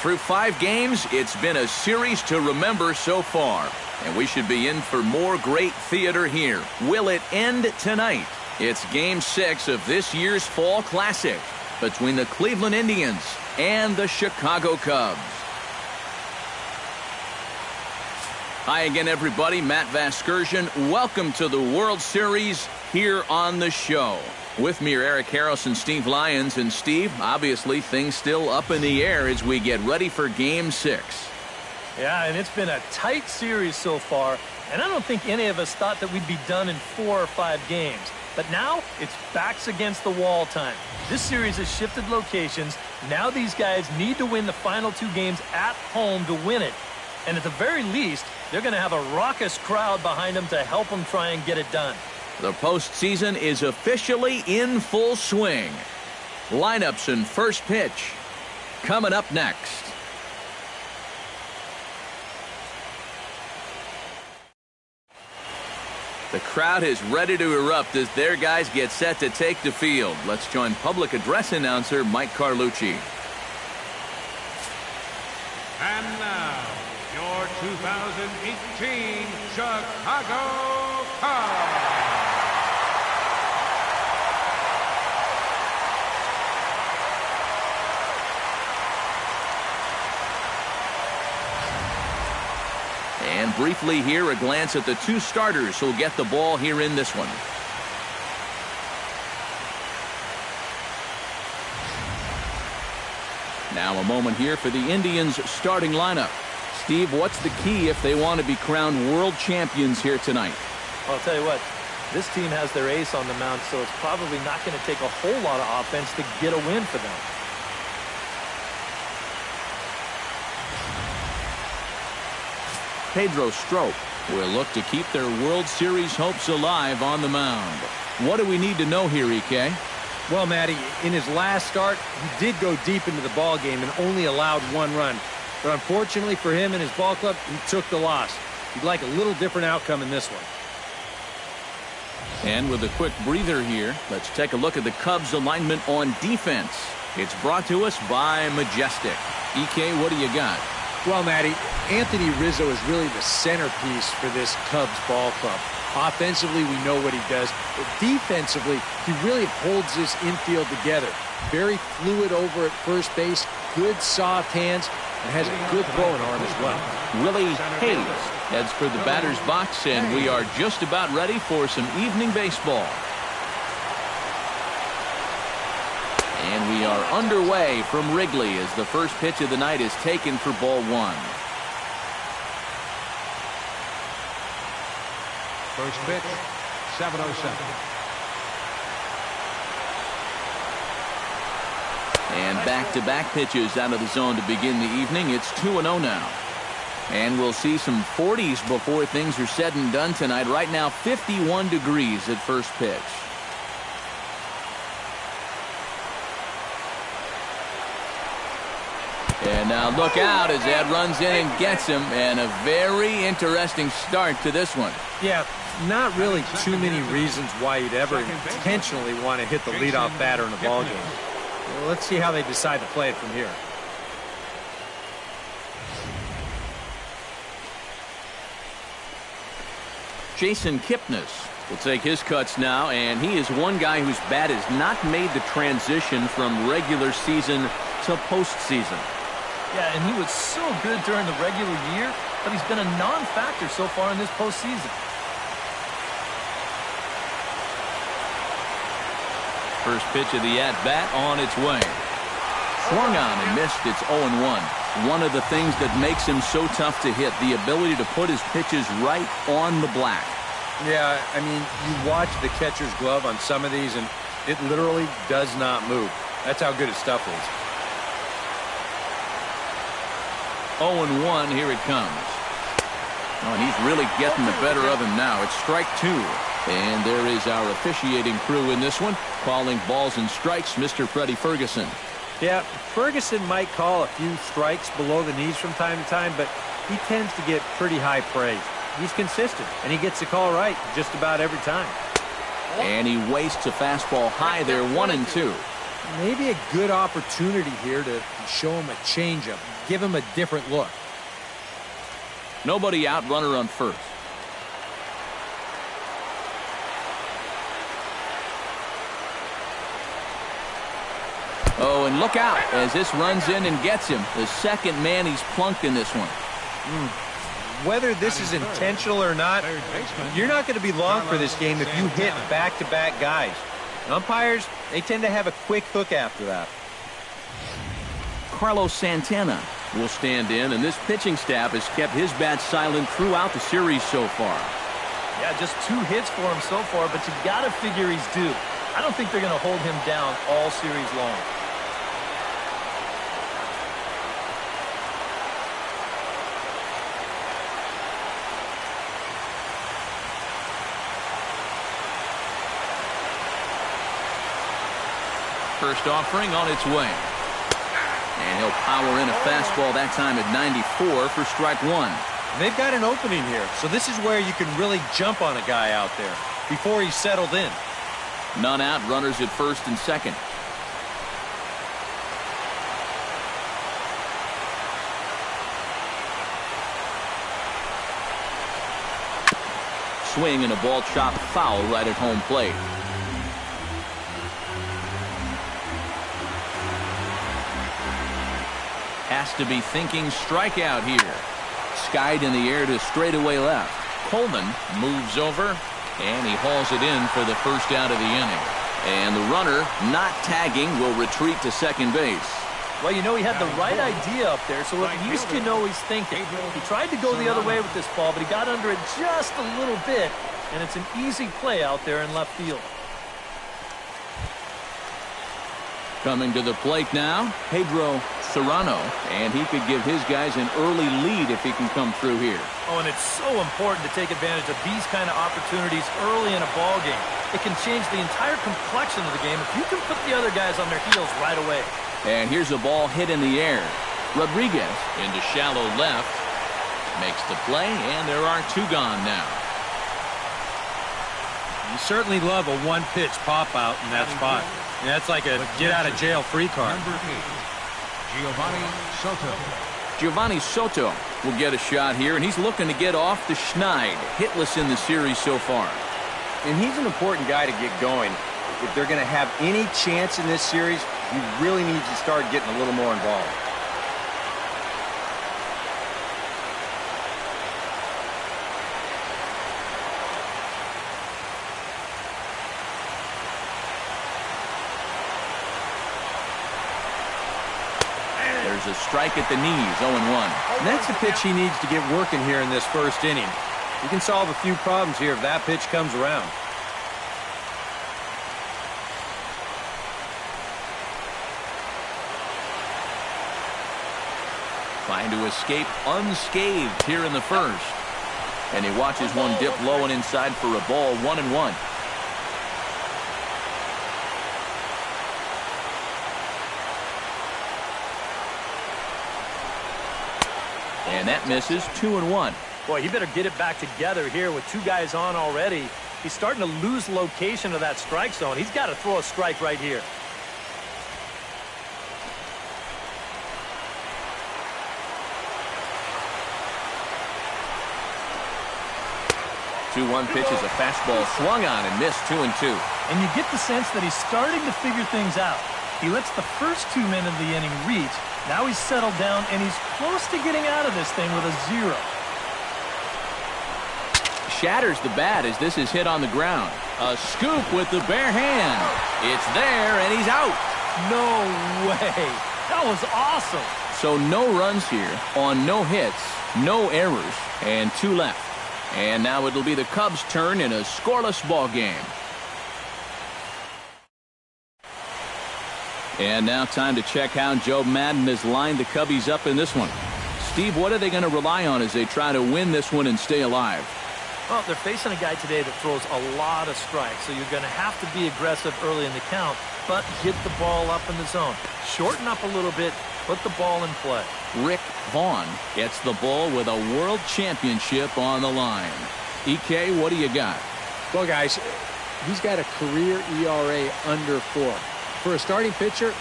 Through 5 games, it's been a series to remember so far. And we should be in for more great theater here. Will it end tonight? It's Game 6 of this year's Fall Classic between the Cleveland Indians and the Chicago Cubs. Hi again, everybody. Matt Vasgersian. Welcome to the World Series here on the show. With me are Eric Harris and Steve Lyons. And Steve, obviously things still up in the air as we get ready for Game 6. Yeah, and it's been a tight series so far, and I don't think any of us thought that we'd be done in 4 or 5 games. But now, it's backs against the wall time. This series has shifted locations. Now these guys need to win the final 2 games at home to win it. And at the very least, they're going to have a raucous crowd behind them to help them try and get it done. The postseason is officially in full swing. Lineups and first pitch coming up next. The crowd is ready to erupt as their guys get set to take the field. Let's join public address announcer Mike Carlucci. And now, your 2018 Chicago Cubs. And briefly here, a glance at the 2 starters who'll get the ball here in this one. Now a moment here for the Indians starting lineup. Steve, what's the key if they want to be crowned world champions here tonight? Well, I'll tell you what, this team has their ace on the mound, so it's probably not going to take a whole lot of offense to get a win for them. Pedro Serrano will look to keep their World Series hopes alive on the mound. What do we need to know here, EK? Well, Matty, in his last start, he did go deep into the ball game and only allowed 1 run. But unfortunately for him and his ball club, he took the loss. He'd like a little different outcome in this one. And with a quick breather here, let's take a look at the Cubs alignment on defense. It's brought to us by Majestic. EK, what do you got? Well, Matty, Anthony Rizzo is really the centerpiece for this Cubs ball club. Offensively, we know what he does, but defensively, he really holds this infield together. Very fluid over at first base, good soft hands, and has a good throwing arm as well. Willie Hayes heads for the batter's box, and we are just about ready for some evening baseball. And we are underway from Wrigley as the first pitch of the night is taken for ball 1. First pitch, 7:07. And back-to-back pitches out of the zone to begin the evening. It's 2-0 now. And we'll see some 40s before things are said and done tonight. Right now, 51 degrees at first pitch. And now look out as that runs in and gets him. And a very interesting start to this one. Yeah, not really too many reasons why you'd ever intentionally want to hit the leadoff batter in a ball game. Well, let's see how they decide to play it from here. Jason Kipnis will take his cuts now, and he is one guy whose bat has not made the transition from regular season to postseason. Yeah, and he was so good during the regular year, but he's been a non-factor so far in this postseason. First pitch of the at-bat on its way. Swung on and missed. It's 0-1. One of the things that makes him so tough to hit, the ability to put his pitches right on the black. Yeah, I mean, you watch the catcher's glove on some of these, and it literally does not move. That's how good his stuff is. 0-1, here it comes. Oh, and he's really getting the better of him now. It's strike 2. And there is our officiating crew in this one, calling balls and strikes, Mr. Freddie Ferguson. Yeah, Ferguson might call a few strikes below the knees from time to time, but he tends to get pretty high praise. He's consistent, and he gets the call right just about every time. And he wastes a fastball high there, 1-2. Maybe a good opportunity here to show him a changeup. give him a different look. Nobody out, runner on first. Oh, and look out as this runs in and gets him. The second man he's plunked in this one. Whether this is intentional or not, you're not going to be long for this game if you hit back-to-back guys. Umpires, they tend to have a quick hook after that. Carlos Santana will stand in, and this pitching staff has kept his bat silent throughout the series so far. Yeah, just 2 hits for him so far, but you got to figure he's due. I don't think they're going to hold him down all series long. First offering on its way. And he'll power in a fastball that time at 94 for strike 1. They've got an opening here, so this is where you can really jump on a guy out there before he's settled in. None out, runners at first and second. Swing and a ball chopped foul right at home plate. Has to be thinking strikeout here. Skied in the air to straightaway left. Coleman moves over, and he hauls it in for the first out of the inning. And the runner, not tagging, will retreat to second base. Well, you know, he had the right idea up there, so at least you know he's thinking. He tried to go the other way with this ball, but he got under it just a little bit, and it's an easy play out there in left field. Coming to the plate now, Pedro Serrano, and he could give his guys an early lead if he can come through here. Oh, and it's so important to take advantage of these kind of opportunities early in a ball game. It can change the entire complexion of the game if you can put the other guys on their heels right away. And here's a ball hit in the air. Rodriguez into shallow left. Makes the play, and there are 2 gone now. You certainly love a one-pitch pop-out in that spot. That's like a get-out-of-jail-free card. Number 8, Giovanni Soto. Giovanni Soto will get a shot here, and he's looking to get off the schneid. Hitless in the series so far. And he's an important guy to get going. If they're going to have any chance in this series, you really need to start getting a little more involved. There's a strike at the knees, 0-1. And that's the pitch he needs to get working here in this first inning. You can solve a few problems here if that pitch comes around. Trying to escape unscathed here in the first. And he watches one dip low and inside for a ball, 1-1. And that misses, 2-1. Boy, he better get it back together here with 2 guys on already. He's starting to lose location of that strike zone. He's got to throw a strike right here. 2-1 pitch is a fastball swung on and missed, 2-2. And you get the sense that he's starting to figure things out. He lets the first 2 men of the inning reach. Now he's settled down, and he's close to getting out of this thing with a 0. Shatters the bat as this is hit on the ground. A scoop with the bare hand. It's there, and he's out. No way. That was awesome. So no runs here on no hits, no errors, and 2 left. And now it'll be the Cubs' turn in a scoreless ball game. And now time to check how Joe Madden has lined the Cubbies up in this one. Steve, what are they going to rely on as they try to win this one and stay alive? Well, they're facing a guy today that throws a lot of strikes, so you're going to have to be aggressive early in the count, but get the ball up in the zone. Shorten up a little bit, put the ball in play. Rick Vaughn gets the ball with a world championship on the line. EK, what do you got? Well, guys, he's got a career ERA under 4. For a starting pitcher,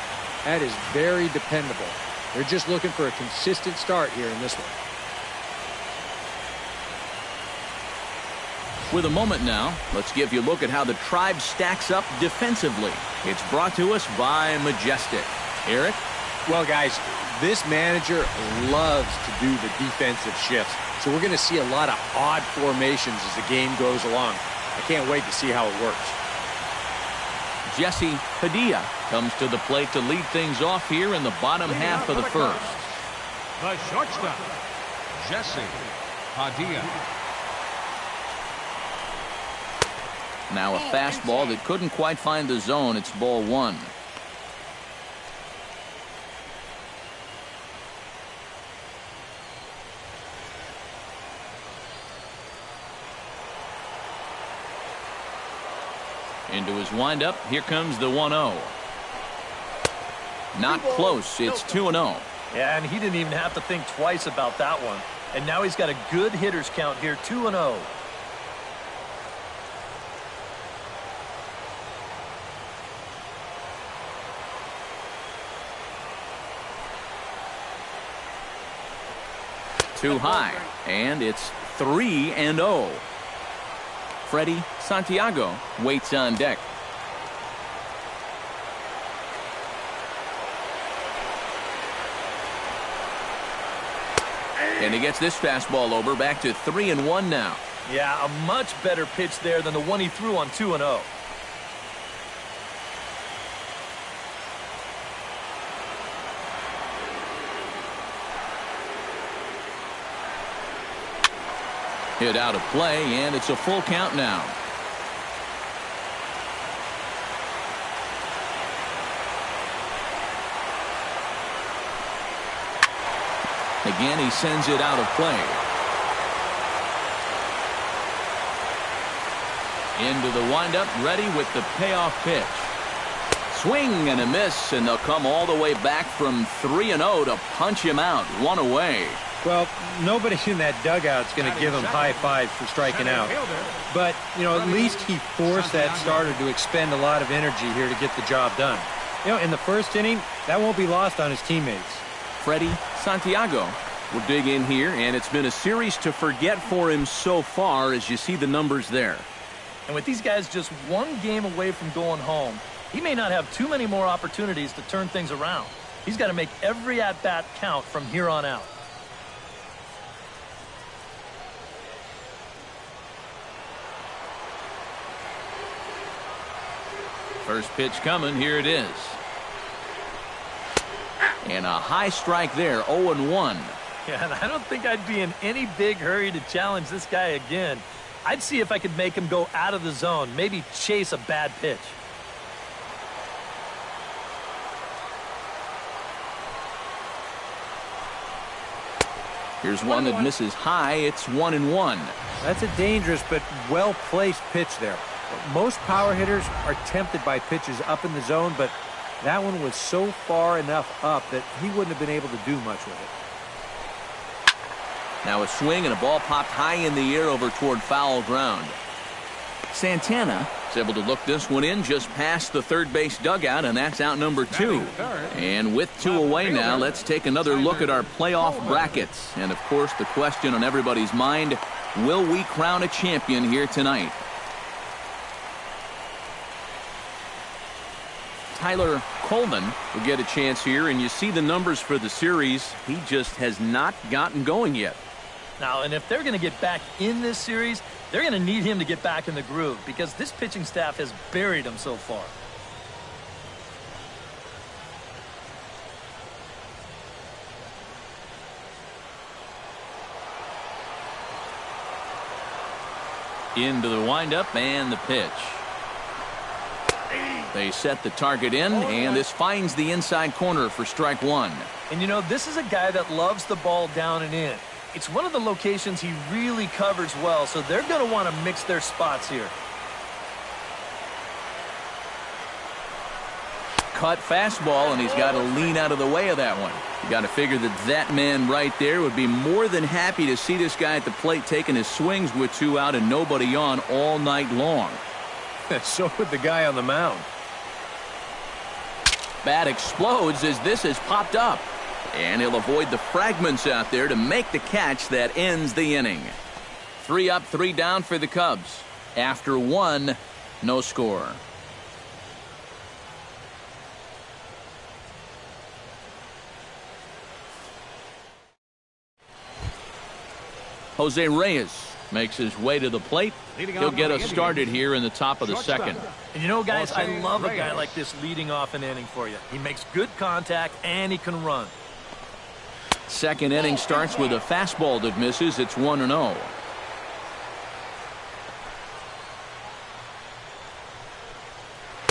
that is very dependable. They're just looking for a consistent start here in this one. With a moment now, let's give you a look at how the Tribe stacks up defensively. It's brought to us by Majestic. Eric? Well, guys, this manager loves to do the defensive shifts. So we're going to see a lot of odd formations as the game goes along. I can't wait to see how it works. Jesse Padilla comes to the plate to lead things off here in the bottom half of the first. The shortstop, Jesse Padilla. Now a fastball that couldn't quite find the zone. It's ball one. Into his windup. Here comes the 1-0. Not close. It's 2-0. Yeah, and he didn't even have to think twice about that one. And now he's got a good hitters count here, 2-0. Too high, and it's 3-0. Freddie Santiago waits on deck. And he gets this fastball over, back to 3-1 now. Yeah, a much better pitch there than the one he threw on 2-0. Hit out of play, and it's a full count now. Again, he sends it out of play. Into the windup, ready with the payoff pitch. Swing and a miss, and they'll come all the way back from 3-0 to punch him out. One away. Well, nobody in that dugout's going to give him high fives for striking out. But, you know, at least he forced that starter to expend a lot of energy here to get the job done. You know, in the first inning, that won't be lost on his teammates. Freddie Santiago will dig in here, and it's been a series to forget for him so far as you see the numbers there. And with these guys just one game away from going home, he may not have too many more opportunities to turn things around. He's got to make every at-bat count from here on out. First pitch coming. Here it is. And a high strike there, 0-1. Yeah, and I don't think I'd be in any big hurry to challenge this guy again. I'd see if I could make him go out of the zone, maybe chase a bad pitch. Here's one that misses high. It's 1-1. That's a dangerous but well-placed pitch there. Most power hitters are tempted by pitches up in the zone, but that one was so far enough up that he wouldn't have been able to do much with it. Now a swing and a ball popped high in the air over toward foul ground. Santana is able to look this one in just past the third base dugout, and that's out number 2. And with 2 away now, let's take another look at our playoff brackets. And of course, the question on everybody's mind, will we crown a champion here tonight? Tyler Coleman will get a chance here, and you see the numbers for the series. He just has not gotten going yet. Now, and if they're going to get back in this series, they're going to need him to get back in the groove because this pitching staff has buried him so far. Into the windup and the pitch. They set the target in, and this finds the inside corner for strike 1. And you know, this is a guy that loves the ball down and in. It's one of the locations he really covers well, so they're going to want to mix their spots here. Cut fastball, and he's got to lean out of the way of that one. You got to figure that that man right there would be more than happy to see this guy at the plate taking his swings with 2 out and nobody on all night long. So would the guy on the mound. Bat explodes as this has popped up. And he'll avoid the fragments out there to make the catch that ends the inning. 3 up, 3 down for the Cubs. After 1, no score. Jose Reyes makes his way to the plate. He'll get us started here in the top of the second. And you know, guys, I love a guy like this leading off an inning for you. He makes good contact and he can run. Second inning starts with a fastball that misses. It's 1-0.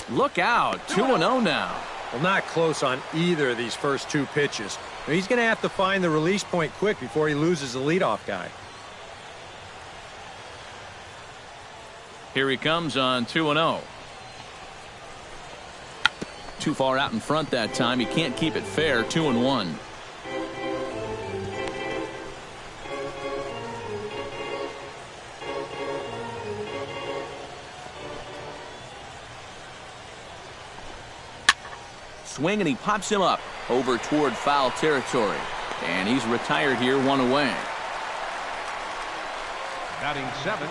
Look out, 2-0 now. Well, not close on either of these first 2 pitches. Now, he's going to have to find the release point quick before he loses the leadoff guy. Here he comes on 2-0. Too far out in front that time. He can't keep it fair. 2-1. Swing, and he pops him up over toward foul territory. And he's retired here, 1 away. Batting 7.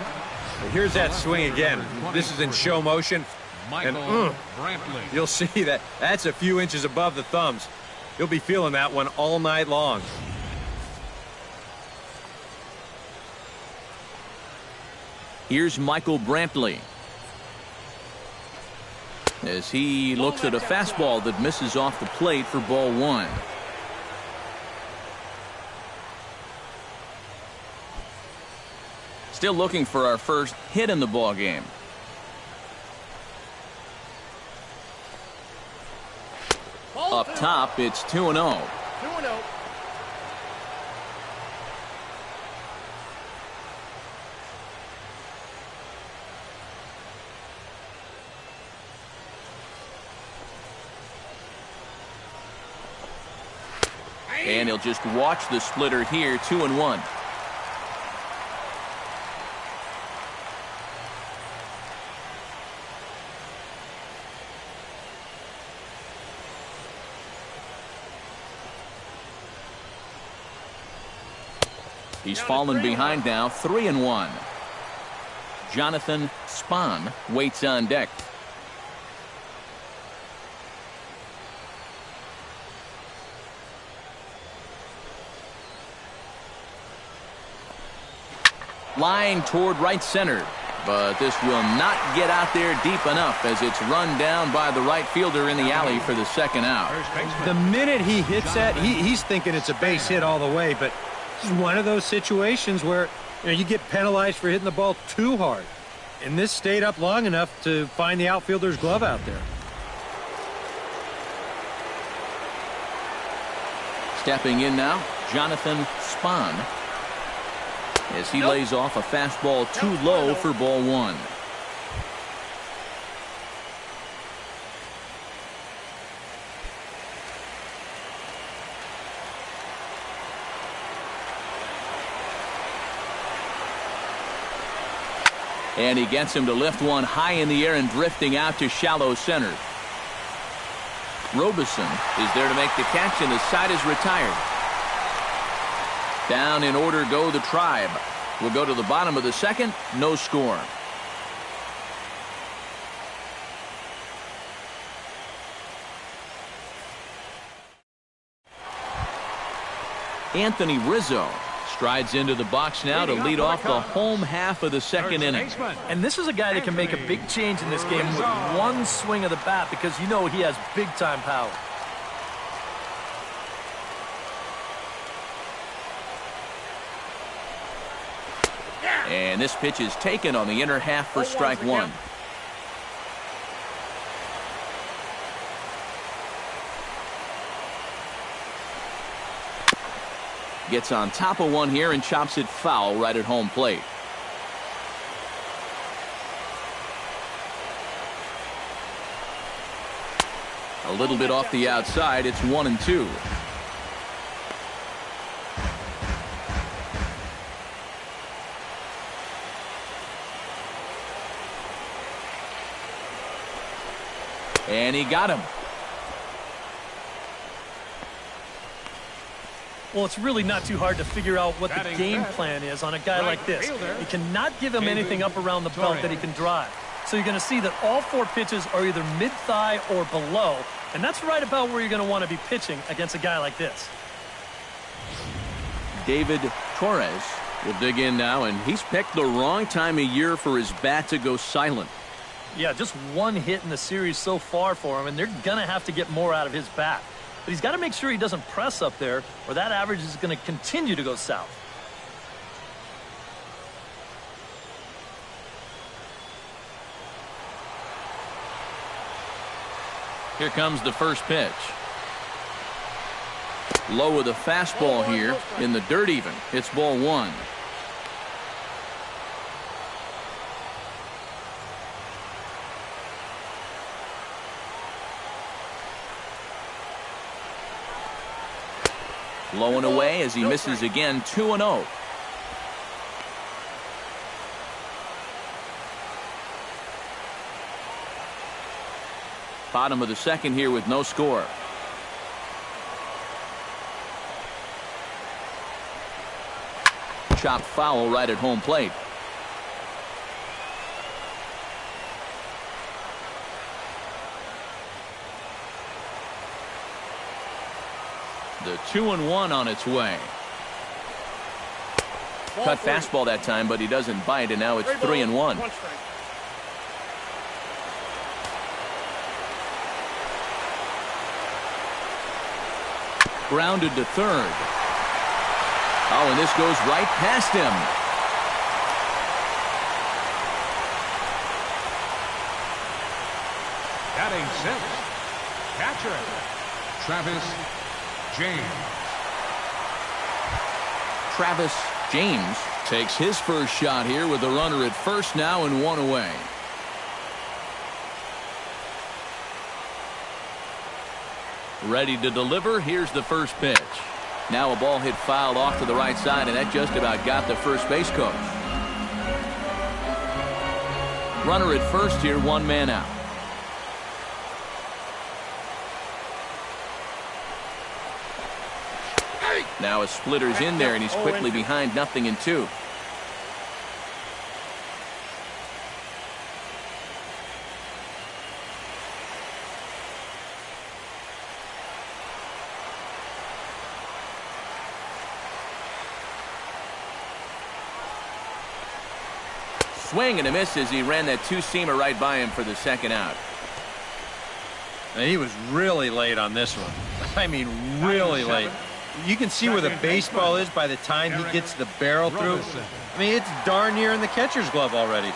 Here's that swing again. This is in show motion. And you'll see that that's a few inches above the thumbs. You'll be feeling that one all night long. Here's Michael Brantley as he looks at a fastball that misses off the plate for ball 1. Still looking for our first hit in the ball game. Up top, it's 2-0. 2-0. And he'll just watch the splitter here, 2-1. He's fallen behind now, 3-1. Jonathan Spann waits on deck. Line toward right center, but this will not get out there deep enough as it's run down by the right fielder in the alley for the second out. The minute he hits that, he's thinking it's a base hit all the way, but this is one of those situations where you get penalized for hitting the ball too hard. And this stayed up long enough to find the outfielder's glove out there. Stepping in now, Jonathan Spann, as he lays off a fastball too low for ball 1. And he gets him to lift one high in the air and drifting out to shallow center. Robeson is there to make the catch, and the side is retired. Down in order go the Tribe. We'll go to the bottom of the second. No score. Anthony Rizzo strides into the box now to lead off the home half of the second inning. And this is a guy that can make a big change in this game with one swing of the bat, because you know he has big-time power. And this pitch is taken on the inner half for strike 1. Gets on top of one here and chops it foul right at home plate. A little bit off the outside. It's 1-2. And he got him. Well, it's really not too hard to figure out what the game plan is on a guy like this. You cannot give him anything up around the belt that he can drive. So you're going to see that all 4 pitches are either mid-thigh or below, and that's right about where you're going to want to be pitching against a guy like this. David Torres will dig in now, and he's picked the wrong time of year for his bat to go silent. Yeah, just 1 hit in the series so far for him, and they're going to have to get more out of his bat. But he's got to make sure he doesn't press up there, or that average is going to continue to go south. Here comes the first pitch. Low with a fastball here in the dirt even. It's ball 1. Low and away as he misses again, 2-0. Bottom of the second here with no score. Chopped foul right at home plate. The 2-1 on its way. Cut fastball that time, but he doesn't bite, and now it's 3-1. Grounded to third. Oh, and this goes right past him. Batting 6th, catcher, Travis James. Travis James takes his first shot here with a runner at first now and 1 away. Ready to deliver. Here's the first pitch. Now a ball hit fouled off to the right side, and that just about got the first base coach. Runner at first here, 1 man out. Now a splitter's in there, and he's quickly behind 0-2. Swing and a miss as he ran that 2-seamer right by him for the second out. And he was really late on this one. I mean, really late. You can see where the baseball is by the time he gets the barrel through. I mean, it's darn near in the catcher's glove already.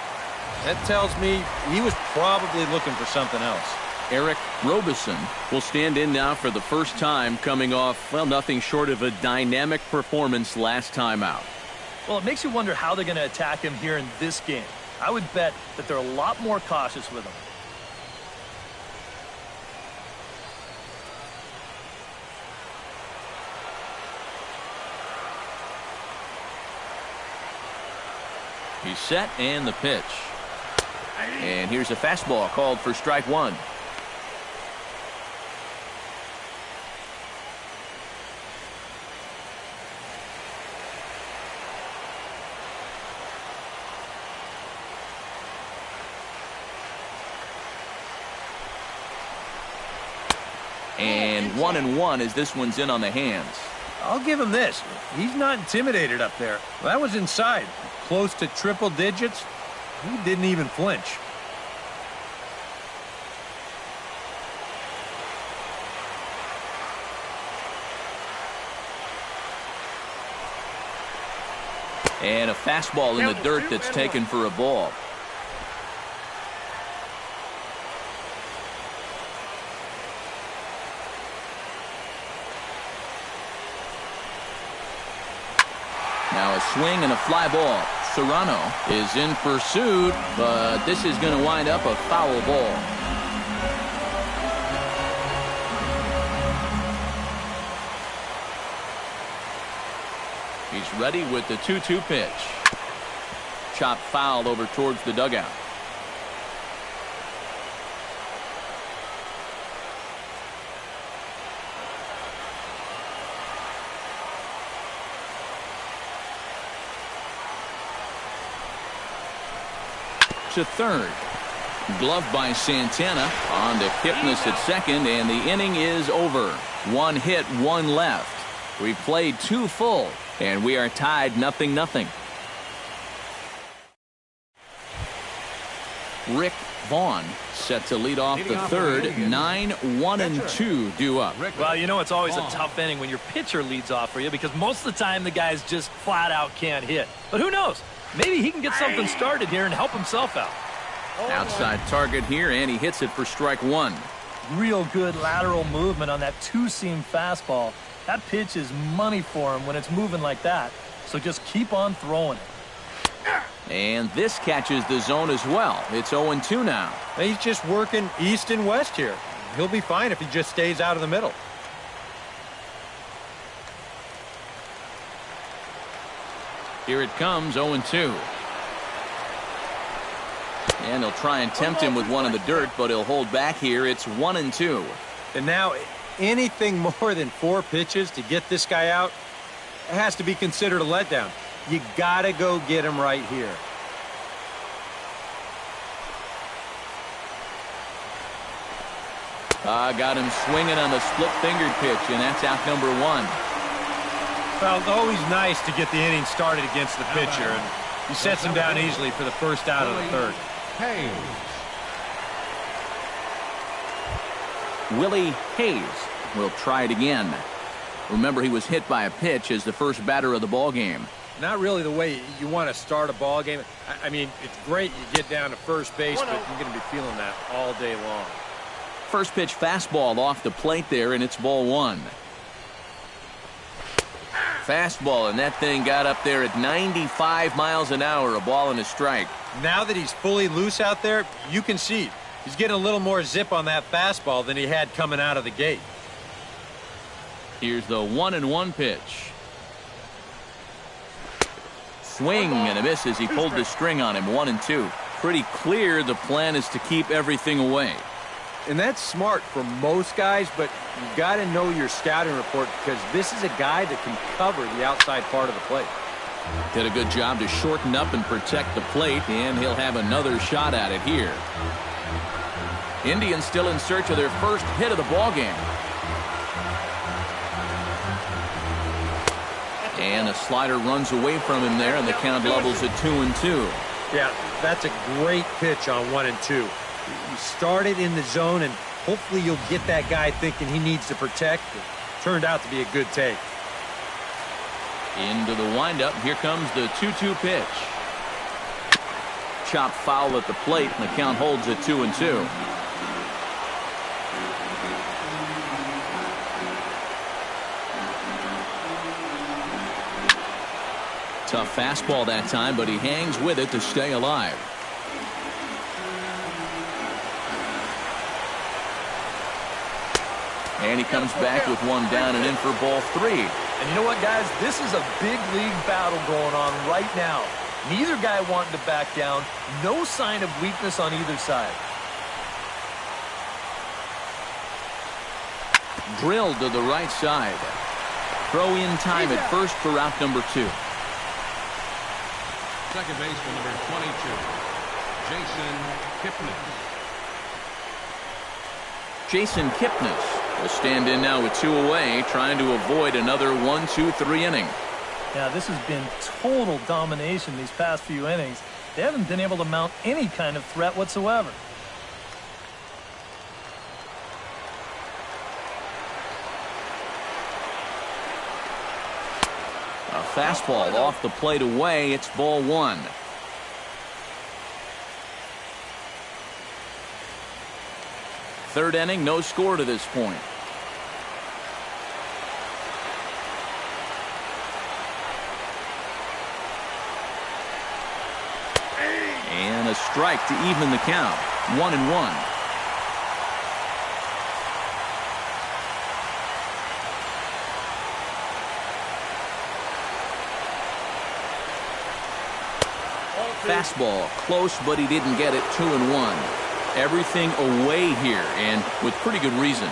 That tells me he was probably looking for something else. Eric Robeson will stand in now for the first time, coming off, well, nothing short of a dynamic performance last time out. Well, it makes you wonder how they're going to attack him here in this game. I would bet that they're a lot more cautious with him. He's set, and the pitch. And here's a fastball called for strike 1. And 1-1 as this one's in on the hands. I'll give him this. He's not intimidated up there. Well, that was inside. Close to triple digits. He didn't even flinch. And a fastball in the dirt that's taken for a ball. Now a swing and a fly ball. Serrano is in pursuit, but this is going to wind up a foul ball. He's ready with the 2-2 pitch. Chopped foul over towards the dugout. to third. Glove by Santana. On to Kipnis at second, and the inning is over. 1 hit, 1 left. We've played 2 full, and we are tied 0-0. Rick Vaughn set to lead off the third. 9-1-2 due up. Well, you know it's always a tough inning when your pitcher leads off for you because most of the time the guys just flat out can't hit. But who knows? Maybe he can get something started here and help himself out. Outside target here, and he hits it for strike 1. Real good lateral movement on that two-seam fastball. That pitch is money for him when it's moving like that. So just keep on throwing it. And this catches the zone as well. It's 0-2 now. He's just working east and west here. He'll be fine if he just stays out of the middle. Here it comes, 0-2. And he'll try and tempt him with one in the dirt, but he'll hold back here. It's 1-2. And now anything more than 4 pitches to get this guy out, it has to be considered a letdown. You got to go get him right here. Got him swinging on the split-fingered pitch, and that's out number 1. Well, it's always nice to get the inning started against the pitcher, and he sets him down easily for the first out of the third. Hayes. Willie Hayes will try it again. Remember, he was hit by a pitch as the first batter of the ball game. Not really the way you want to start a ball game. I mean, it's great you get down to first base, but you're going to be feeling that all day long. First pitch fastball off the plate there, and it's ball 1. Fastball, and that thing got up there at 95 miles an hour, a ball and a strike. Now that he's fully loose out there, you can see he's getting a little more zip on that fastball than he had coming out of the gate. Here's the 1-1 pitch. Swing and a miss as he pulled the string on him. 1-2. Pretty clear the plan is to keep everything away. And that's smart for most guys, but you got to know your scouting report because this is a guy that can cover the outside part of the plate. Did a good job to shorten up and protect the plate, and he'll have another shot at it here. Indians still in search of their first hit of the ball game. And a slider runs away from him there, and the count levels at 2-2. Yeah, that's a great pitch on 1-2. You start it in the zone, and hopefully you'll get that guy thinking he needs to protect. It turned out to be a good take. Into the windup. Here comes the 2-2 pitch. Chopped foul at the plate, and the count holds at 2-2. Tough fastball that time, but he hangs with it to stay alive. And he comes back with one down and in for ball 3. And you know what, guys? This is a big league battle going on right now. Neither guy wanting to back down. No sign of weakness on either side. Drilled to the right side. Throw in time at first for out number 2. Second baseman, number 22, Jason Kipnis. Jason Kipnis will stand in now with 2 away, trying to avoid another 1-2-3 inning. Yeah, this has been total domination these past few innings. They haven't been able to mount any kind of threat whatsoever. A fastball off the plate away. It's ball 1. Third inning, no score to this point. And a strike to even the count. 1-1. Fastball close, but he didn't get it. 2-1. Everything away here, and with pretty good reason.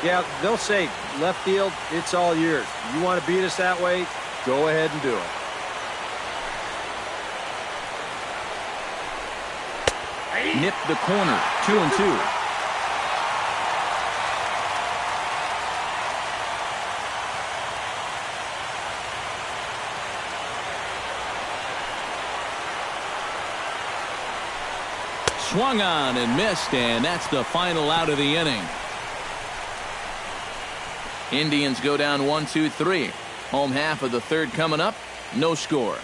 Yeah, they'll say left field, it's all yours. You want to beat us that way? Go ahead and do it. Nipped the corner. 2-2. Swung on and missed, and that's the final out of the inning. Indians go down 1-2-3. Home half of the third coming up. No score.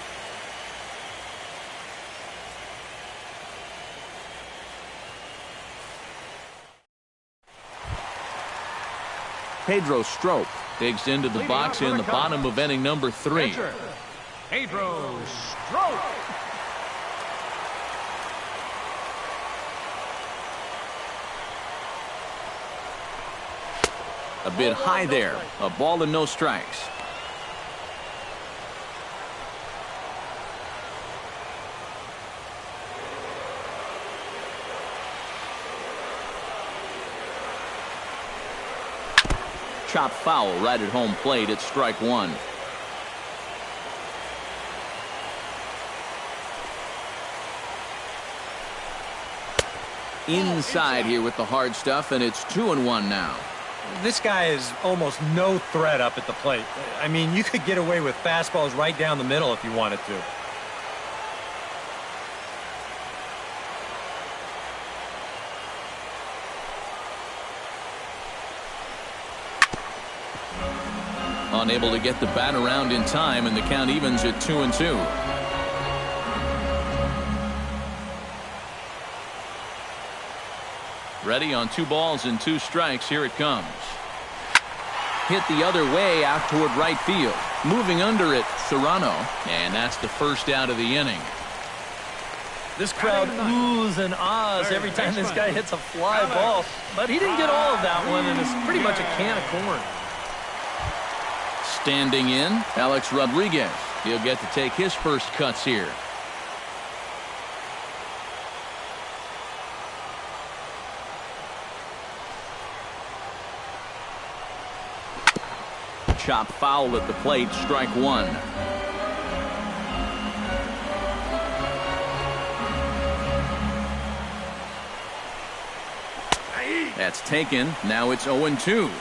Pedro Strop digs into the box in the bottom of inning number 3. Pedro Strop. A bit high there. A ball and no strikes. Chop foul right at home plate. It's strike one. Inside here with the hard stuff, and it's 2-1 now. This guy is almost no threat up at the plate. I mean, you could get away with fastballs right down the middle if you wanted to. Unable to get the bat around in time, and the count evens at 2-2. Ready on 2 balls and 2 strikes. Here it comes. Hit the other way out toward right field. Moving under it, Serrano. And that's the first out of the inning. This crowd oohs and ahs every time this guy hits a fly ball. But he didn't get all of that one, and it's pretty much a can of corn. Standing in, Alex Rodriguez. He'll get to take his first cuts here. Chop foul at the plate, strike one. That's taken. Now it's 0-2.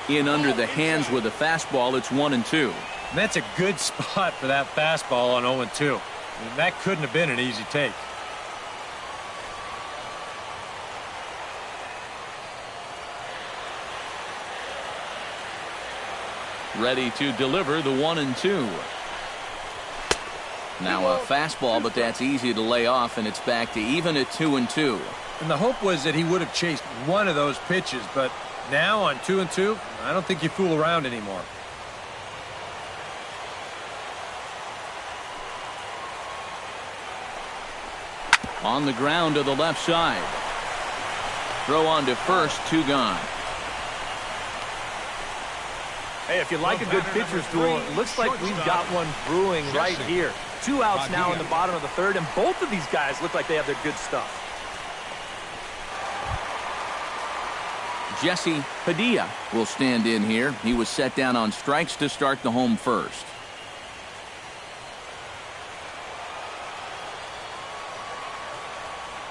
In under the hands with a fastball. It's 1-2. That's a good spot for that fastball on 0-2. I mean, that couldn't have been an easy take. Ready to deliver the 1-2. Now a fastball, but that's easy to lay off, and it's back to even at 2-2. And the hope was that he would have chased one of those pitches, but now on 2-2, I don't think you fool around anymore. On the ground to the left side. Throw on to first, 2 gone. Hey, if you like a good pitcher's duel, it looks like we've got one brewing right here. 2 outs now in the bottom of the third, and both of these guys look like they have their good stuff. Jesse Padilla will stand in here. He was set down on strikes to start the home first.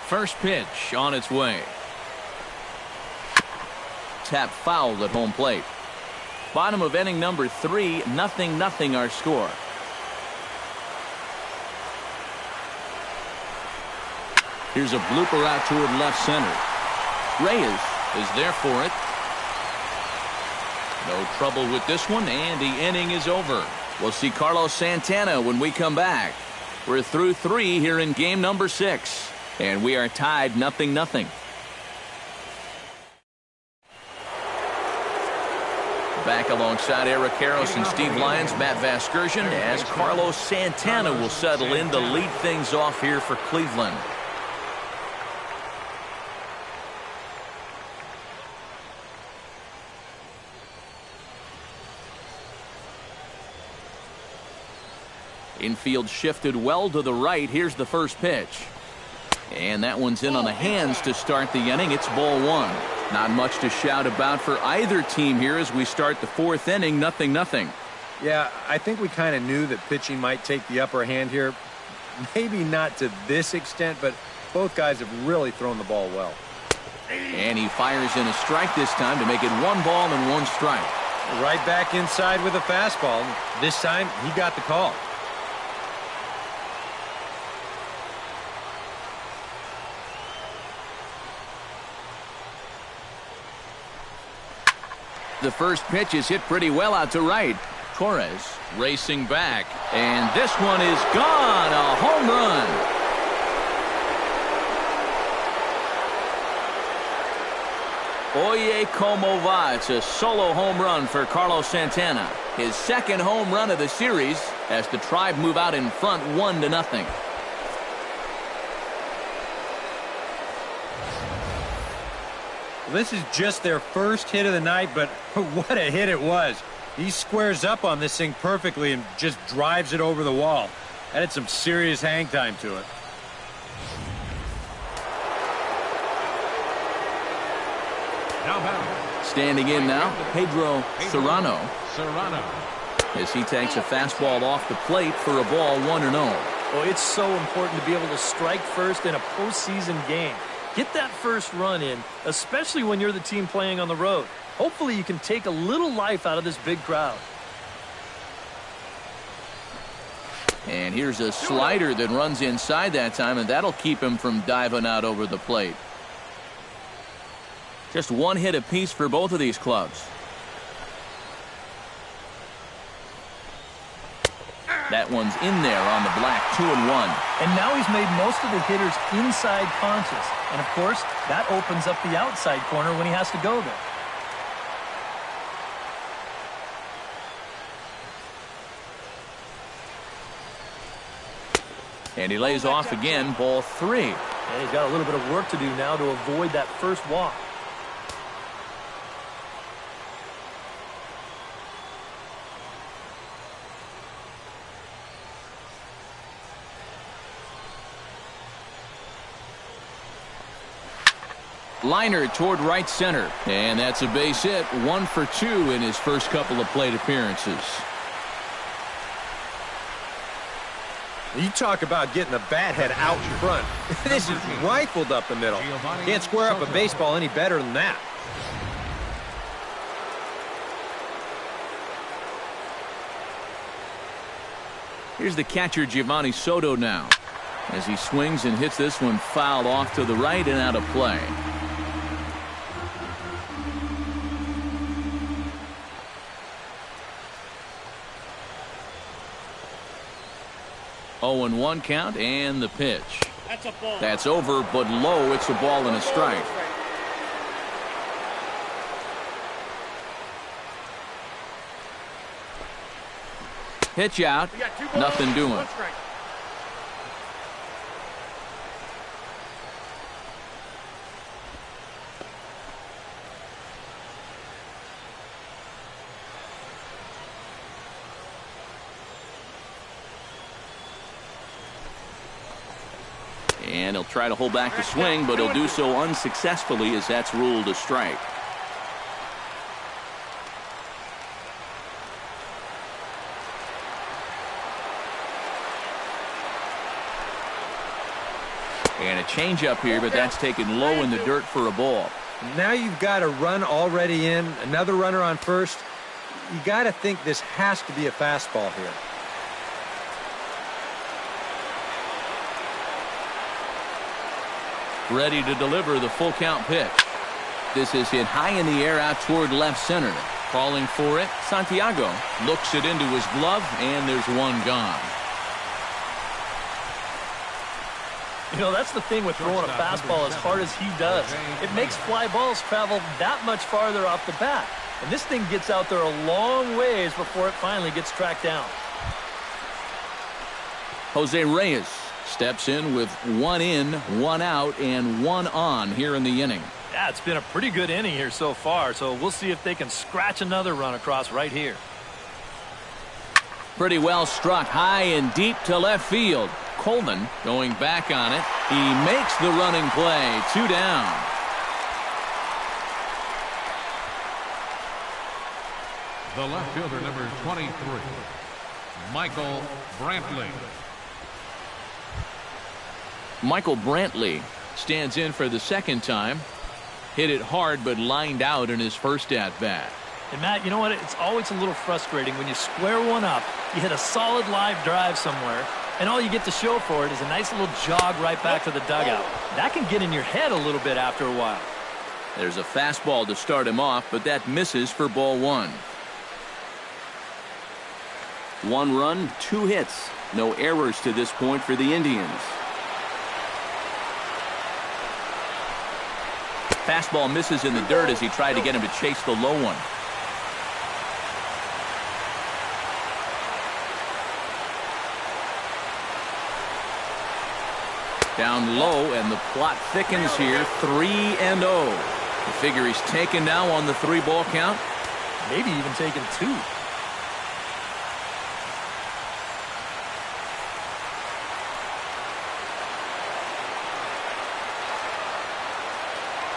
First pitch on its way. Tap foul at home plate. Bottom of inning number 3, 0-0 our score. Here's a blooper out toward left center. Reyes is there for it. No trouble with this one, and the inning is over. We'll see Carlos Santana when we come back. We're through 3 here in game number 6. And we are tied 0-0. Back alongside Eric Karros and Steve Lyons, Matt Vasgersian, as Carlos Santana will settle in to lead things off here for Cleveland. Infield shifted well to the right. Here's the first pitch. And that one's in on the hands to start the inning. It's ball one. Not much to shout about for either team here as we start the fourth inning. 0-0. Yeah, I think we kind of knew that pitching might take the upper hand here. Maybe not to this extent, but both guys have really thrown the ball well. And he fires in a strike this time to make it 1 ball and 1 strike. Right back inside with a fastball. This time, he got the call. The first pitch is hit pretty well out to right. Torres racing back. And this one is gone. A home run. Oye como va. It's a solo home run for Carlos Santana. His second home run of the series as the Tribe move out in front 1-0. This is just their first hit of the night, but what a hit it was. He squares up on this thing perfectly and just drives it over the wall. That had some serious hang time to it. Standing in now, Pedro Serrano. As he takes a fastball off the plate for a ball 1-0. Oh, it's so important to be able to strike first in a postseason game. Get that first run in, especially when you're the team playing on the road. Hopefully you can take a little life out of this big crowd. And here's a slider that runs inside that time, and that'll keep him from diving out over the plate. Just 1 hit apiece for both of these clubs. That one's in there on the black, 2-1. And now he's made most of the hitters inside conscious. And, of course, that opens up the outside corner when he has to go there. And he lays off again, ball 3. And he's got a little bit of work to do now to avoid that first walk. Liner toward right center. And that's a base hit. 1 for 2 in his first couple of plate appearances. You talk about getting the bat head out in front. This is rifled up the middle. Can't square up a baseball any better than that. Here's the catcher, Giovanni Soto, now. As he swings and hits this one foul off to the right and out of play. 0-1 count, and the pitch. That's a ball. That's over, but low. It's a ball and a strike. Pitch out. Nothing doing. And he'll try to hold back the swing, but he'll do so unsuccessfully as that's ruled a strike. And a changeup here, but that's taken low in the dirt for a ball. Now you've got a run already in, another runner on first. You got to think this has to be a fastball here. Ready to deliver the full count pitch. This is hit high in the air out toward left center. Calling for it, Santiago looks it into his glove, and there's one gone. You know, that's the thing with throwing a fastball as hard as he does. It makes fly balls travel that much farther off the bat. And this thing gets out there a long ways before it finally gets tracked down. Jose Reyes steps in with 1 in, 1 out, and 1 on here in the inning. Yeah, it's been a pretty good inning here so far, so we'll see if they can scratch another run across right here. Pretty well struck high and deep to left field. Coleman going back on it. He makes the running play. 2 down. The left fielder, number 23, Michael Brantley. Michael Brantley stands in for the second time. Hit it hard, but lined out in his first at-bat. And Matt, you know what? It's always a little frustrating when you square one up, you hit a solid live drive somewhere, and all you get to show for it is a nice little jog right back to the dugout. That can get in your head a little bit after a while. There's a fastball to start him off, but that misses for ball 1. 1 run, 2 hits. No errors to this point for the Indians. Fastball misses in the dirt as he tried to get him to chase the low one. Down low, and the plot thickens here. 3-0. You figure he's taken now on the 3-ball count. Maybe even taken 2.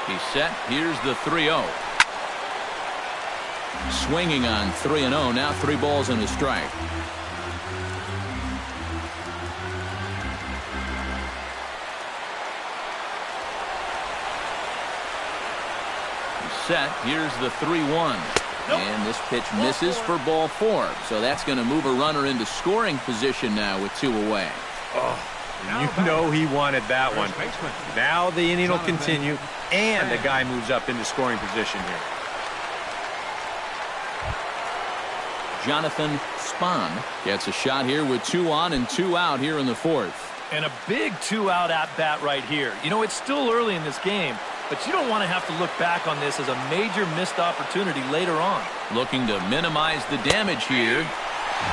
He's set. Here's the 3-0. Swinging on 3-0. Now 3 balls and a strike. He's set. Here's the 3-1. Nope. And this pitch misses for ball 4. So that's going to move a runner into scoring position now with 2 away. Oh. You know he wanted that one. Now the inning will continue, and the guy moves up into scoring position here. Jonathan Spann gets a shot here with 2 on and 2 out here in the 4th. And a big 2-out at-bat right here. You know, it's still early in this game, but you don't want to have to look back on this as a major missed opportunity later on. Looking to minimize the damage here.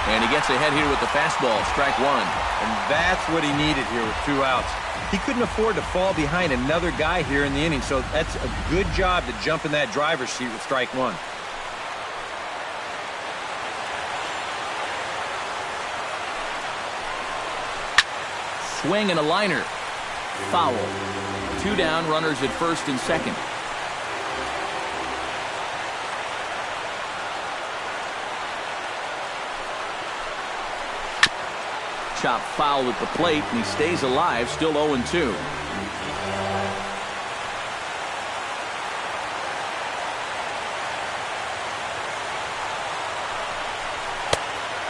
And he gets ahead here with the fastball. Strike 1. And that's what he needed here with 2 outs. He couldn't afford to fall behind another guy here in the inning, so that's a good job to jump in that driver's seat with strike 1. Swing and a liner. Foul. 2 down, runners at first and second. Chop foul at the plate, and he stays alive, still 0-2.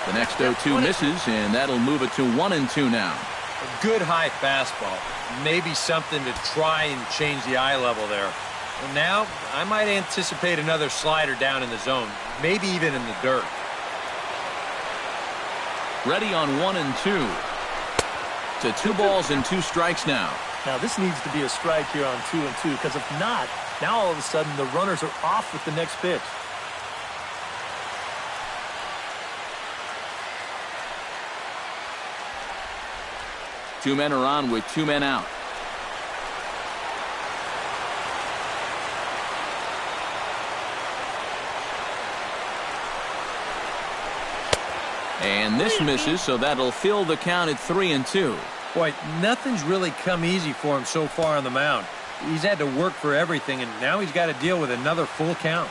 The next 0-2 misses, and that'll move it to 1-2 now. A good high fastball. Maybe something to try and change the eye level there. And now, I might anticipate another slider down in the zone, maybe even in the dirt. Ready on 1-2. To 2 balls and 2 strikes now. Now this needs to be a strike here on 2-2, because if not, now all of a sudden the runners are off with the next pitch. Two men are on with 2 men out. And this misses, so that'll fill the count at 3-2. Boy, nothing's really come easy for him so far on the mound. He's had to work for everything, and now he's got to deal with another full count.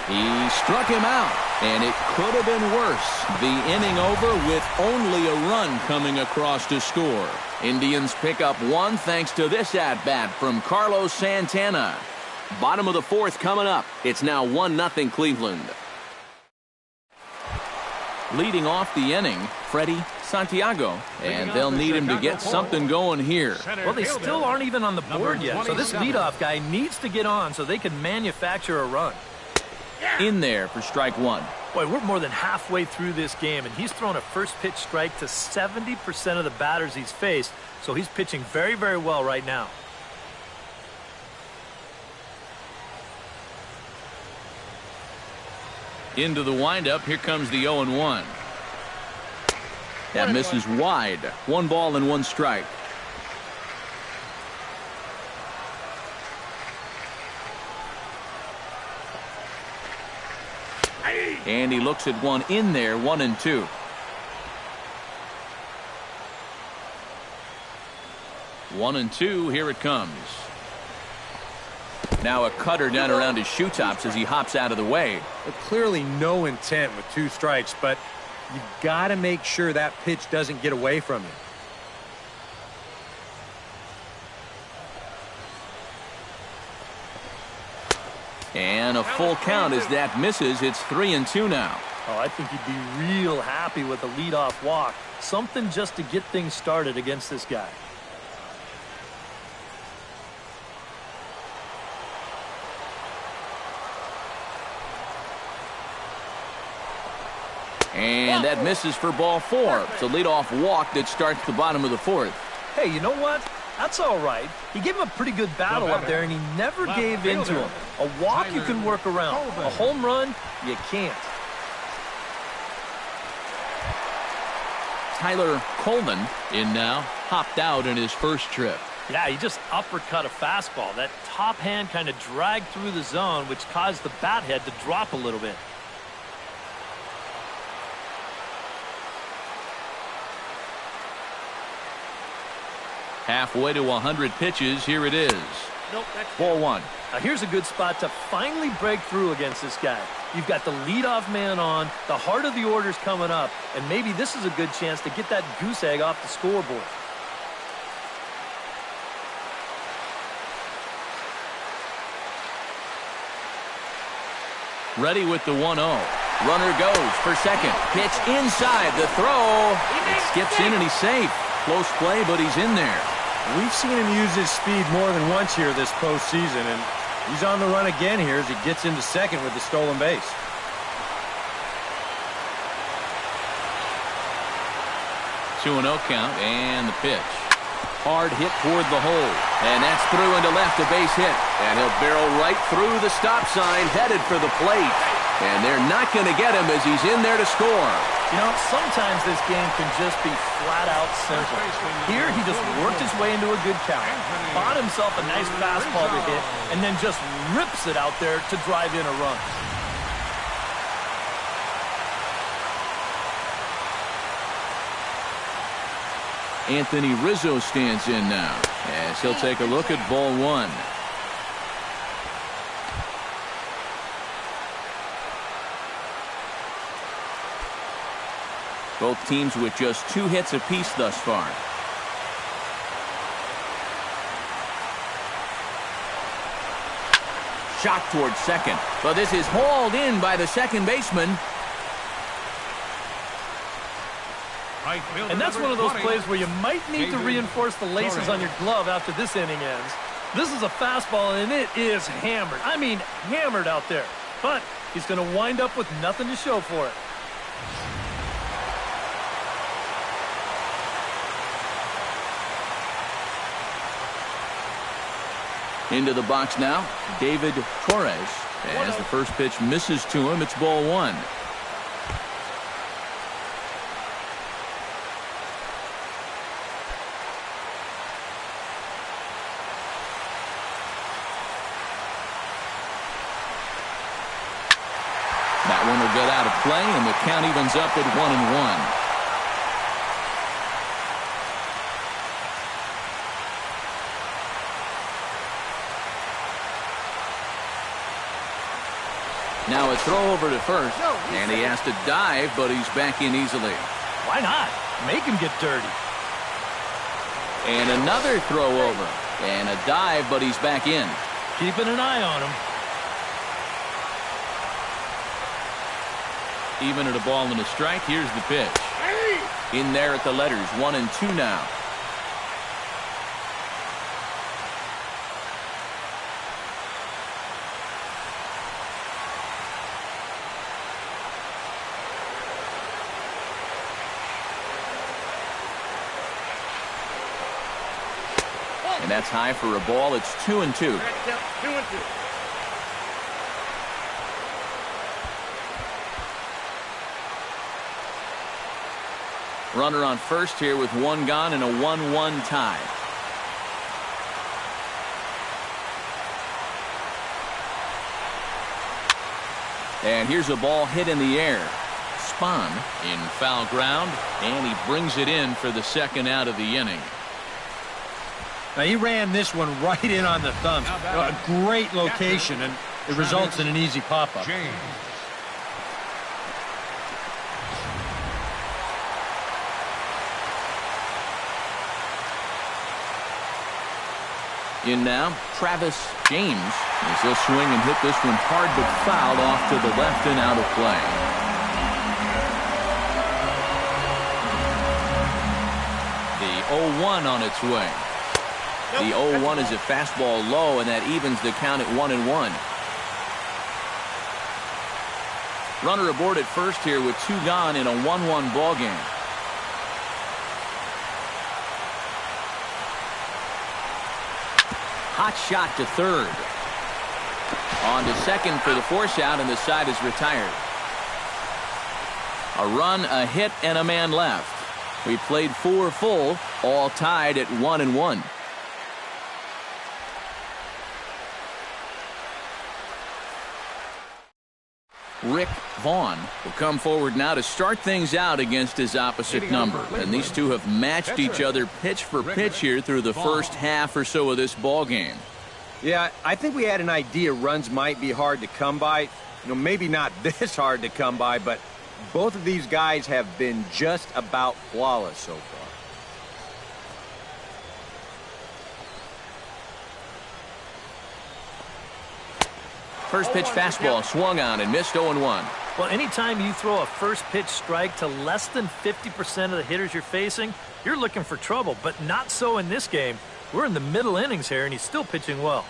He struck him out, and it could have been worse. The inning over with only a run coming across to score. Indians pick up 1 thanks to this at-bat from Carlos Santana. Bottom of the 4th coming up. It's now 1-0 Cleveland. Leading off the inning, Freddie Santiago, and they'll need him to get something going here. Well, they still aren't even on the board yet, so this leadoff guy needs to get on so they can manufacture a run. In there for strike 1. Boy, we're more than halfway through this game, and he's thrown a first pitch strike to 70% of the batters he's faced, so he's pitching very, very well right now. Into the windup, here comes the 0-1. That misses wide. 1 ball and 1 strike. And he looks at one in there, 1-2. One and two, here it comes. Now a cutter down around his shoe tops as he hops out of the way. But clearly no intent with 2 strikes, but you've got to make sure that pitch doesn't get away from you. And a full count as that misses. It's 3-2 now. Oh, I think he'd be real happy with a leadoff walk. Something just to get things started against this guy. And that misses for ball 4. It's a leadoff walk that starts the bottom of the 4th. Hey, you know what? That's all right. He gave him a pretty good battle up there, and he never gave in to him. A walk you can work around. A home run, you can't. Tyler Coleman in now, hopped out in his first trip. Yeah, he just uppercut a fastball. That top hand kind of dragged through the zone, which caused the bat head to drop a little bit. Halfway to 100 pitches, here it is. Ball 1. Now here's a good spot to finally break through against this guy. You've got the leadoff man on, the heart of the order's coming up, and maybe this is a good chance to get that goose egg off the scoreboard. Ready with the 1-0. Runner goes for second. Pitch inside. The throw. It skips in and he's safe. Close play, but he's in there. We've seen him use his speed more than once here this postseason, and he's on the run again here as he gets into second with the stolen base. 2-0 count, and the pitch. Hard hit toward the hole, and that's through into left, a base hit. And he'll barrel right through the stop sign, headed for the plate. And they're not going to get him as he's in there to score. You know, sometimes this game can just be flat out simple. Here, he just worked his way into a good count, bought himself a nice fastball to hit, and then just rips it out there to drive in a run. Anthony Rizzo stands in now as he'll take a look at ball 1. Both teams with just 2 hits apiece thus far. Shot towards second, but this is hauled in by the second baseman. And that's one of those plays where you might need to reinforce the laces on your glove after this inning ends. This is a fastball, and it is hammered. I mean, hammered out there. But he's going to wind up with nothing to show for it. Into the box now, David Torres. As the first pitch misses to him, it's ball 1. That one will get out of play, and the count evens up at 1-1. Now a throw over to first, and he has to dive, but he's back in easily. Why not? Make him get dirty. And another throw over, and a dive, but he's back in. Keeping an eye on him. Even at a ball and a strike, here's the pitch. In there at the letters, 1-2 now. And that's high for a ball. It's 2-2. 2-2. Runner on first here with 1 gone and a 1-1 tie. And here's a ball hit in the air. Spann in foul ground, and he brings it in for the second out of the inning. Now, he ran this one right in on the thumbs. A great location, and it results in an easy pop-up. In now, Travis James, as he'll swing and hit this one hard but fouled off to the left and out of play. The 0-1 on its way. The 0-1 is a fastball low, and that evens the count at 1-1. Runner aboard at first here with 2 gone in a 1-1 ball game. Hot shot to third. On to second for the force out, and the side is retired. A run, a hit, and a man left. We played 4 full, all tied at 1-1. Rick Vaughn will come forward now to start things out against his opposite number. And these two have matched each other pitch for pitch here through the first half or so of this ball game. Yeah, I think we had an idea runs might be hard to come by. You know, maybe not this hard to come by, but both of these guys have been just about flawless so far. First pitch fastball swung on and missed 0-1. Well, anytime you throw a first pitch strike to less than 50% of the hitters you're facing, you're looking for trouble, but not so in this game. We're in the middle innings here, and he's still pitching well.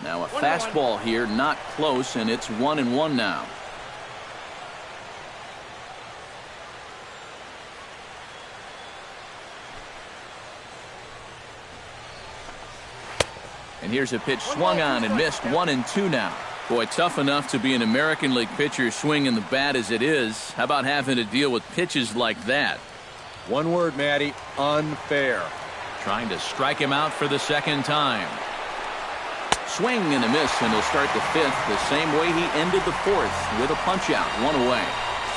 Now a fastball here, not close, and it's 1-1 now. And here's a pitch swung on and missed. 1-2 now. Boy, tough enough to be an American League pitcher swinging the bat as it is. How about having to deal with pitches like that? One word, Matty, unfair. Trying to strike him out for the second time. Swing and a miss, and he'll start the 5th the same way he ended the 4th with a punch out, 1 away.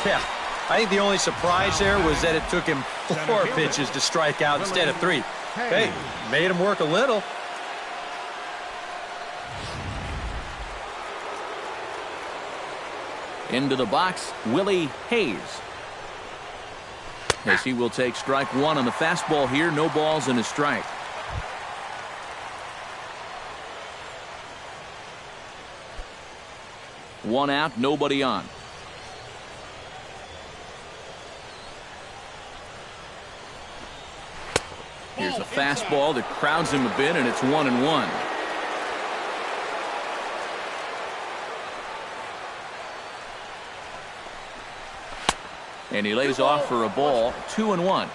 Yeah, I think the only surprise there was that it took him 4 pitches to strike out instead of 3. Hey, made him work a little. Into the box, Willie Hayes. As he will take strike 1 on the fastball here. No balls and a strike. One out, nobody on. Here's a fastball that crowds him a bit, and it's 1-1. And he lays off for a ball, 2-1.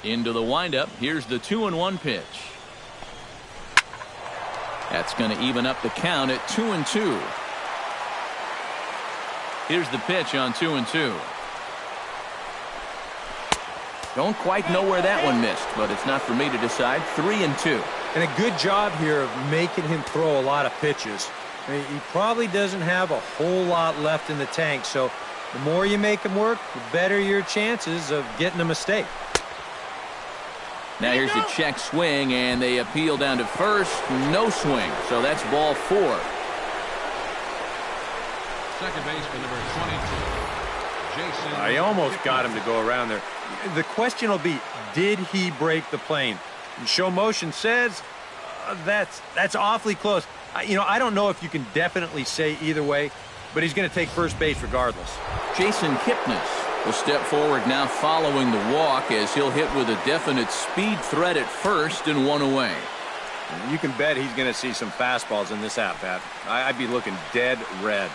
Into the windup. Here's the 2-1 pitch. That's going to even up the count at 2-2. Here's the pitch on 2-2. Don't quite know where that one missed, but it's not for me to decide. 3-2. And a good job here of making him throw a lot of pitches. I mean, he probably doesn't have a whole lot left in the tank, so the more you make him work, the better your chances of getting a mistake. Now here's the check swing, and they appeal down to first. No swing, so that's ball 4. Second baseman number 22, Jason. I almost got him to go around there. The question will be, did he break the plane? And show motion says that's awfully close. I don't know if you can definitely say either way, but he's going to take first base regardless. Jason Kipnis will step forward now following the walk as he'll hit with a definite speed threat at first and 1 away. You can bet he's going to see some fastballs in this at-bat. I'd be looking dead red.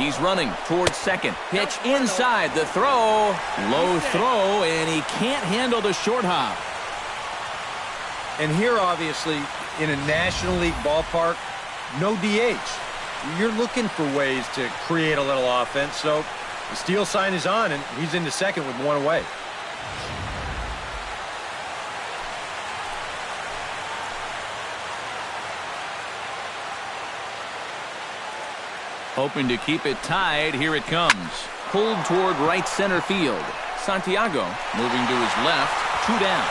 He's running towards second. Pitch inside. The throw. Low throw, and he can't handle the short hop. And here, obviously, in a National League ballpark, no DH. You're looking for ways to create a little offense, so the steal sign is on, and he's into second with one away. Hoping to keep it tied. Here it comes. Pulled toward right center field. Santiago moving to his left. 2 down.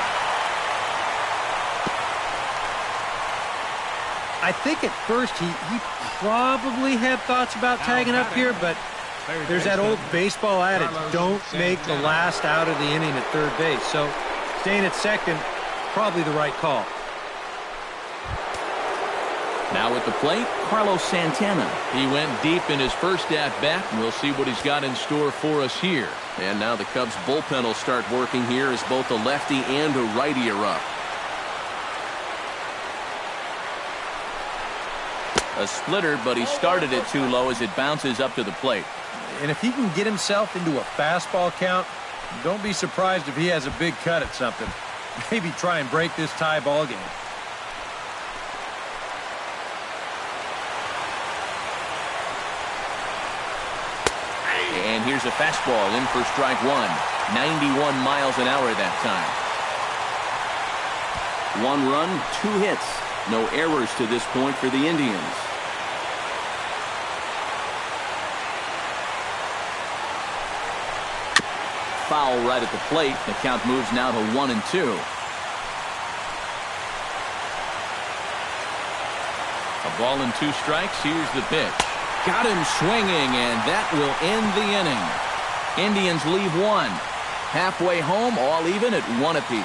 I think at first he probably had thoughts about tagging up here, but there's that old baseball adage, don't make the last out of the inning at third base. So staying at second, probably the right call. Now at the plate, Carlos Santana. He went deep in his first at-bat, and we'll see what he's got in store for us here. And now the Cubs bullpen will start working here as both a lefty and a righty are up. A splitter, but he started it too low as it bounces up to the plate. And if he can get himself into a fastball count, don't be surprised if he has a big cut at something. Maybe try and break this tie ball game. And here's a fastball in for strike one. 91 miles an hour that time. 1 run, 2 hits. No errors to this point for the Indians. Foul right at the plate. The count moves now to 1-2. A ball and 2 strikes. Here's the pitch. Got him swinging, and that will end the inning. Indians leave 1. Halfway home, all even at 1 apiece.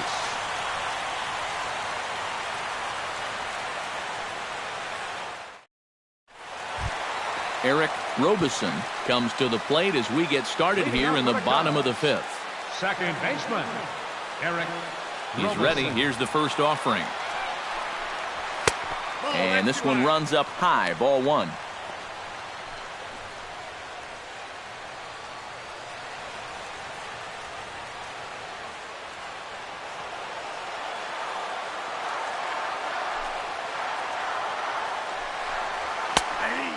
Eric Robeson comes to the plate as we get started here in the bottom of the 5th. Second baseman, Eric He's Robeson. ready. Here's the first offering. And this one runs up high. Ball 1.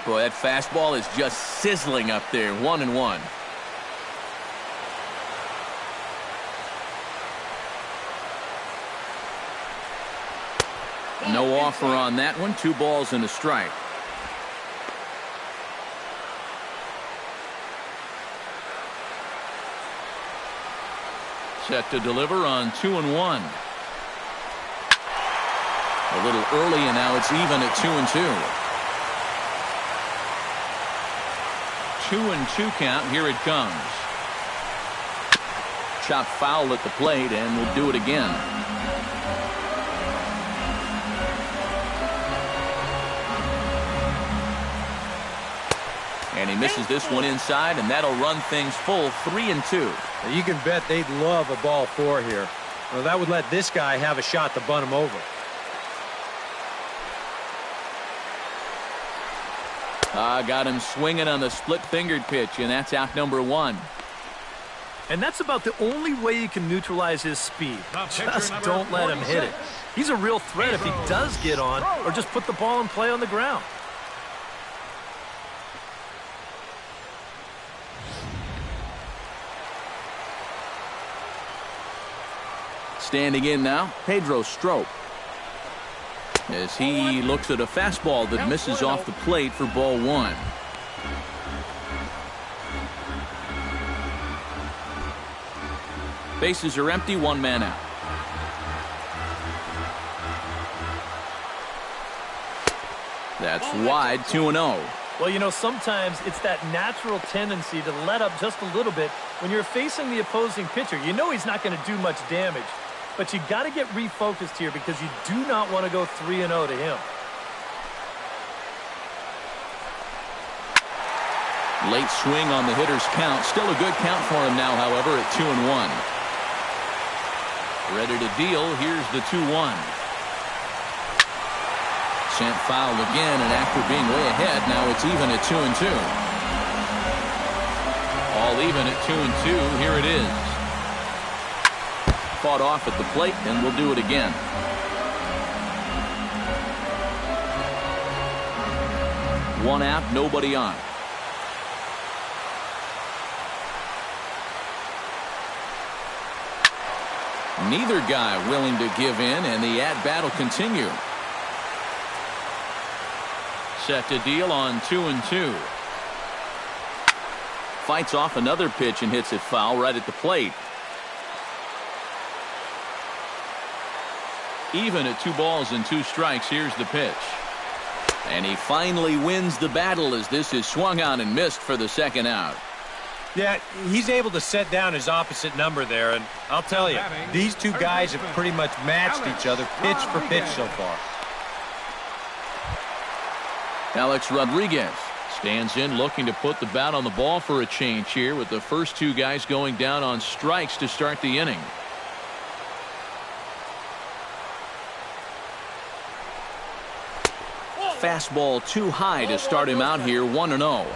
Boy, that fastball is just sizzling up there. 1-1. No offer on that one. 2 balls and a strike. Set to deliver on 2-1. A little early, and now it's even at 2-2. 2-2 count. Here it comes. Chop foul at the plate, and we'll do it again. And he misses this one inside, and that'll run things full. 3-2. You can bet they'd love a ball 4 here. Well, that would let this guy have a shot to bunt him over. Got him swinging on the split-fingered pitch, and that's out number 1. And that's about the only way you can neutralize his speed. Just don't let him hit it. He's a real threat if he does get on, or just put the ball in play on the ground. Standing in now, Pedro Serrano, as he looks at a fastball that misses off the plate for ball 1. Bases are empty, 1 man out. That's wide, 2-0. Well, you know, sometimes it's that natural tendency to let up just a little bit when you're facing the opposing pitcher. You know he's not going to do much damage, but you got to get refocused here because you do not want to go 3-0 to him. Late swing on the hitter's count. Still a good count for him now, however, at 2-1. Ready to deal. Here's the 2-1. Sent foul again, and after being way ahead, now it's even at 2-2. Still even at 2-2. Here it is. Fought off at the plate, and we'll do it again. One out, nobody on. Neither guy willing to give in, and the at-bat will continue. Set to deal on 2-2. Fights off another pitch and hits it foul right at the plate. Even at 2 balls and 2 strikes. Here's the pitch. And he finally wins the battle as this is swung on and missed for the second out. Yeah, he's able to set down his opposite number there, and I'll tell you, these two guys have pretty much matched each other pitch for pitch so far. Alex Rodriguez stands in looking to put the bat on the ball for a change here with the first 2 guys going down on strikes to start the inning. Fastball too high to start him out here, 1-0.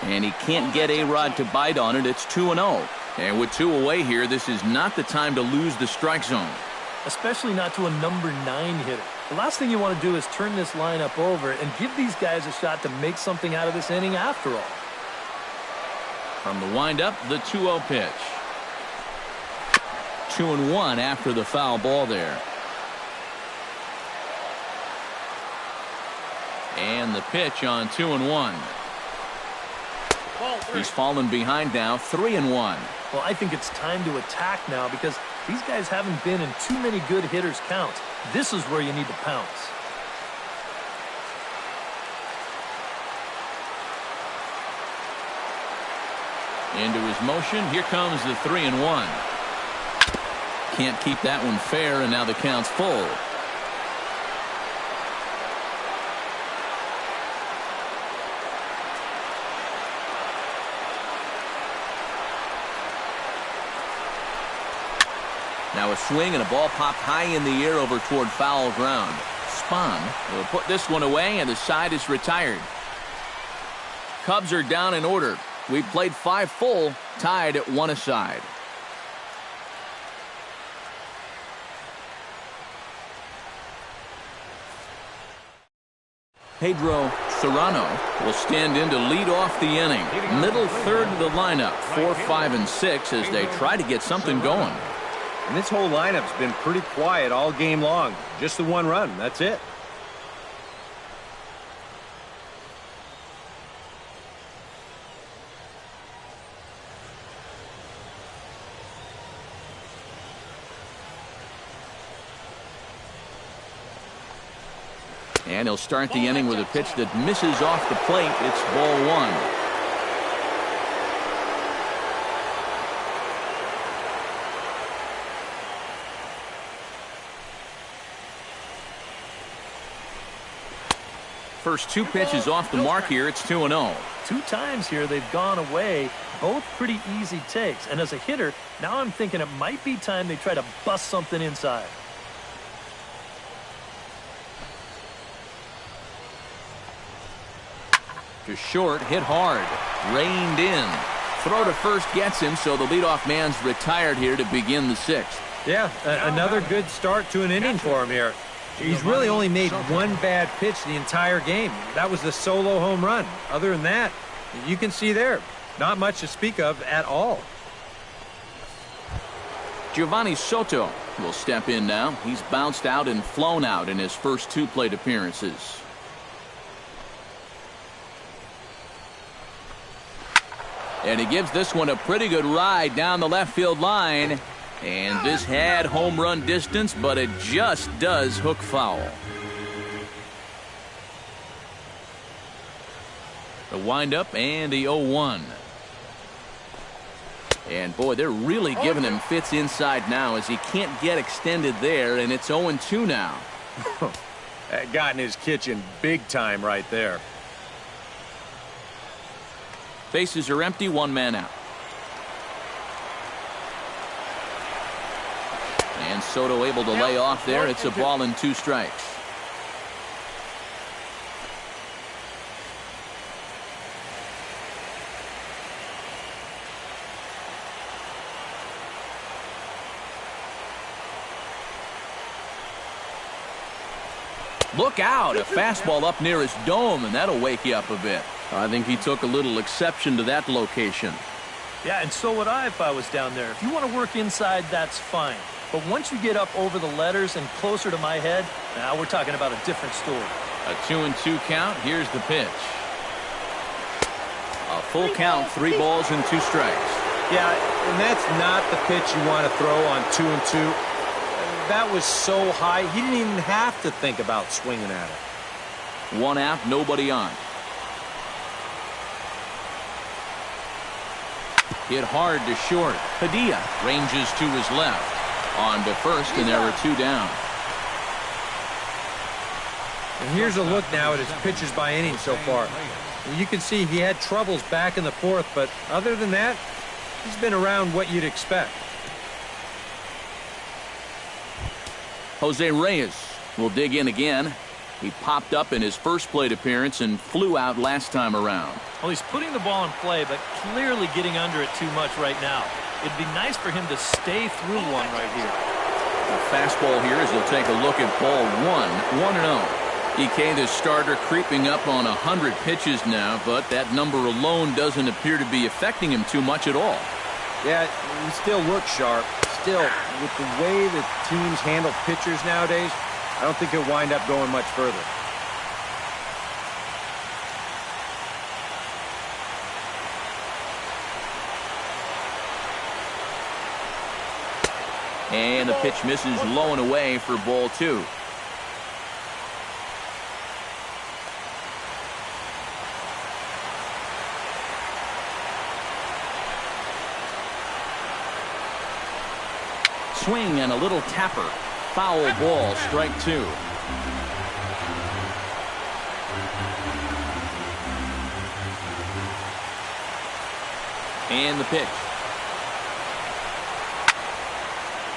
And he can't get A-Rod to bite on it. It's 2-0. And with 2 away here, this is not the time to lose the strike zone. Especially not to a number 9 hitter. The last thing you want to do is turn this lineup over and give these guys a shot to make something out of this inning after all. From the windup, the 2-0 pitch. 2-1 after the foul ball there. And the pitch on 2-1. He's fallen behind now, 3-1. Well, I think it's time to attack now because these guys haven't been in too many good hitters' counts. This is where you need to pounce. Into his motion. Here comes the 3-1. Can't keep that one fair, and now the count's full. Now a swing and a ball popped high in the air over toward foul ground. Spann will put this one away, and the side is retired. Cubs are down in order. We've played 5 full, tied at 1 aside. Pedro Serrano will stand in to lead off the inning. Middle third of the lineup, 4, 5, and 6 as they try to get something going. And this whole lineup's been pretty quiet all game long. Just the 1 run. That's it. And he'll start the inning with a pitch that misses off the plate. It's ball 1. First 2 pitches off the mark here. It's 2-0. 2 times here they've gone away, both pretty easy takes. And as a hitter, now I'm thinking it might be time they try to bust something inside. To short, hit hard, reined in. Throw to first gets him, so the leadoff man's retired here to begin the 6th. Yeah, another good start to an inning for him here. He's really only made 1 bad pitch the entire game. That was the solo home run. Other than that, you can see there, not much to speak of at all. Giovanni Soto will step in now. He's bounced out and flown out in his first 2 plate appearances. And he gives this one a pretty good ride down the left field line. And this had home run distance, but it just does hook foul. The windup and the 0-1. And boy, they're really giving him fits inside now as he can't get extended there, and it's 0-2 now. That got in his kitchen big time right there. Bases are empty, 1 man out. And Soto able to lay off there. It's a ball and 2 strikes. Look out, a fastball up near his dome, and that'll wake you up a bit. I think he took a little exception to that location. Yeah, and so would I if I was down there. If you want to work inside, that's fine. But once you get up over the letters and closer to my head, now we're talking about a different story. A 2-2 count. Here's the pitch. A full count, 3 balls and 2 strikes. Yeah, and that's not the pitch you want to throw on 2-2. That was so high, he didn't even have to think about swinging at it. 1 out, nobody on. Hit hard to short. Padilla ranges to his left. On to first, and there are 2 down. And here's a look now at his pitches by inning so far. You can see he had troubles back in the 4th, but other than that, he's been around what you'd expect. Jose Reyes will dig in again. He popped up in his first plate appearance and flew out last time around. Well, he's putting the ball in play, but clearly getting under it too much right now. It'd be nice for him to stay through one right here. A fastball here as he'll take a look at ball 1, 1-0. EK, the starter, creeping up on 100 pitches now, but that number alone doesn't appear to be affecting him too much at all. Yeah, he still looks sharp. Still, with the way that teams handle pitchers nowadays, I don't think he'll wind up going much further. And the pitch misses low and away for ball 2. Swing and a little tapper. Foul ball, strike 2. And the pitch.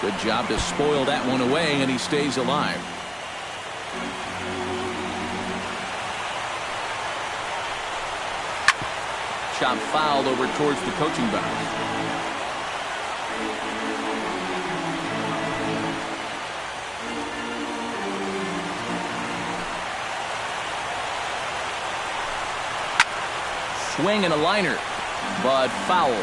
Good job to spoil that one away, and he stays alive. Chop fouled over towards the coaching box. Swing and a liner, but foul.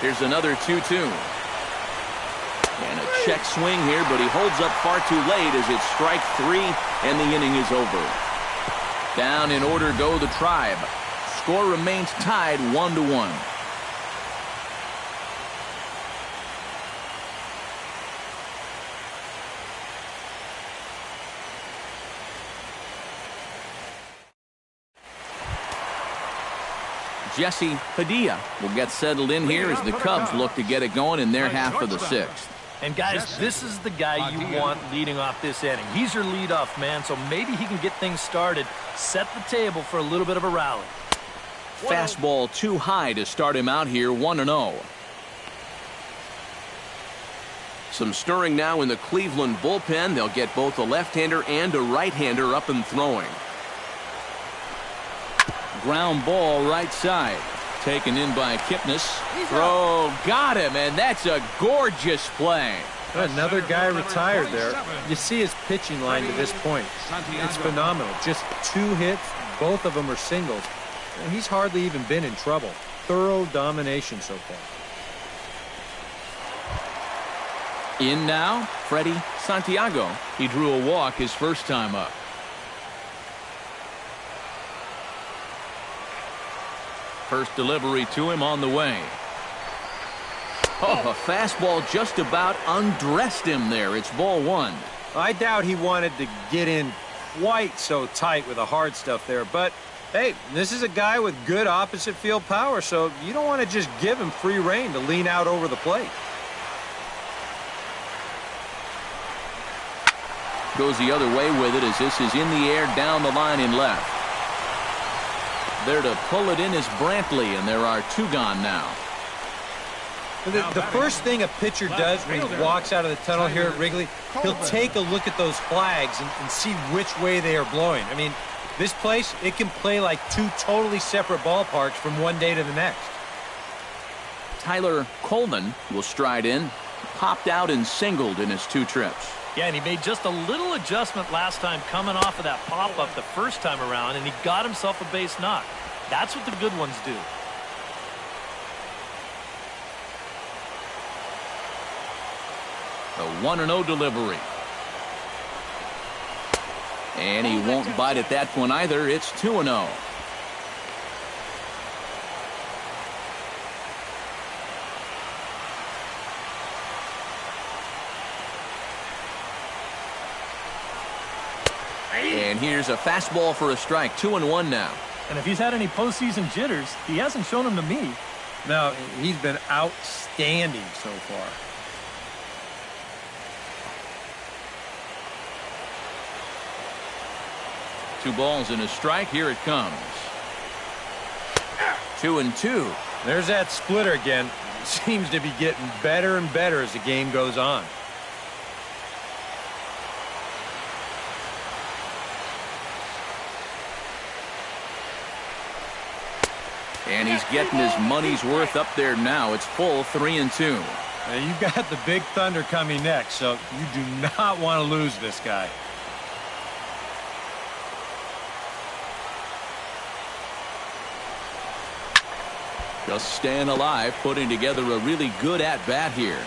Here's another 2-2. And a check swing here, but he holds up far too late as it's strike 3, and the inning is over. Down in order go the Tribe. Score remains tied 1-1. Jesse Padilla will get settled in here as the Cubs look to get it going in their half of the 6th. And guys, this is the guy you want leading off this inning. He's your leadoff man, so maybe he can get things started, set the table for a little bit of a rally. Fastball too high to start him out here, 1-0. Some stirring now in the Cleveland bullpen. They'll get both a left-hander and a right-hander up and throwing. Ground ball right side. Taken in by Kipnis. Throw, got him, and that's a gorgeous play. Another guy retired there. You see his pitching line to this point. It's phenomenal. Just 2 hits, both of them are singles. And he's hardly even been in trouble. Thorough domination so far. In now, Freddie Santiago. He drew a walk his first time up. First delivery to him on the way. Oh, a fastball just about undressed him there. It's ball 1. I doubt he wanted to get in quite so tight with the hard stuff there, but hey, this is a guy with good opposite field power, so you don't want to just give him free rein to lean out over the plate. Goes the other way with it as this is in the air down the line in left. There to pull it in is Brantley, and there are 2 gone now. The first thing a pitcher does when he walks out of the tunnel here at Wrigley, he'll take a look at those flags and see which way they are blowing. I mean, this place, it can play like 2 totally separate ballparks from one day to the next. Tyler Coleman will stride in. Popped out and singled in his 2 trips. Yeah, and he made just a little adjustment last time coming off of that pop-up the first time around, and he got himself a base knock. That's what the good ones do. The 1-0 delivery. And he won't bite at that one either. It's 2-0. And here's a fastball for a strike. 2-1 now. And if he's had any postseason jitters, he hasn't shown them to me. No, he's been outstanding so far. Two balls and a strike. Here it comes. 2-2. There's that splitter again. Seems to be getting better and better as the game goes on. And he's getting his money's worth up there now. It's full 3-2. Now you've got the big thunder coming next, so you do not want to lose this guy. Just staying alive, putting together a really good at-bat here.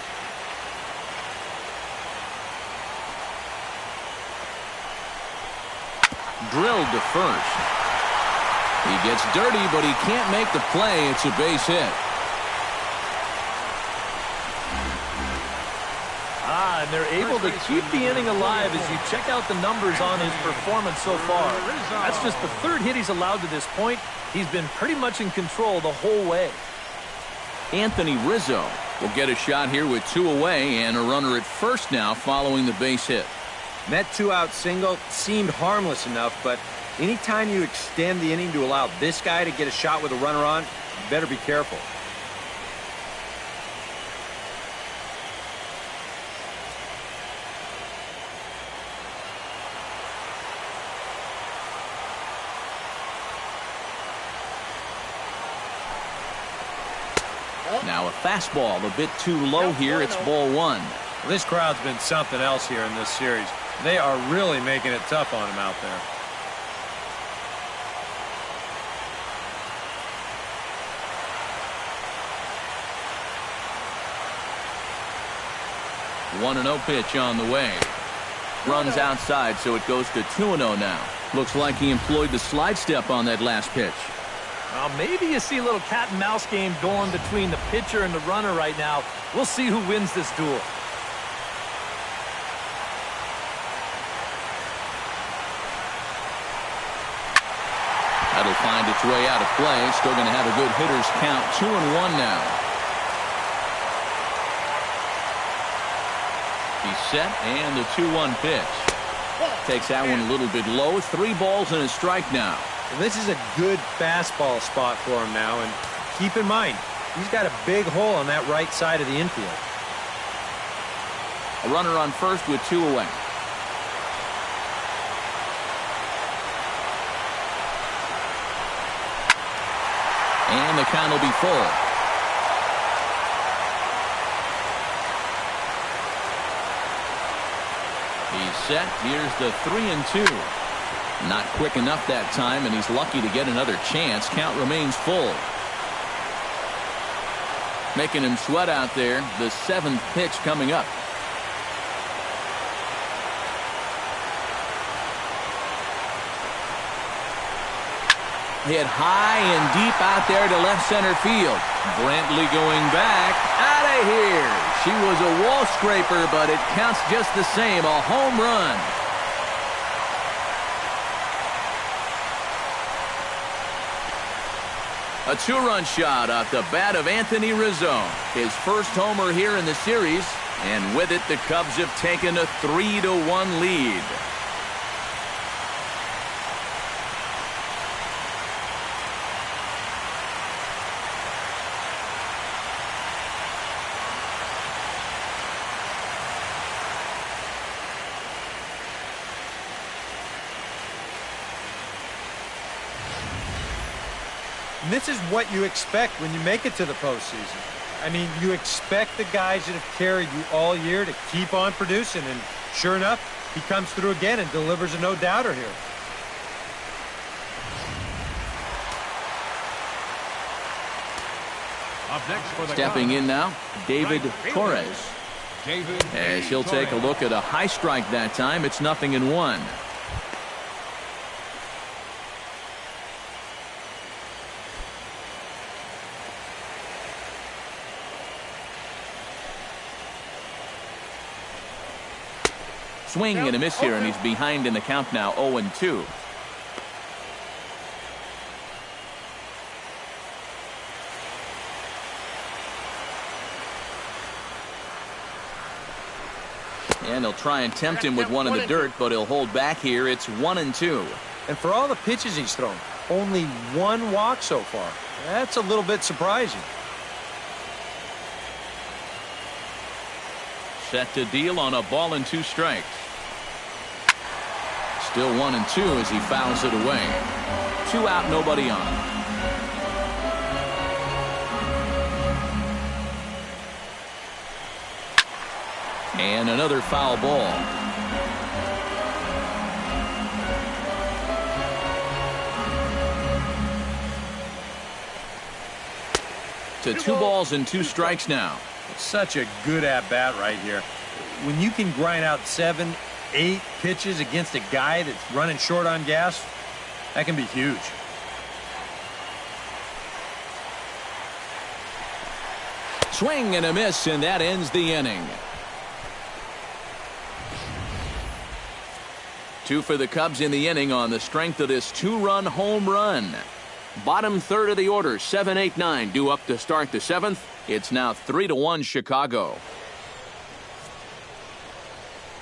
Drilled to first. He gets dirty, but he can't make the play. It's a base hit. And they're able to keep the inning alive as you check out the numbers on his performance so far. That's just the 3rd hit he's allowed to this point. He's been pretty much in control the whole way. Anthony Rizzo will get a shot here with 2 away and a runner at first now following the base hit. And that 2-out single seemed harmless enough, but anytime you extend the inning to allow this guy to get a shot with a runner on, you better be careful. Now a fastball a bit too low here. It's ball 1. Well, this crowd's been something else here in this series. They are really making it tough on him out there. One 1-0 pitch on the way. Runs outside, so it goes to 2-0 now. Looks like he employed the slide step on that last pitch. Well, maybe you see a little cat and mouse game going between the pitcher and the runner right now. We'll see who wins this duel. That'll find its way out of play. Still going to have a good hitter's count. 2-1 now. He's set, and the 2-1 pitch. Takes that one a little bit low. 3 balls and a strike now. And this is a good fastball spot for him now, and keep in mind, he's got a big hole on that right side of the infield. A runner on first with 2 away. And the count will be full. He's set. Here's the 3-2. Not quick enough that time, and he's lucky to get another chance. Count remains full. Making him sweat out there. The 7th pitch coming up. Hit high and deep out there to left center field. Brantley going back. Out of here. She was a wall scraper, but it counts just the same. A home run. A 2-run shot off the bat of Anthony Rizzo. His first homer here in the series. And with it, the Cubs have taken a 3-1 lead. And this is what you expect when you make it to the postseason. I mean, you expect the guys that have carried you all year to keep on producing, and sure enough, he comes through again and delivers a no-doubter here. Up next for the Stepping in now, David Torres. As he'll take a look at a high strike that time, it's 0-1. Swing and a miss here, and he's behind in the count now, 0-2. And he'll try and tempt him with one in the dirt, but he'll hold back here. It's 1-2. And for all the pitches he's thrown, only one walk so far. That's a little bit surprising. Set to deal on a ball and 2 strikes. Still 1-2 as he fouls it away. 2 out, nobody on. And another foul ball. To 2 balls and 2 strikes now. Such a good at-bat right here. When you can grind out 7, 8 pitches against a guy that's running short on gas, that can be huge. Swing and a miss, and that ends the inning. 2 for the Cubs in the inning on the strength of this 2-run home run. Bottom third of the order, 7, 8, 9 due up to start the 7th. It's now 3-1 Chicago.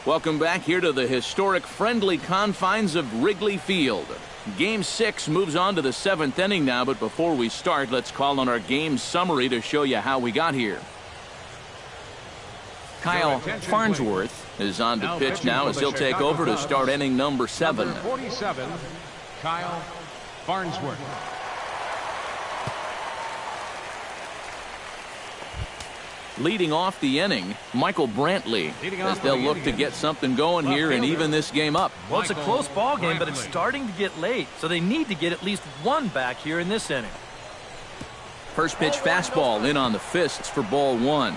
Welcome back here to the historic friendly confines of Wrigley Field. Game 6 moves on to the 7th inning now, but before we start, let's call on our game summary to show you how we got here. Kyle Farnsworth is on to pitch now as he'll take over to start inning number 7. Number 47, Kyle Farnsworth. Leading off the inning, Michael Brantley, as they'll look to get something going here and even this game up. Well, it's a close ball game, but it's starting to get late, so they need to get at least 1 back here in this inning. First pitch fastball in on the fists for ball 1.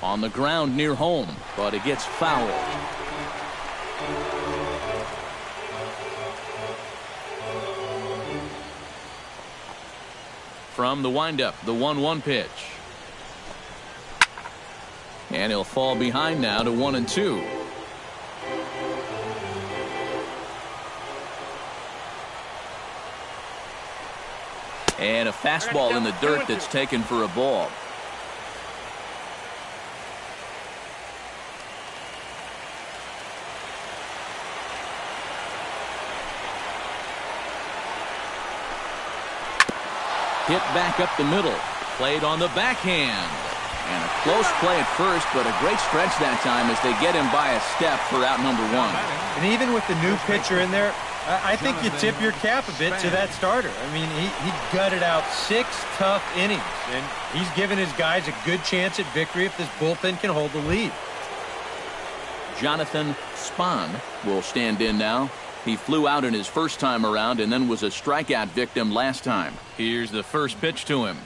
On the ground near home, but it gets fouled. From the windup, the 1-1 pitch. And he'll fall behind now to 1-2. And a fastball in the dirt that's taken for a ball. Hit back up the middle. Played on the backhand. And a close play at first, but a great stretch that time as they get him by a step for out number 1. And even with the new pitcher in there, I think you tip your cap a bit to that starter. I mean, he gutted out 6 tough innings, and he's given his guys a good chance at victory if this bullpen can hold the lead. Jonathan Spann will stand in now. He flew out in his first time around and then was a strikeout victim last time. Here's the first pitch to him.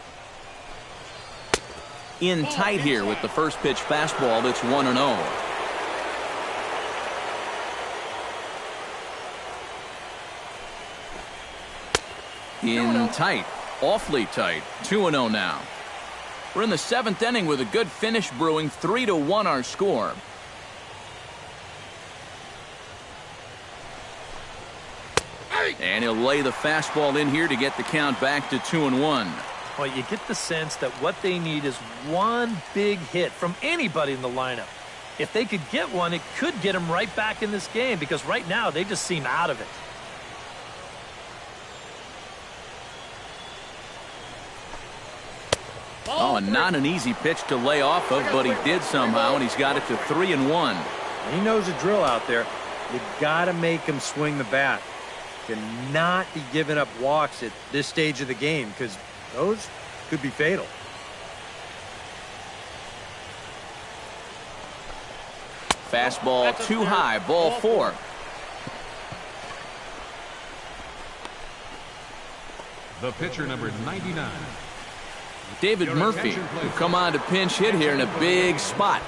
In tight here with the first pitch fastball. That's 1-0. In tight, awfully tight, 2-0 now. We're in the 7th inning with a good finish brewing. 3-1 our score. And he'll lay the fastball in here to get the count back to 2-1. Well, you get the sense that what they need is 1 big hit from anybody in the lineup. If they could get one, it could get them right back in this game, because right now they just seem out of it. Oh, and not an easy pitch to lay off of, but he did somehow, and he's got it to 3-1. He knows the drill out there. You got to make him swing the bat. Cannot be giving up walks at this stage of the game because those could be fatal. Fastball too high, ball 4. The pitcher, number 99. David Murphy will come on to pinch hit here in a big spot.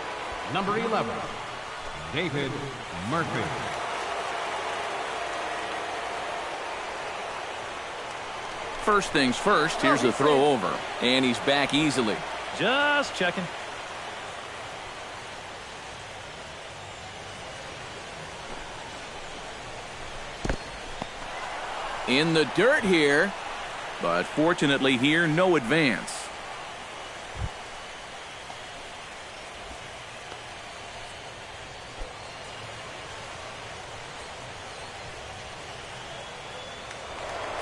Number 11, David Murphy. First things first, here's a throw over, and he's back easily. Just checking. In the dirt here, but fortunately here, no advance.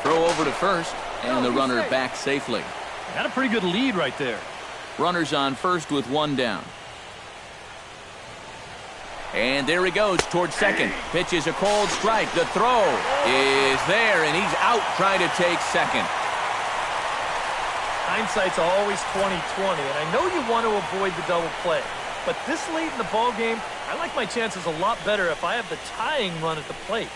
Throw over to first, and the runner back safely. Got a pretty good lead right there. Runners on first with 1 down. And there he goes towards second. Pitches a cold strike. The throw is there, and he's out trying to take second. Hindsight's always 20/20, and I know you want to avoid the double play. But this late in the ball game, I like my chances a lot better if I have the tying run at the plate.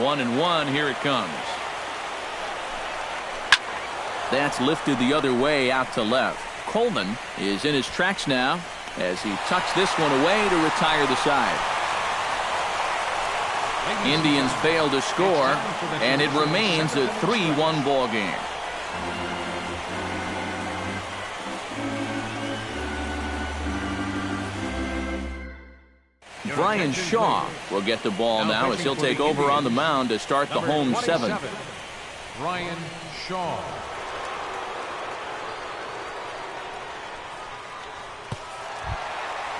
One and one, here it comes. That's lifted the other way out to left. Coleman is in his tracks now as he tucks this one away to retire the side. Indians fail to score, and it remains a 3-1 ball game. Brian Shaw will get the ball now as he'll take over on the mound to start the home 7th. Brian Shaw.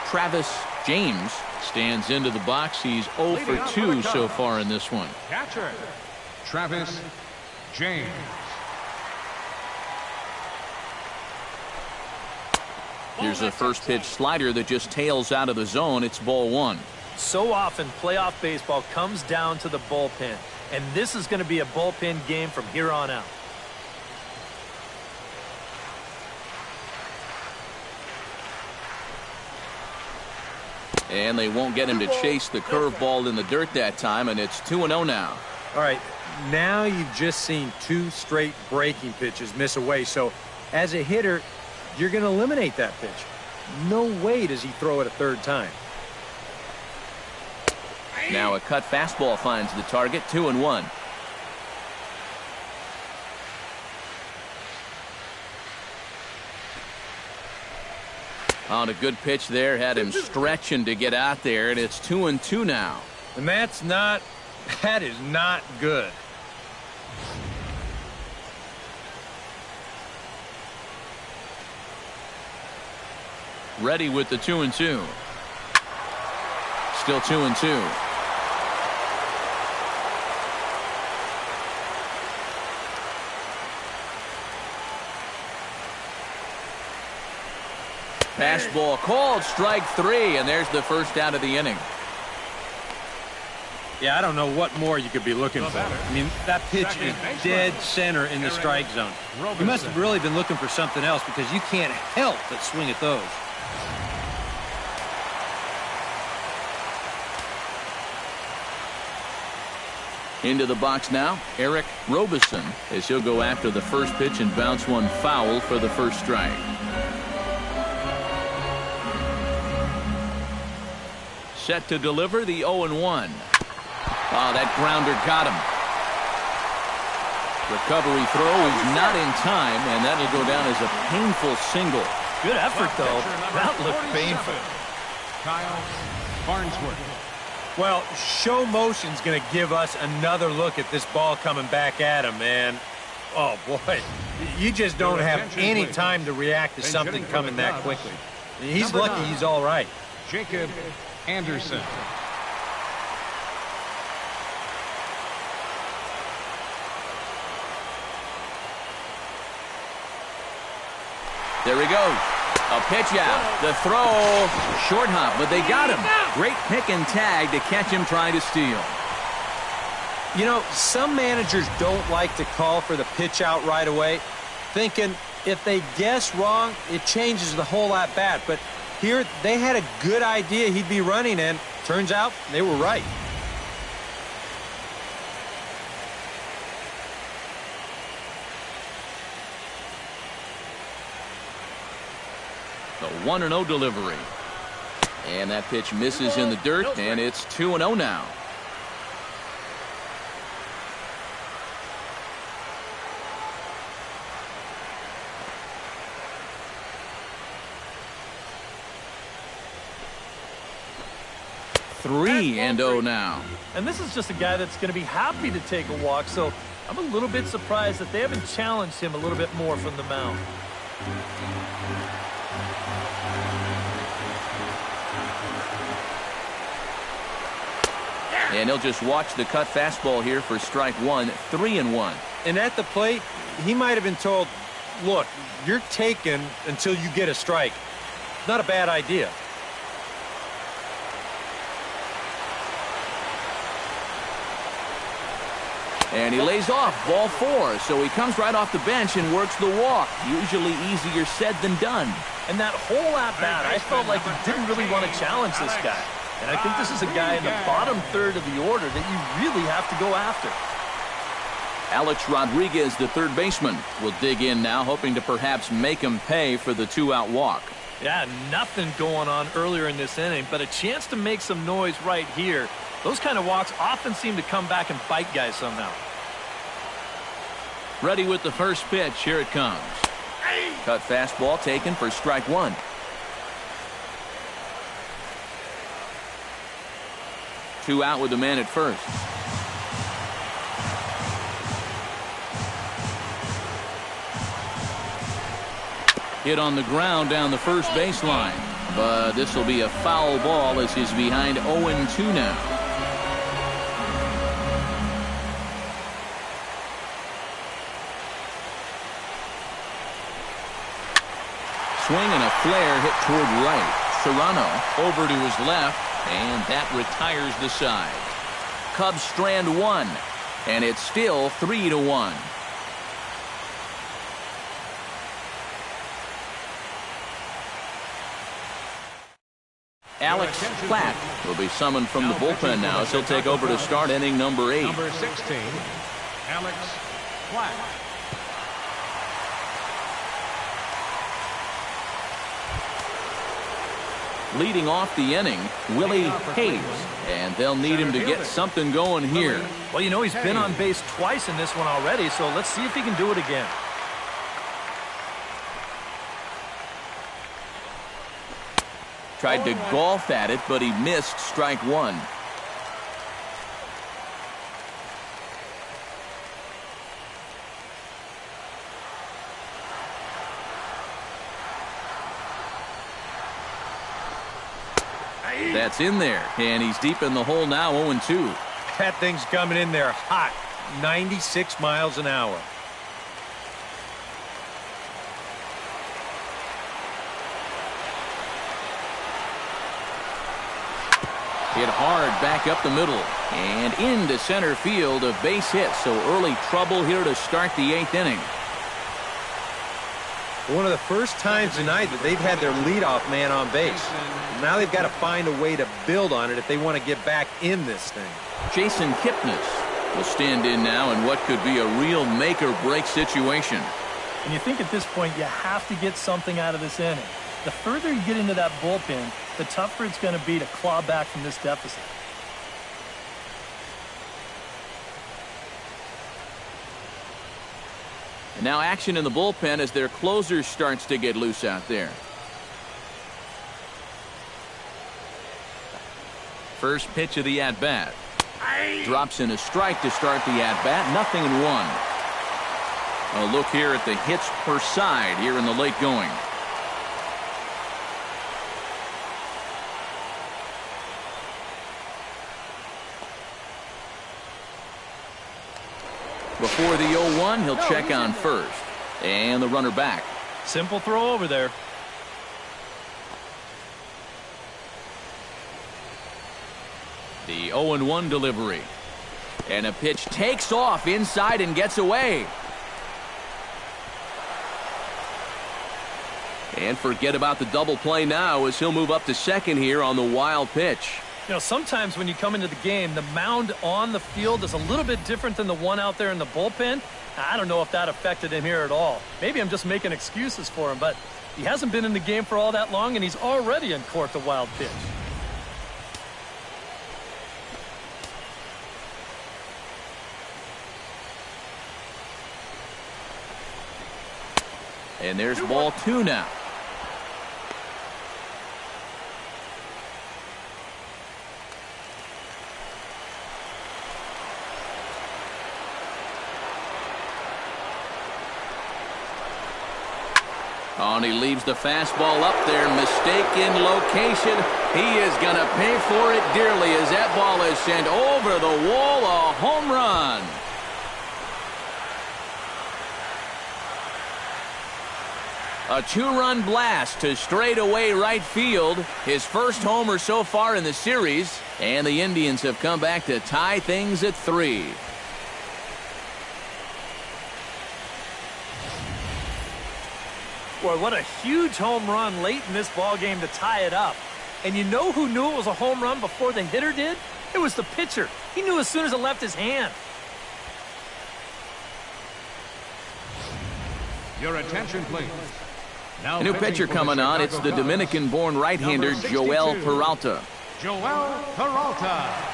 Travis James stands into the box. He's 0 for 2 so far in this one. Catcher, Travis James. Here's a first pitch slider that just tails out of the zone. It's ball 1. So often playoff baseball comes down to the bullpen, and this is going to be a bullpen game from here on out. And they won't get him to chase the curveball in the dirt that time, and it's 2-0 now. All right, now you've just seen 2 straight breaking pitches miss away. So as a hitter, you're going to eliminate that pitch. No way does he throw it a 3rd time. Now a cut fastball finds the target. 2-1. On a good pitch there, had him stretching to get out there, and it's 2-2 now. And that is not good. Ready with the 2-2. Still 2-2. Fastball called, strike 3, and there's the first out of the inning. Yeah, I don't know what more you could be looking for. I mean, that pitch is dead center in the strike zone. You must have really been looking for something else because you can't help but swing at those. Into the box now, Eric Robeson, as he'll go after the first pitch and bounce one foul for the first strike. Set to deliver the 0-1. Oh, that grounder got him. Recovery throw is not in time, and that'll go down as a painful single. Good effort, though. That looked painful. Kyle Farnsworth. Well, show motion's going to give us another look at this ball coming back at him, man. Oh, boy. You just don't have any time to react to something coming that quickly. He's lucky he's all right. Jacob Anderson. There he goes. A pitch out. The throw. Short hop, but they got him. Great pick and tag to catch him trying to steal. You know, some managers don't like to call for the pitch out right away, thinking if they guess wrong, it changes the whole at-bat. But here, they had a good idea he'd be running, and turns out they were right. The 1-0 delivery. And that pitch misses in the dirt, and it's 2-0 now. Three and 0 now. And this is just a guy that's going to be happy to take a walk, so I'm a little bit surprised that they haven't challenged him a little bit more from the mound. And he'll just watch the cut fastball here for strike one, 3-1. And at the plate, he might have been told, look, you're taken until you get a strike. Not a bad idea. And he lays off, ball 4. So he comes right off the bench and works the walk. Usually easier said than done. And that whole at-bat, I felt like he didn't really want to challenge this guy. And I think this is a guy in the bottom third of the order that you really have to go after. Alex Rodriguez, the third baseman, will dig in now, hoping to perhaps make him pay for the 2-out walk. Yeah, nothing going on earlier in this inning, but a chance to make some noise right here. Those kind of walks often seem to come back and bite guys somehow. Ready with the first pitch. Here it comes. Cut fastball taken for strike one. Two out with the man at first. Hit on the ground down the first baseline. But this will be a foul ball as he's behind 0-2 now. Swing and a flare hit toward right. Serrano over to his left, and that retires the side. Cubs strand one, and it's still 3-1. Alex Platt will be summoned from the bullpen now as he'll take over to start inning number 8. Number 16, Alex Platt. Leading off the inning, Willie Hayes, and they'll need him to get something going here. Well, you know, he's been on base twice in this one already, so let's see if he can do it again. Tried to golf at it, but he missed strike one. That's in there, and he's deep in the hole now, 0-2. That thing's coming in there hot, 96 miles an hour. Hit hard back up the middle and into center field, a base hit. So early trouble here to start the 8th inning. One of the first times tonight that they've had their leadoff man on base. Now they've got to find a way to build on it if they want to get back in this thing. Jason Kipnis will stand in now in what could be a real make-or-break situation. And you think at this point you have to get something out of this inning. The further you get into that bullpen, the tougher it's going to be to claw back from this deficit. And now action in the bullpen as their closer starts to get loose out there. First pitch of the at-bat. Drops in a strike to start the at-bat. 0-1. A look here at the hits per side here in the late going. Before the 0-1, he'll check on first. And the runner back. Simple throw over there. The 0-1 delivery. And a pitch takes off inside and gets away. And forget about the double play now as he'll move up to second here on the wild pitch. You know, sometimes when you come into the game, the mound on the field is a little bit different than the one out there in the bullpen. I don't know if that affected him here at all. Maybe I'm just making excuses for him, but he hasn't been in the game for all that long, and he's already uncorked a wild pitch. And there's ball 2 now. Oh, and he leaves the fastball up there. Mistaken location. He is going to pay for it dearly as that ball is sent over the wall. A home run. A 2-run blast to straightaway right field. His first homer so far in the series. And the Indians have come back to tie things at 3. Boy, what a huge home run late in this ball game to tie it up. And you know who knew it was a home run before the hitter did? It was the pitcher. He knew as soon as it left his hand. Your attention, please. Now A new pitcher coming on. It's the Dominican-born right-hander Joel Peralta. Joel Peralta.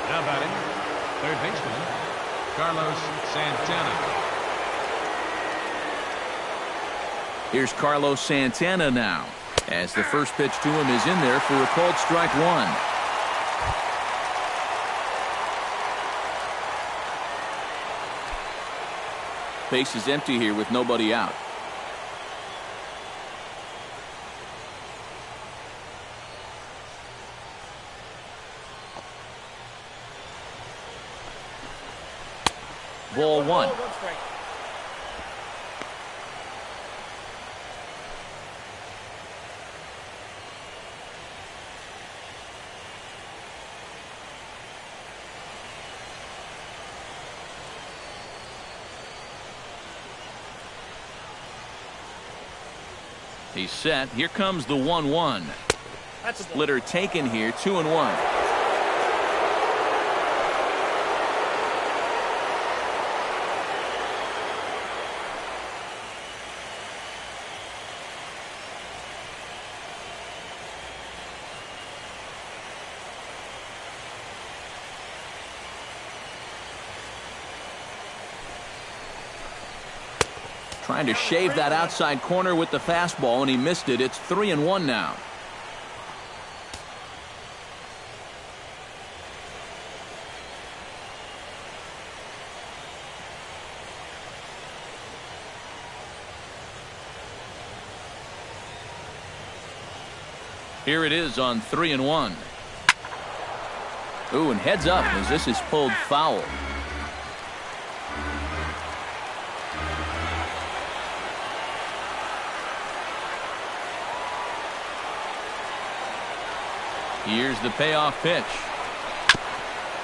Now batting, third baseman, Carlos Santana. Here's Carlos Santana now, as the first pitch to him is in there for a called strike 1. Base is empty here with nobody out. Ball 1. He's set. Here comes the 1-1. Splitter taken here, 2-1. Trying to shave that outside corner with the fastball, and he missed it. It's 3-1 now. Here it is on 3-1. Ooh, and heads up as this is pulled foul. Here's the payoff pitch.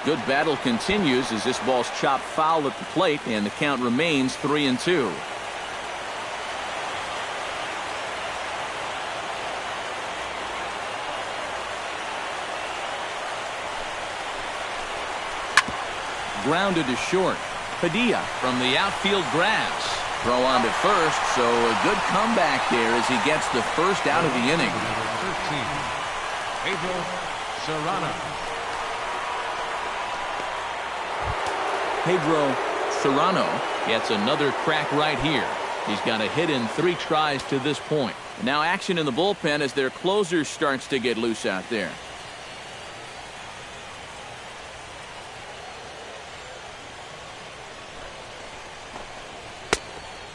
Good battle continues as this ball's chopped foul at the plate, and the count remains 3-2. Grounded to short. Padilla from the outfield grabs. Throw on to first, so a good comeback there as he gets the first out of the inning. 13. Pedro Serrano. Pedro Serrano gets another crack right here. He's got a hit in 3 tries to this point. Now action in the bullpen as their closer starts to get loose out there.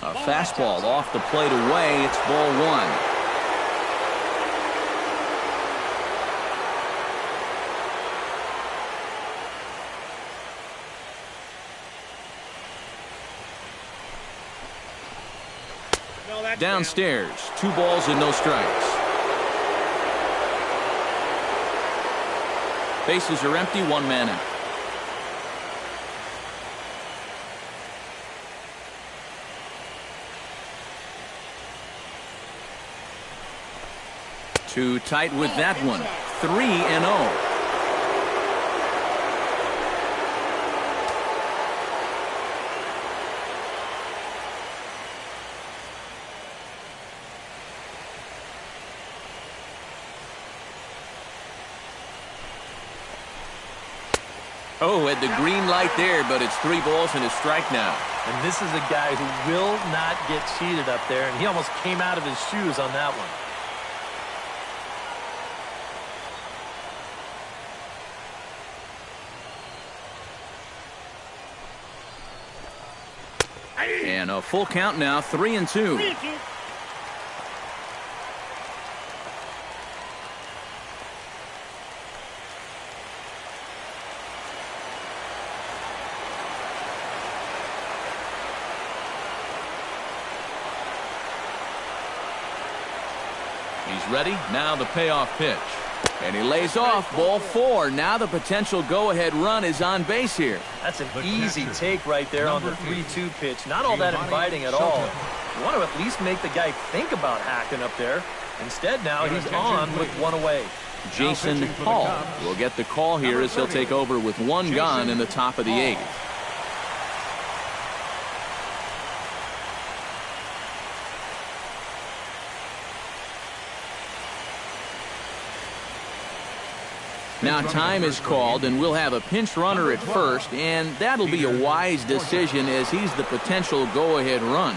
A fastball off the plate away. It's ball 1. Downstairs, 2 balls and no strikes. Bases are empty, 1 man out. Too tight with that one. 3-0. Oh, at the green light there, but it's 3 balls and a strike now. And this is a guy who will not get cheated up there, and he almost came out of his shoes on that one. And a full count now, 3-2. He's ready. Now the payoff pitch. And he lays off. Ball 4. Now the potential go-ahead run is on base here. That's an easy take right there on the 3-2 pitch. Not all that inviting at all. You want to at least make the guy think about hacking up there. Instead now he's on with 1 away. Jason Hall will get the call here as he'll take over with 1 gone in the top of the 8th. Now time is called, and we'll have a pinch runner at first, and that'll be a wise decision as he's the potential go-ahead run.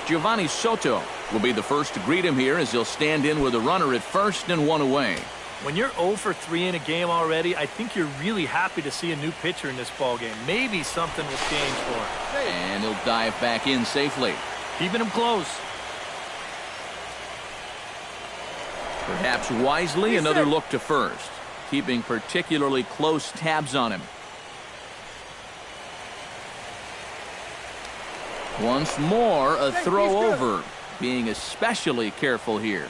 Giovanni Soto will be the first to greet him here as he'll stand in with a runner at first and 1 away. When you're 0 for 3 in a game already, I think you're really happy to see a new pitcher in this ballgame. Maybe something will change for him. And he'll dive back in safely. Keeping him close. Perhaps wisely, another look to first, keeping particularly close tabs on him. Once more, a throw over, being especially careful here.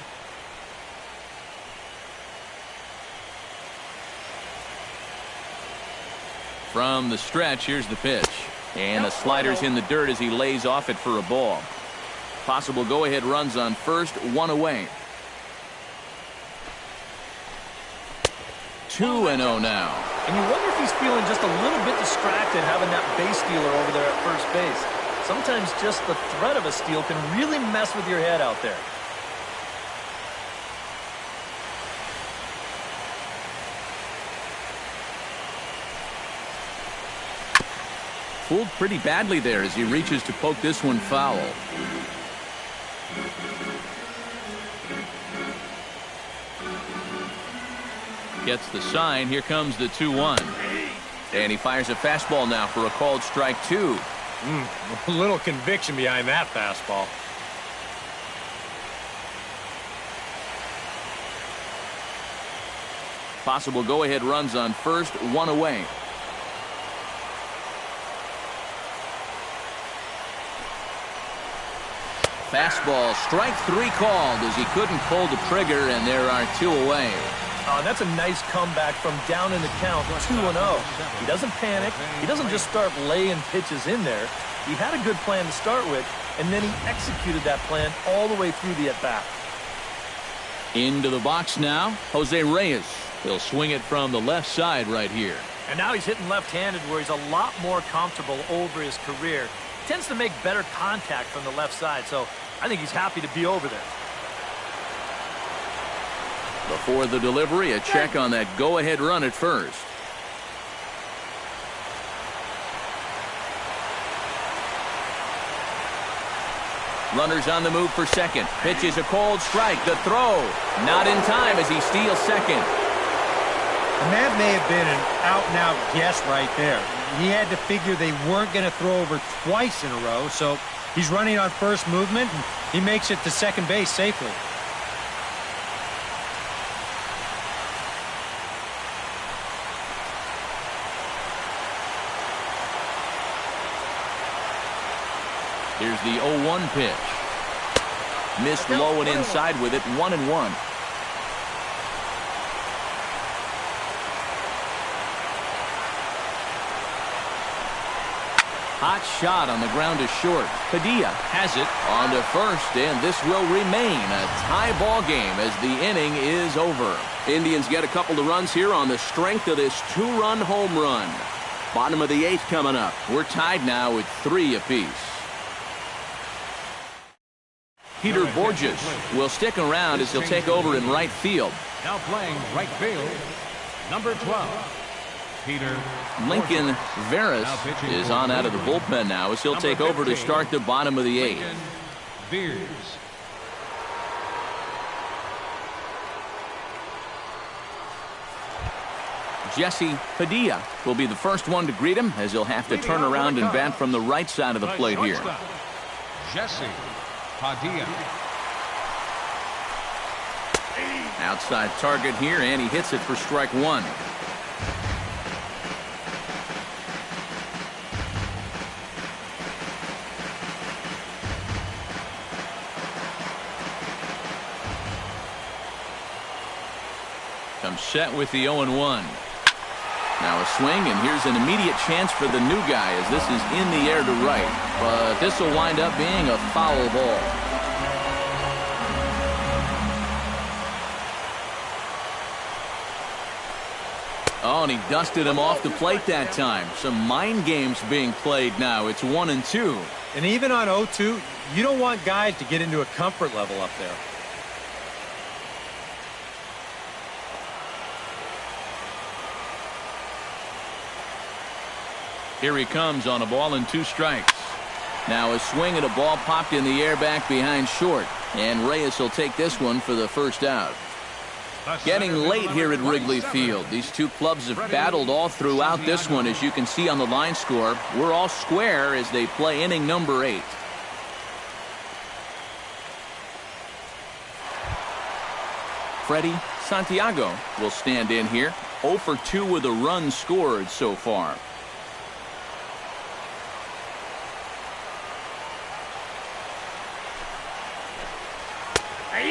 From the stretch, here's the pitch. And the slider's in the dirt as he lays off it for a ball. Possible go-ahead runs on first, 1 away. 2-0 now. And you wonder if he's feeling just a little bit distracted having that base stealer over there at first base. Sometimes just the threat of a steal can really mess with your head out there. Fooled pretty badly there as he reaches to poke this one foul. Gets the sign. Here comes the 2-1. And he fires a fastball now for a called strike 2. A little conviction behind that fastball. Possible go-ahead runs on first, 1 away. Fastball, strike 3 called as he couldn't pull the trigger, and there are 2 away. Oh, that's a nice comeback from down in the count, 2-0. He doesn't panic. He doesn't just start laying pitches in there. He had a good plan to start with, and then he executed that plan all the way through the at-bat. Into the box now, Jose Reyes. He'll swing it from the left side right here. And now he's hitting left-handed where he's a lot more comfortable over his career. He tends to make better contact from the left side, so I think he's happy to be over there. Before the delivery, a check on that go-ahead run at first. Runners on the move for second. Pitch is a cold strike. The throw. Not in time as he steals second. And that may have been an out-and-out guess right there. He had to figure they weren't going to throw over twice in a row, so he's running on first movement, and he makes it to second base safely. Here's the 0-1 pitch. Missed low and inside with it, 1-1. Hot shot on the ground to short. Padilla has it on to first, and this will remain a tie ball game as the inning is over. Indians get a couple of runs here on the strength of this two-run home run. Bottom of the 8th coming up. We're tied now with 3 apiece. Peter Borges will stick around as he'll take over in right field. Now playing right field, number 12. Peter Lincoln Veras is on out of the bullpen now as he'll take over to start the bottom of the 8th. Veers. Jesse Padilla will be the first one to greet him as he'll have to turn around and bat from the right side of the plate here. Jesse Padilla. Outside target here, and he hits it for strike 1. Comes set with the 0-1. Now a swing, and here's an immediate chance for the new guy as this is in the air to right. But this will wind up being a foul ball. Oh, and he dusted him off the plate that time. Some mind games being played now. It's 1-2. And even on 0-2, you don't want guys to get into a comfort level up there. Here he comes on a ball and 2 strikes. Now a swing and a ball popped in the air back behind short. And Reyes will take this one for the first out. Getting late here at Wrigley Field. These two clubs have battled all throughout this one, as you can see on the line score. We're all square as they play inning number 8. Freddie Santiago will stand in here. 0 for 2 with a run scored so far.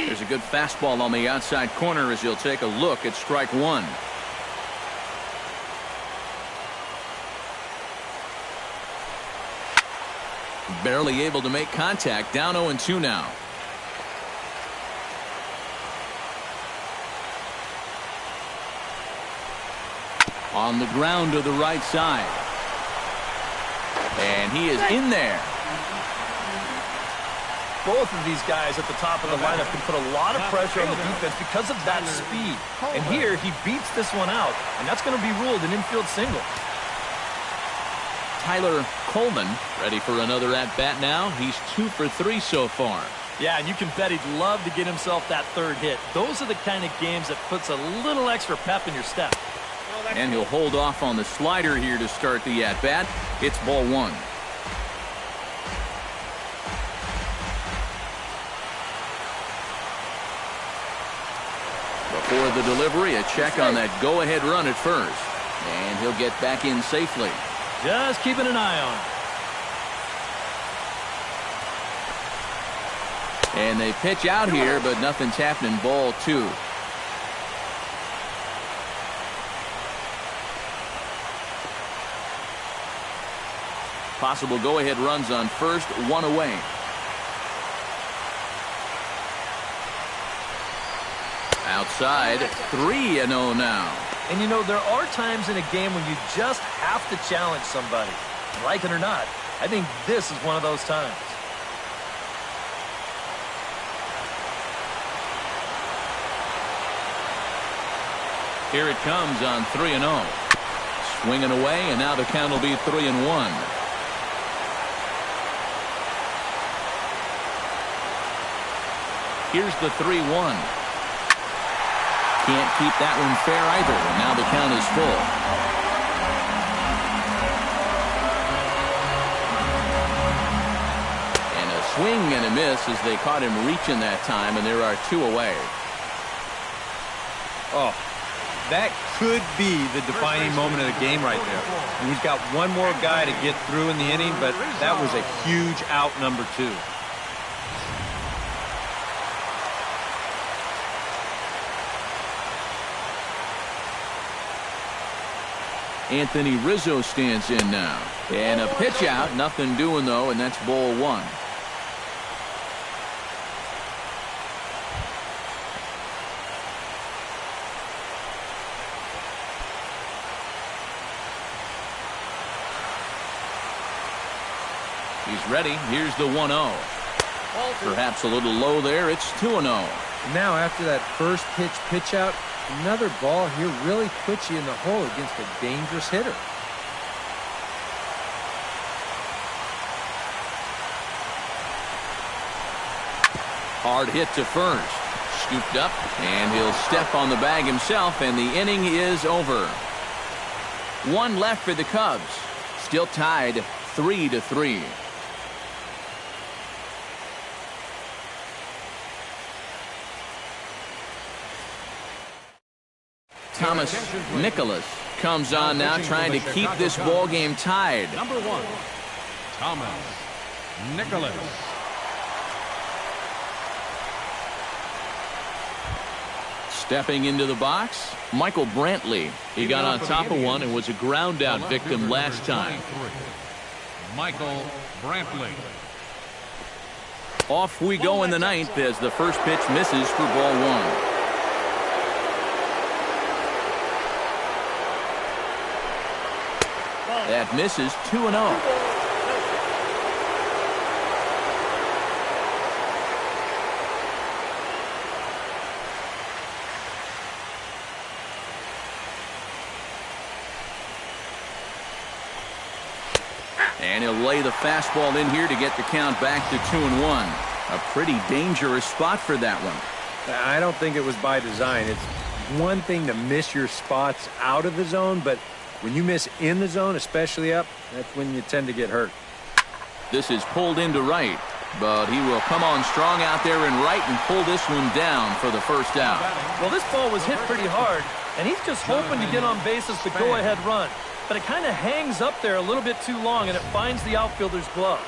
There's a good fastball on the outside corner as he'll take a look at strike 1. Barely able to make contact. Down 0-2 now. On the ground to the right side. And he is in there. Both of these guys at the top of the lineup can put a lot of pressure on the defense because of that speed. And here he beats this one out, and that's going to be ruled an infield single. Tyler Coleman ready for another at-bat now. He's 2 for 3 so far. Yeah, and you can bet he'd love to get himself that 3rd hit. Those are the kind of games that puts a little extra pep in your step. And he'll hold off on the slider here to start the at-bat. It's ball 1. For the delivery, a check on that go-ahead run at first. And he'll get back in safely. Just keeping an eye on. And they pitch out here, but nothing's happening. Ball 2. Possible go-ahead runs on first, 1 away. Outside, 3-0 now. And you know, there are times in a game when you just have to challenge somebody. Like it or not, I think this is one of those times. Here it comes on 3-0. Swinging away, and now the count will be 3-1. Here's the 3-1. Can't keep that one fair either, and now the count is full. And a swing and a miss as they caught him reaching that time, and there are 2 away. Oh, That could be the defining moment of the game right there. And he's got one more guy to get through in the inning, but that was a huge out, number 2. Anthony Rizzo stands in now. And a pitch out. Nothing doing, though, and that's ball 1. He's ready. Here's the 1-0. Perhaps a little low there. It's 2-0. Now, after that first pitch out, another ball here really puts you in the hole against a dangerous hitter. Hard hit to first. Scooped up, and he'll step on the bag himself, and the inning is over. 1 left for the Cubs. Still tied 3-3. Thomas Nicholas comes on now, trying to keep this ball game tied. Number 1, Thomas Nicholas. Stepping into the box, Michael Brantley. He got on top of one and was a ground out victim last time. Michael Brantley. Off we go in the 9th as the first pitch misses for ball 1. That misses. 2-0. And he'll lay the fastball in here to get the count back to 2-1. A pretty dangerous spot for that one. I don't think it was by design. It's one thing to miss your spots out of the zone, but when you miss in the zone, especially up, that's when you tend to get hurt. This is pulled into right, but he will come on strong out there in right and pull this one down for the first out. Well, this ball was hit pretty hard, and he's just hoping to get on base as the go-ahead run. But it kind of hangs up there a little bit too long, and it finds the outfielder's glove.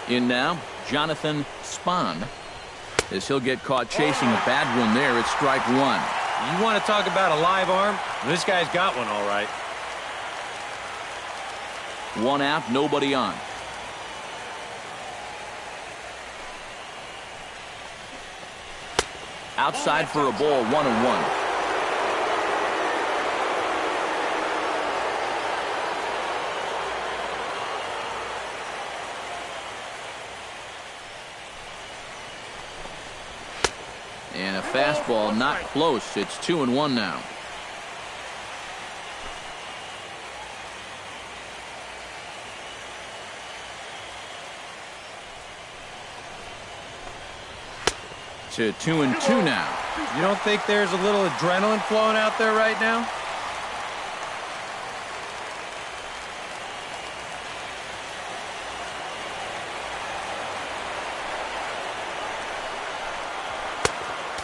In now, Jonathan Spann, as he'll get caught chasing a bad one there at strike 1. You want to talk about a live arm? This guy's got one all right. 1 out, nobody on. Outside for a ball, 1-1. And a fastball not close. It's 2-1 now. To 2-2 now. You don't think there's a little adrenaline flowing out there right now?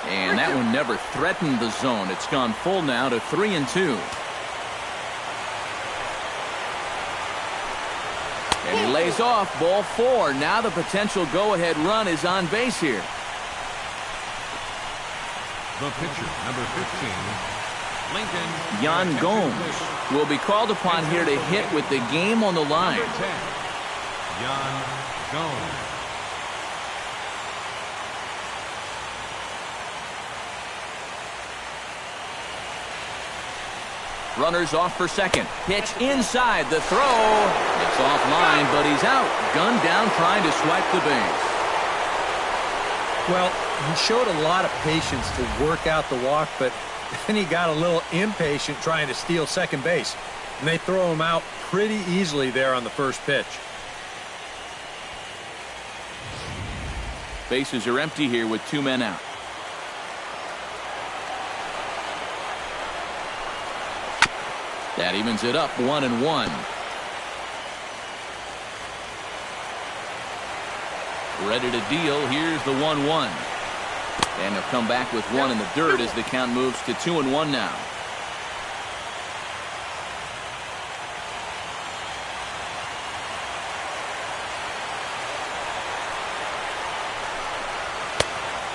And that one never threatened the zone. It's gone full now to 3-2. And he lays off ball 4. Now the potential go-ahead run is on base here. The pitcher, number 15, Lincoln. Yan Gomes will be called upon here to hit with the game on the line. Number 10, Yan Gomes. Runners off for second. Pitch inside. The throw. It's offline, but he's out. Gunned down trying to swipe the base. Well, he showed a lot of patience to work out the walk, but then he got a little impatient trying to steal second base. And they throw him out pretty easily there on the first pitch. Bases are empty here with 2 men out. That evens it up, 1-1. Ready to deal. Here's the 1-1. And he'll come back with one in the dirt as the count moves to 2-1 now.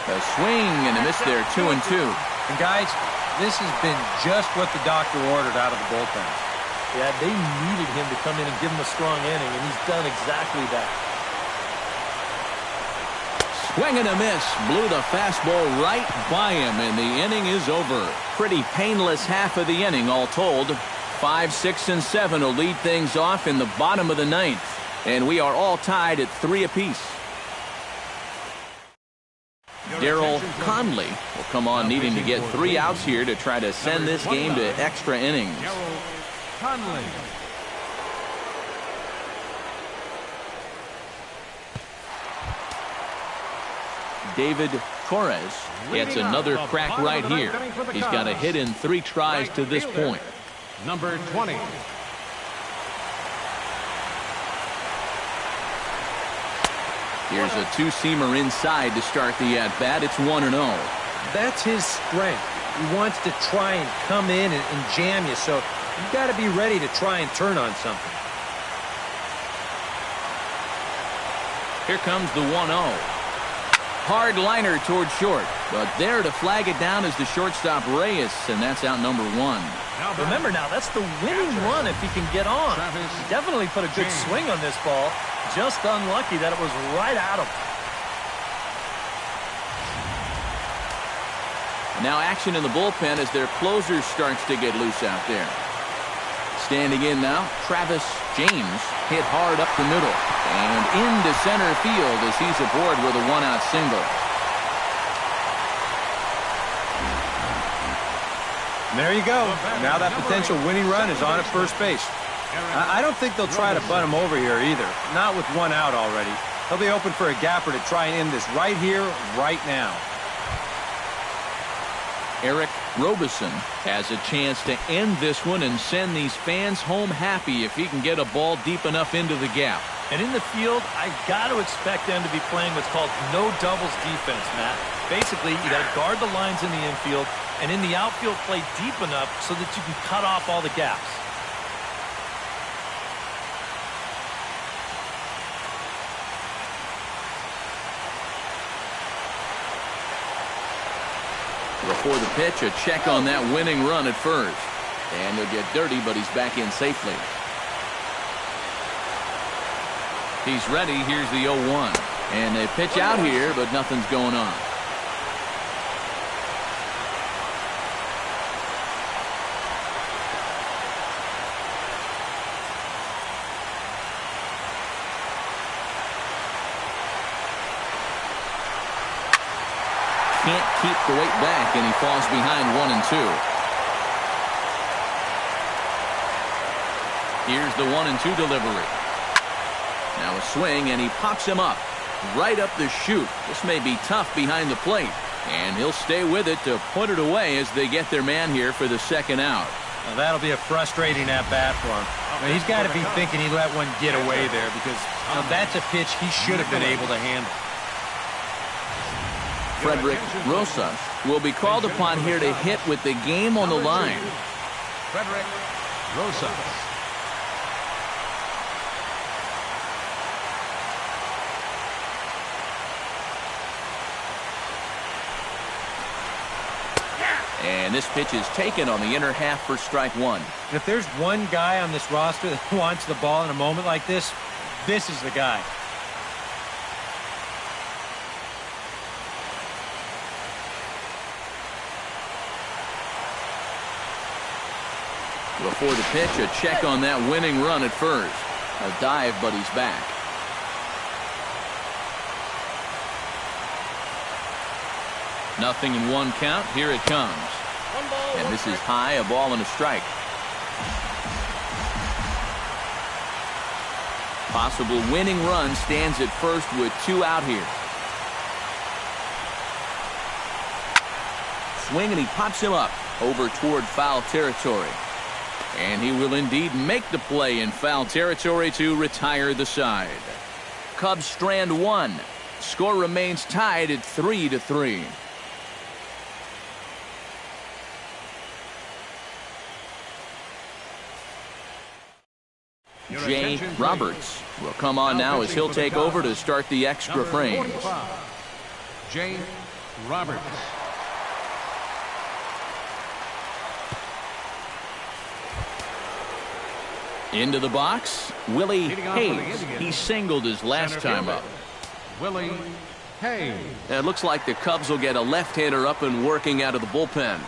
A swing and a miss there, 2-2. And guys, this has been just what the doctor ordered out of the bullpen. Yeah, they needed him to come in and give him a strong inning, and he's done exactly that. Swing and a miss. Blew the fastball right by him, and the inning is over. Pretty painless half of the inning, all told. 5, 6, and 7 will lead things off in the bottom of the ninth. And we are all tied at 3 apiece. Darryl Conley will come on needing to get 3 outs here to try to send this game to extra innings. Conley. David Torres gets another crack right here. He's got a hit in 3 tries to this point. Number 20. Here's a 2-seamer inside to start the at-bat. It's 1-0. That's his strength. He wants to try and come in and jam you, so you've got to be ready to try and turn on something. Here comes the 1-0. Hard liner toward short, but there to flag it down is the shortstop Reyes, and that's out number 1. Remember now, that's the winning run if he can get on. He definitely put a good swing on this ball. Just unlucky that it was right at him. Now action in the bullpen as their closer starts to get loose out there. Standing in now, Travis James hit hard up the middle and into center field as he's aboard with a 1-out single. And there you go. Now that potential winning run is on at first base. I don't think they'll try to bunt him over here either. Not with 1 out already. They'll be open for a gapper to try and end this right here, right now. Eric Robeson has a chance to end this one and send these fans home happy if he can get a ball deep enough into the gap. And in the field, I got to expect them to be playing what's called no doubles defense, Matt. Basically, you got to guard the lines in the infield, and in the outfield, play deep enough so that you can cut off all the gaps. Before the pitch, a check on that winning run at first. And he'll get dirty, but he's back in safely. He's ready. Here's the 0-1. And they pitch out here, but nothing's going on. Can't keep the weight back, and he falls behind 1-2. Here's the 1-2 delivery. Now a swing, and he pops him up right up the chute. This may be tough behind the plate, and he'll stay with it to put it away as they get their man here for the 2nd out. Now that'll be a frustrating at-bat for him. I mean, he's got to be thinking he let one get away there because that's a pitch he should have been able to handle. Frederick Rosas will be called upon here to hit with the game on the line. Frederick Rosas. And this pitch is taken on the inner half for strike 1. And if there's one guy on this roster that wants the ball in a moment like this, this is the guy. Before the pitch, a check on that winning run at first. A dive, but he's back. Nothing in 1 count. Here it comes. And this is high, a ball and a strike. Possible winning run stands at first with 2 out here. Swing, and he pops him up over toward foul territory. And he will indeed make the play in foul territory to retire the side. Cubs strand 1. Score remains tied at 3-3. J. Roberts will come on now as he'll take over to start the extra frames. J. Roberts. Into the box, Willie Hayes. He singled his last time up. Willie Hayes. It looks like the Cubs will get a left-hander up and working out of the bullpen.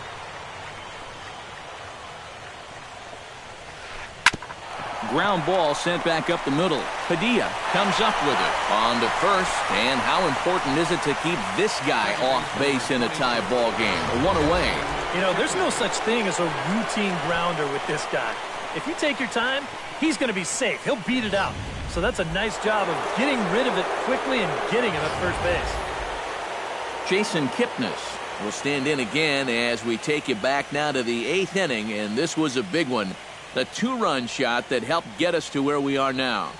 Ground ball sent back up the middle. Padilla comes up with it. On to first. And how important is it to keep this guy off base in a tie ball game? One away. You know, there's no such thing as a routine grounder with this guy. If you take your time, he's going to be safe. He'll beat it out. So that's a nice job of getting rid of it quickly and getting him at first base. Jason Kipnis will stand in again as we take you back now to the 8th inning, and this was a big one. The 2-run shot that helped get us to where we are now.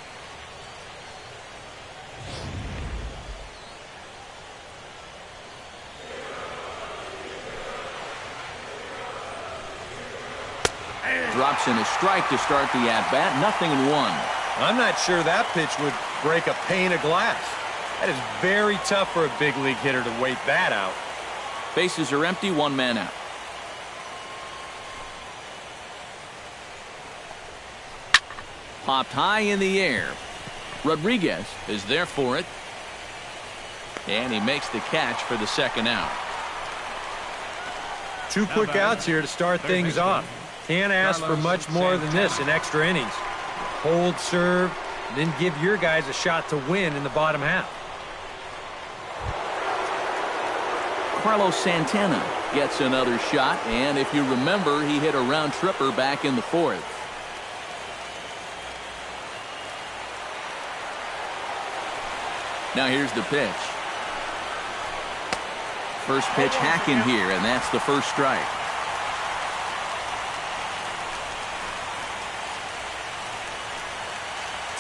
Drops in a strike to start the at-bat. 0-1. I'm not sure that pitch would break a pane of glass. That is very tough for a big league hitter to wait that out. Bases are empty, 1 man out. Popped high in the air. Rodriguez is there for it. And he makes the catch for the 2nd out. 2 quick outs here to start things off. Can't ask for much more than this in extra innings. Hold serve, then give your guys a shot to win in the bottom half. Carlos Santana gets another shot, and if you remember, he hit a round tripper back in the 4th. Now here's the pitch. First pitch hacking here, and that's the first strike.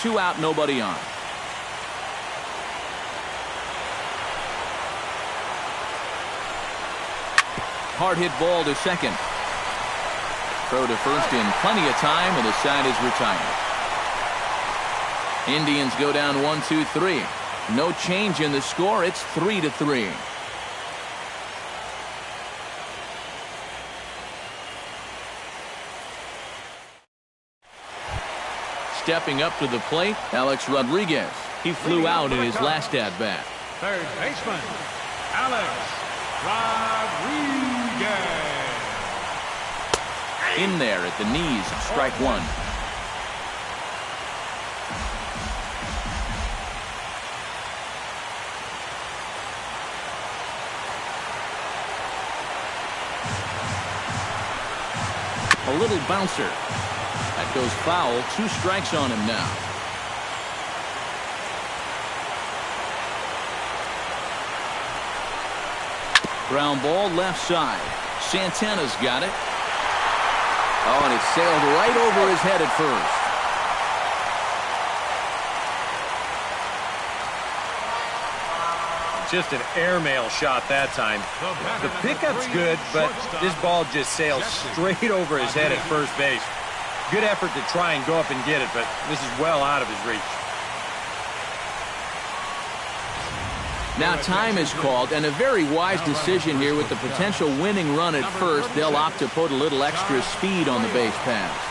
Two out, nobody on. Hard hit ball to second. Throw to first in plenty of time, and the side is retired. Indians go down 1-2-3. No change in the score. It's 3-3. Stepping up to the plate, Alex Rodriguez. He flew out in his last at-bat. Third baseman, Alex Rodriguez. In there at the knees, strike 1. A little bouncer. That goes foul. 2 strikes on him now. Ground ball left side. Santana's got it. Oh, and it sailed right over his head at first. Just an airmail shot that time. The pickup's good, but this ball just sails straight over his head at first base. Good effort to try and go up and get it, but this is well out of his reach. Now time is called, and a very wise decision here with the potential winning run at first. They'll opt to put a little extra speed on the base paths.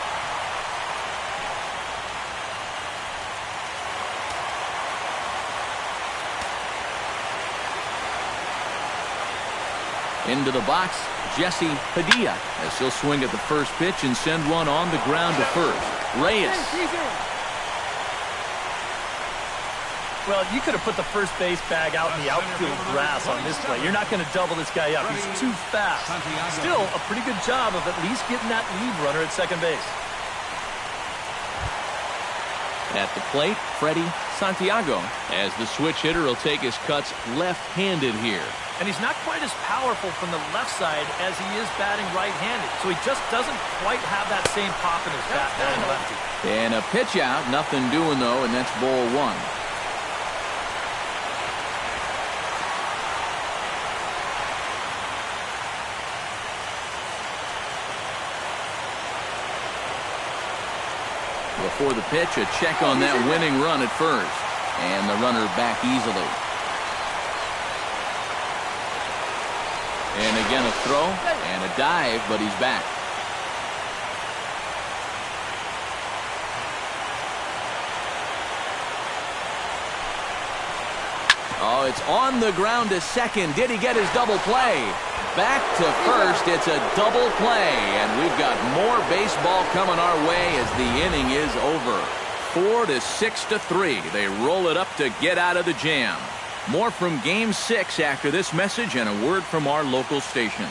Into the box, Jesse Padilla, as he'll swing at the first pitch and send one on the ground to first. Reyes. Well, you could have put the first base bag out in the outfield grass on this play. You're not going to double this guy up. He's too fast. Still, a pretty good job of at least getting that lead runner at second base. At the plate, Freddie Santiago, as the switch hitter will take his cuts left-handed here. And he's not quite as powerful from the left side as he is batting right-handed. So he just doesn't quite have that same pop in his bat batting lefty. And a pitch out, nothing doing though, and that's ball 1. Before the pitch, a check on that winning run at first. And the runner back easily. And again a throw and a dive, but he's back. Oh, it's on the ground to second. Did he get his double play? Back to first. It's a double play, and we've got more baseball coming our way as the inning is over. 4-6-3. They roll it up to get out of the jam. More from Game 6 after this message and a word from our local stations.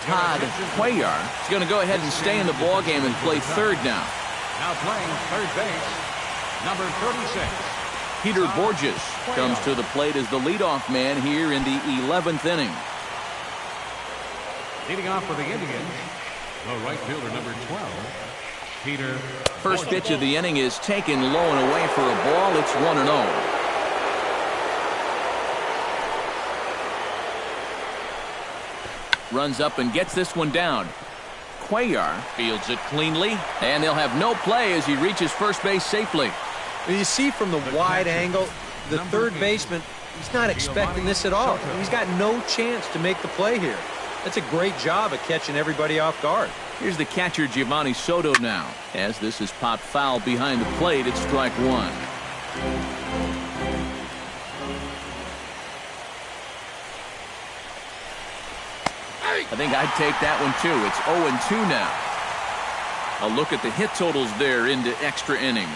Todd Cuellar is going to go ahead and stay in the ballgame and play third now. Now playing third base, number 36. Peter Borges comes to the plate as the leadoff man here in the 11th inning. Leading off for the Indians, the right fielder, number 12, Peter. First pitch of the inning is taken low and away for a ball. It's 1-0. Runs up and gets this one down. Cuellar fields it cleanly, and they'll have no play as he reaches first base safely. You see from the wide angle, the third baseman, he's not expecting this at all. He's got no chance to make the play here. That's a great job of catching everybody off guard. Here's the catcher, Giovanni Soto, now. As this is popped foul behind the plate, it's strike one. I think I'd take that one, too. It's 0-2 now. A look at the hit totals there into extra innings.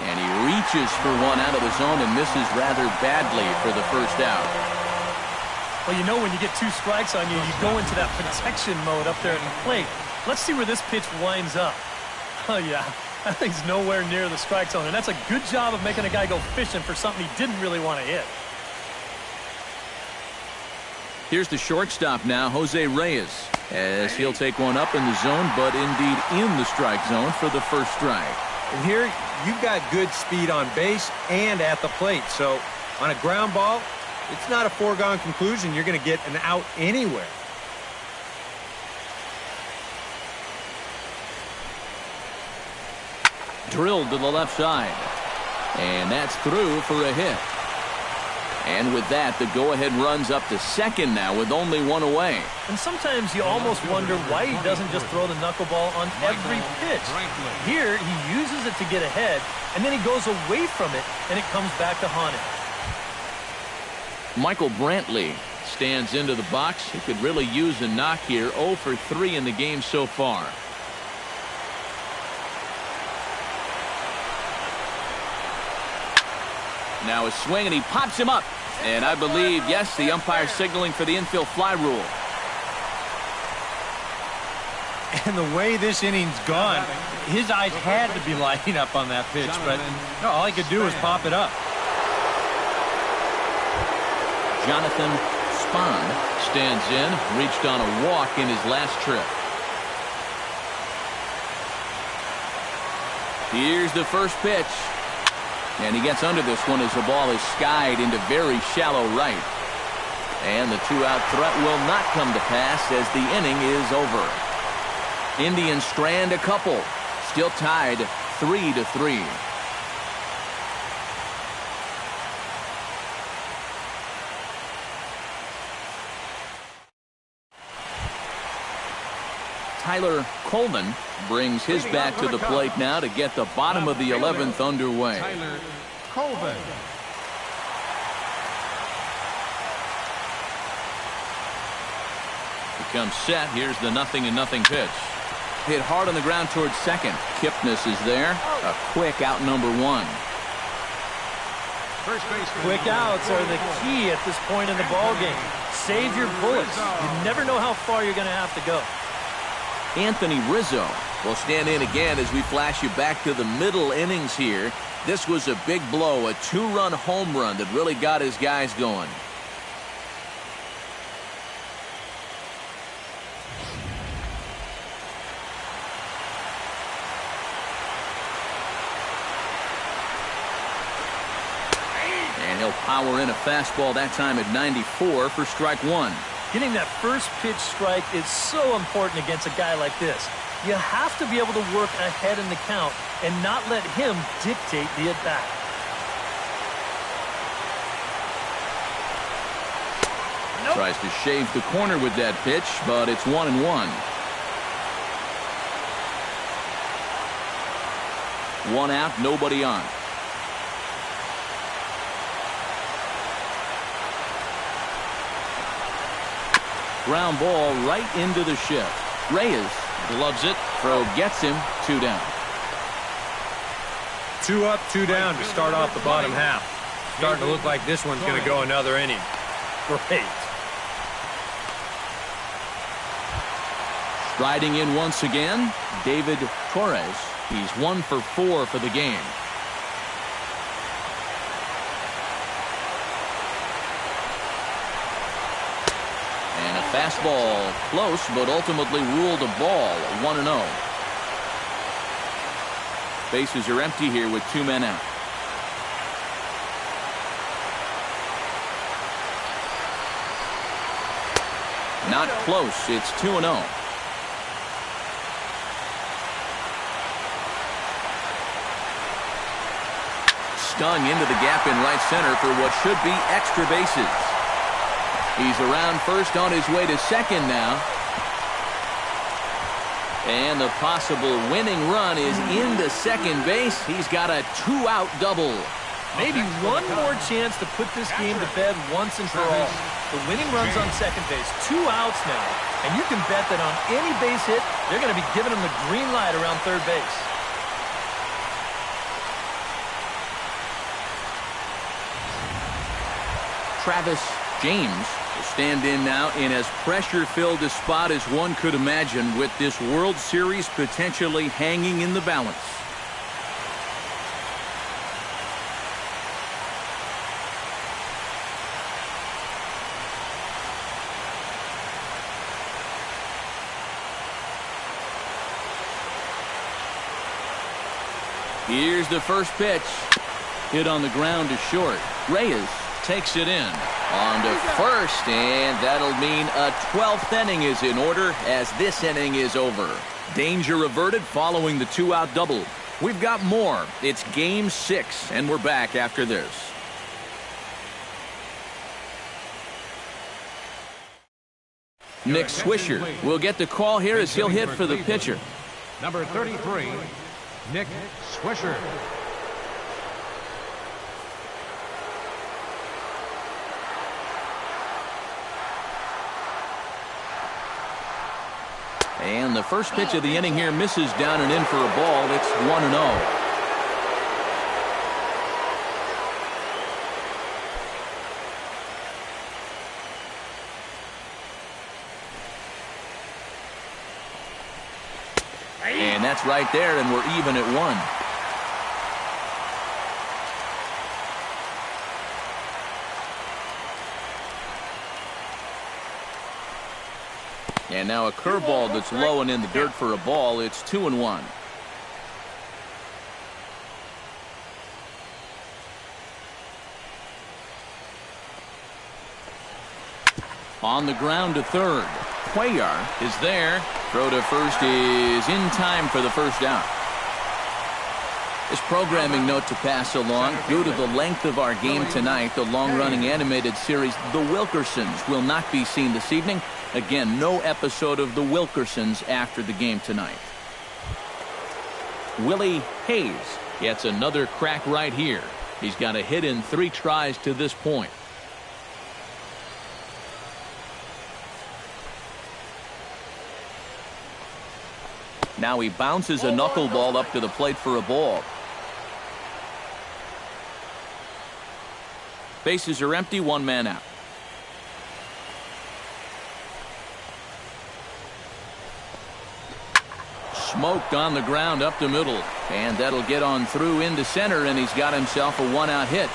And he reaches for one out of the zone and misses rather badly for the first out. Well, you know when you get two strikes on you, you go into that protection mode up there at the plate. Let's see where this pitch winds up. Oh, yeah. That thing's nowhere near the strike zone, and that's a good job of making a guy go fishing for something he didn't really want to hit. Here's the shortstop now, Jose Reyes, as he'll take one up in the zone, but indeed in the strike zone for the first strike. And here, you've got good speed on base and at the plate. So on a ground ball, it's not a foregone conclusion you're going to get an out anywhere. Drilled to the left side. And that's through for a hit. And with that, the go-ahead runs up to second now with only one away. And sometimes you almost wonder why he doesn't just throw the knuckleball on every pitch. Here, he uses it to get ahead, and then he goes away from it, and it comes back to haunt him. Michael Brantley stands into the box. He could really use a knock here. 0 for 3 in the game so far. Now a swing, and he pops him up. And I believe, yes, the umpire signaling for the infield fly rule. And the way this inning's gone, his eyes had to be lighting up on that pitch, but no, all he could do was pop it up. Jonathan Spann stands in, reached on a walk in his last trip. Here's the first pitch. And he gets under this one as the ball is skied into very shallow right. And the two-out threat will not come to pass as the inning is over. Indians strand a couple. Still tied 3-3. Tyler Coleman brings his bat to the plate now to get the bottom of the 11th underway. Tyler Coleman. Becomes set. Here's the 0-0 pitch. Hit hard on the ground towards second. Kipnis is there. A quick out number one. First base. Quick outs are the key at this point in the ballgame. Save your bullets. You never know how far you're going to have to go. Anthony Rizzo will stand in again as we flash you back to the middle innings here. This was a big blow, a two-run home run that really got his guys going. He'll power in a fastball that time at 94 for strike one. Getting that first pitch strike is so important against a guy like this. You have to be able to work ahead in the count and not let him dictate the at-bat. Tries to shave the corner with that pitch, but it's 1-1. One out, nobody on. Ground ball right into the shift. Reyes gloves it. Throw gets him. 2 down. 2 up, 2 down to start off the bottom half. Starting to look like this one's going to go another inning. Great. Striding in once again, David Torres. He's 1 for 4 for the game. And a fastball close, but ultimately ruled a ball. 1-0. Bases are empty here with 2 men out. Not close. It's 2-0. Stung into the gap in right center for what should be extra bases. He's around first on his way to second now. And the possible winning run is into second base. He's got a 2-out double. Maybe one more chance to put this game to bed once and for all. The winning run's on second base. 2 outs now. And you can bet that on any base hit, they're going to be giving him the green light around third base. Travis James will stand in now in as pressure-filled a spot as one could imagine, with this World Series potentially hanging in the balance. Here's the first pitch. Hit on the ground to short. Reyes takes it in. On to first, and that'll mean a 12th inning is in order as this inning is over. Danger averted following the 2-out double. We've got more. It's Game 6, and we're back after this. Nick Swisher will get the call here as he'll hit for the pitcher. Number 33, Nick Swisher. And the first pitch of the inning here misses down and in for a ball. It's 1-0. And that's right there, and we're even at 1. And now a curveball that's low and in the dirt for a ball. It's 2-1. On the ground to third. Cuellar is there. Throw to first is in time for the first out. This programming note to pass along. Due to the length of our game tonight, the long-running animated series The Wilkersons will not be seen this evening. Again, no episode of The Wilkersons after the game tonight. Willie Hayes gets another crack right here. He's got a hit in 3 tries to this point. Now he bounces a knuckleball up to the plate for a ball. Bases are empty, 1 man out. Smoked on the ground up the middle, and that'll get on through into center, and he's got himself a 1-out hit.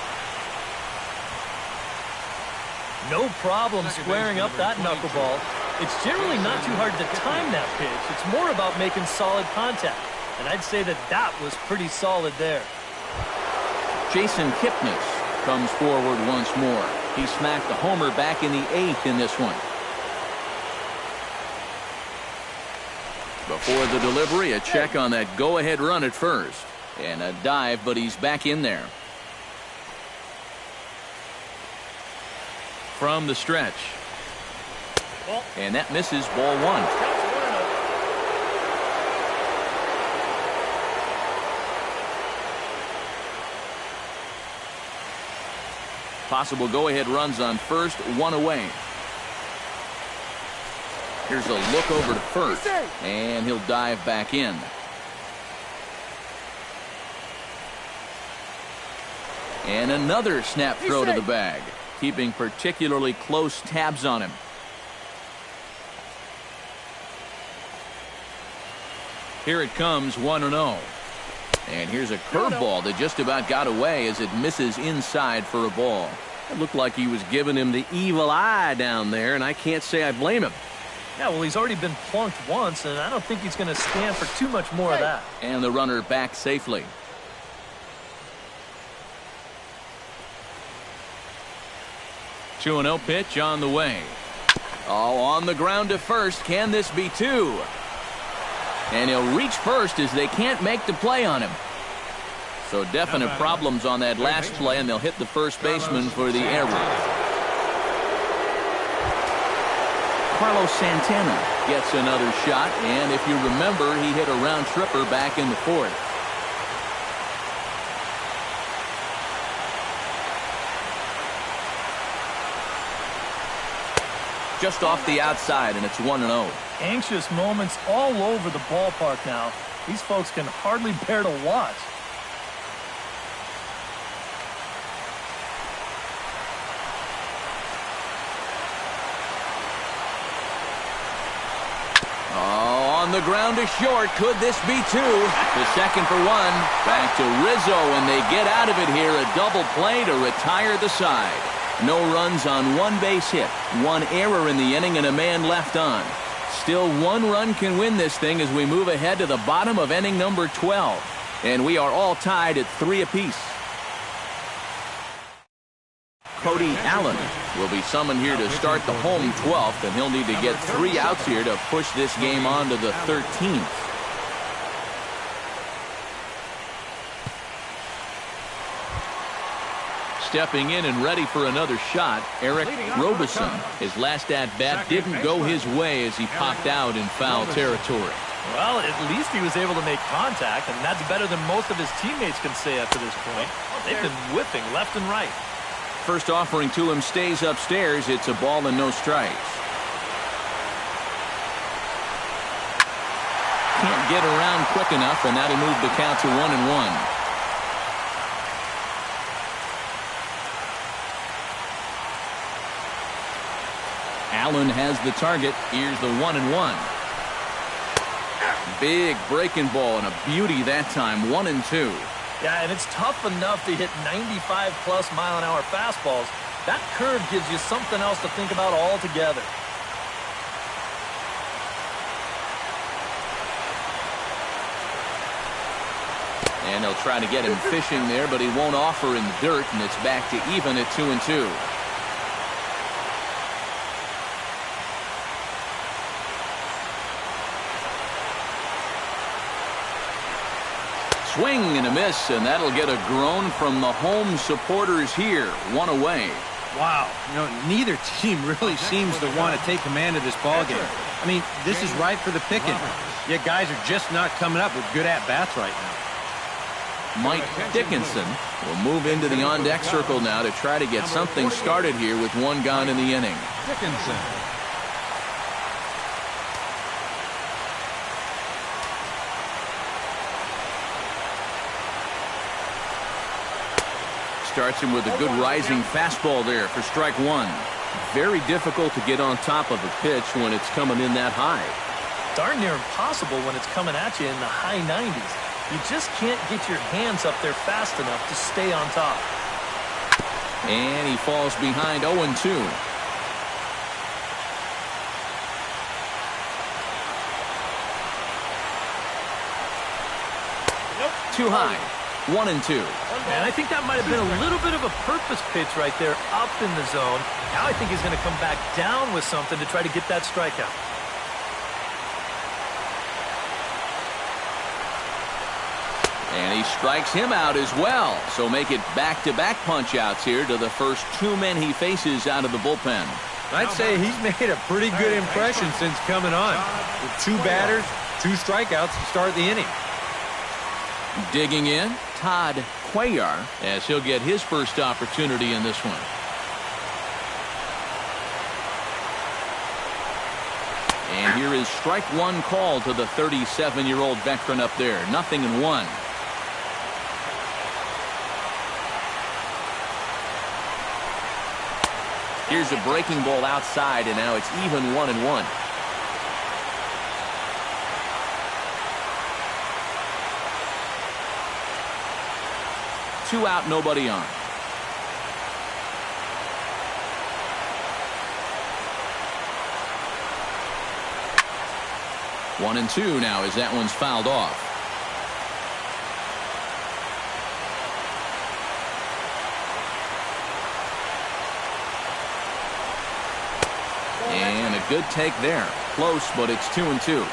No problem squaring up that knuckleball. It's generally not too hard to time that pitch. It's more about making solid contact, and I'd say that that was pretty solid there. Jason Kipnis comes forward once more. He smacked the homer back in the 8th in this one. Before the delivery, a check on that go-ahead run at first. And a dive, but he's back in there. From the stretch. And that misses, ball 1. Possible go-ahead runs on first, 1 away. Here's a look over to first, and he'll dive back in. And another snap throw to the bag, keeping particularly close tabs on him. Here it comes, 1-0. And here's a curveball that just about got away as it misses inside for a ball. It looked like he was giving him the evil eye down there, and I can't say I blame him. Yeah, well, he's already been plunked once, and I don't think he's going to stand for too much more of that. And the runner back safely. Two 2-0 pitch on the way. Oh, on the ground to first. Can this be 2? And he'll reach first as they can't make the play on him. So definite problems on that last play, and they'll hit the first baseman for the error. Carlos Santana gets another shot, and if you remember, he hit a round tripper back in the 4th. Just off the outside, and it's 1-0. Anxious moments all over the ballpark now. These folks can hardly bear to watch. On the ground to short. Could this be 2? The second for 1. Back to Rizzo, and they get out of it here. A double play to retire the side. No runs on 1 base hit. 1 error in the inning and a man left on. Still 1 run can win this thing as we move ahead to the bottom of inning number 12. And we are all tied at 3 apiece. Cody Allen will be summoned here to start the home 12th, and he'll need to get 3 outs here to push this game on to the 13th. Stepping in and ready for another shot, Eric Robeson. His last at-bat didn't go his way as he popped out in foul territory. Well, at least he was able to make contact, and that's better than most of his teammates can say up to this point. They've been whipping left and right. First offering to him stays upstairs. It's a ball and no strikes. Can't get around quick enough, and that'll move the count to 1-1. Allen has the target. Here's the 1-1. Big breaking ball and a beauty that time. 1-2. Yeah, and it's tough enough to hit 95+ mile-an-hour fastballs. That curve gives you something else to think about altogether. And they'll try to get him fishing there, but he won't offer in the dirt, and it's back to even at 2-2. Swing and a miss, and that'll get a groan from the home supporters here. 1 away. Wow. You know, neither team really seems to want to take command of this ballgame. I mean, this is right for the picking. Yet guys are just not coming up with good at-bats right now. Mike Dickinson will move into the on-deck circle now to try to get something started here with 1 gone in the inning. Dickinson. Starts him with a good rising fastball there for strike 1. Very difficult to get on top of a pitch when it's coming in that high. Darn near impossible when it's coming at you in the high 90s. You just can't get your hands up there fast enough to stay on top. And he falls behind 0-2. Too high. 1-2. And I think that might have been a little bit of a purpose pitch right there up in the zone. Now I think he's going to come back down with something to try to get that strikeout. And he strikes him out as well. So make it back-to-back punch-outs here to the first two men he faces out of the bullpen. I'd say he's made a pretty good impression since coming on. With 2 batters, 2 strikeouts to start the inning. Digging in, Todd Cuellar, as he'll get his first opportunity in this one. And here is strike one call to the 37-year-old veteran up there. 0-1. Here's a breaking ball outside, and now it's even 1-1. Two out, nobody on. One and two now as that one's fouled off. And a good take there. Close, but it's 2-2.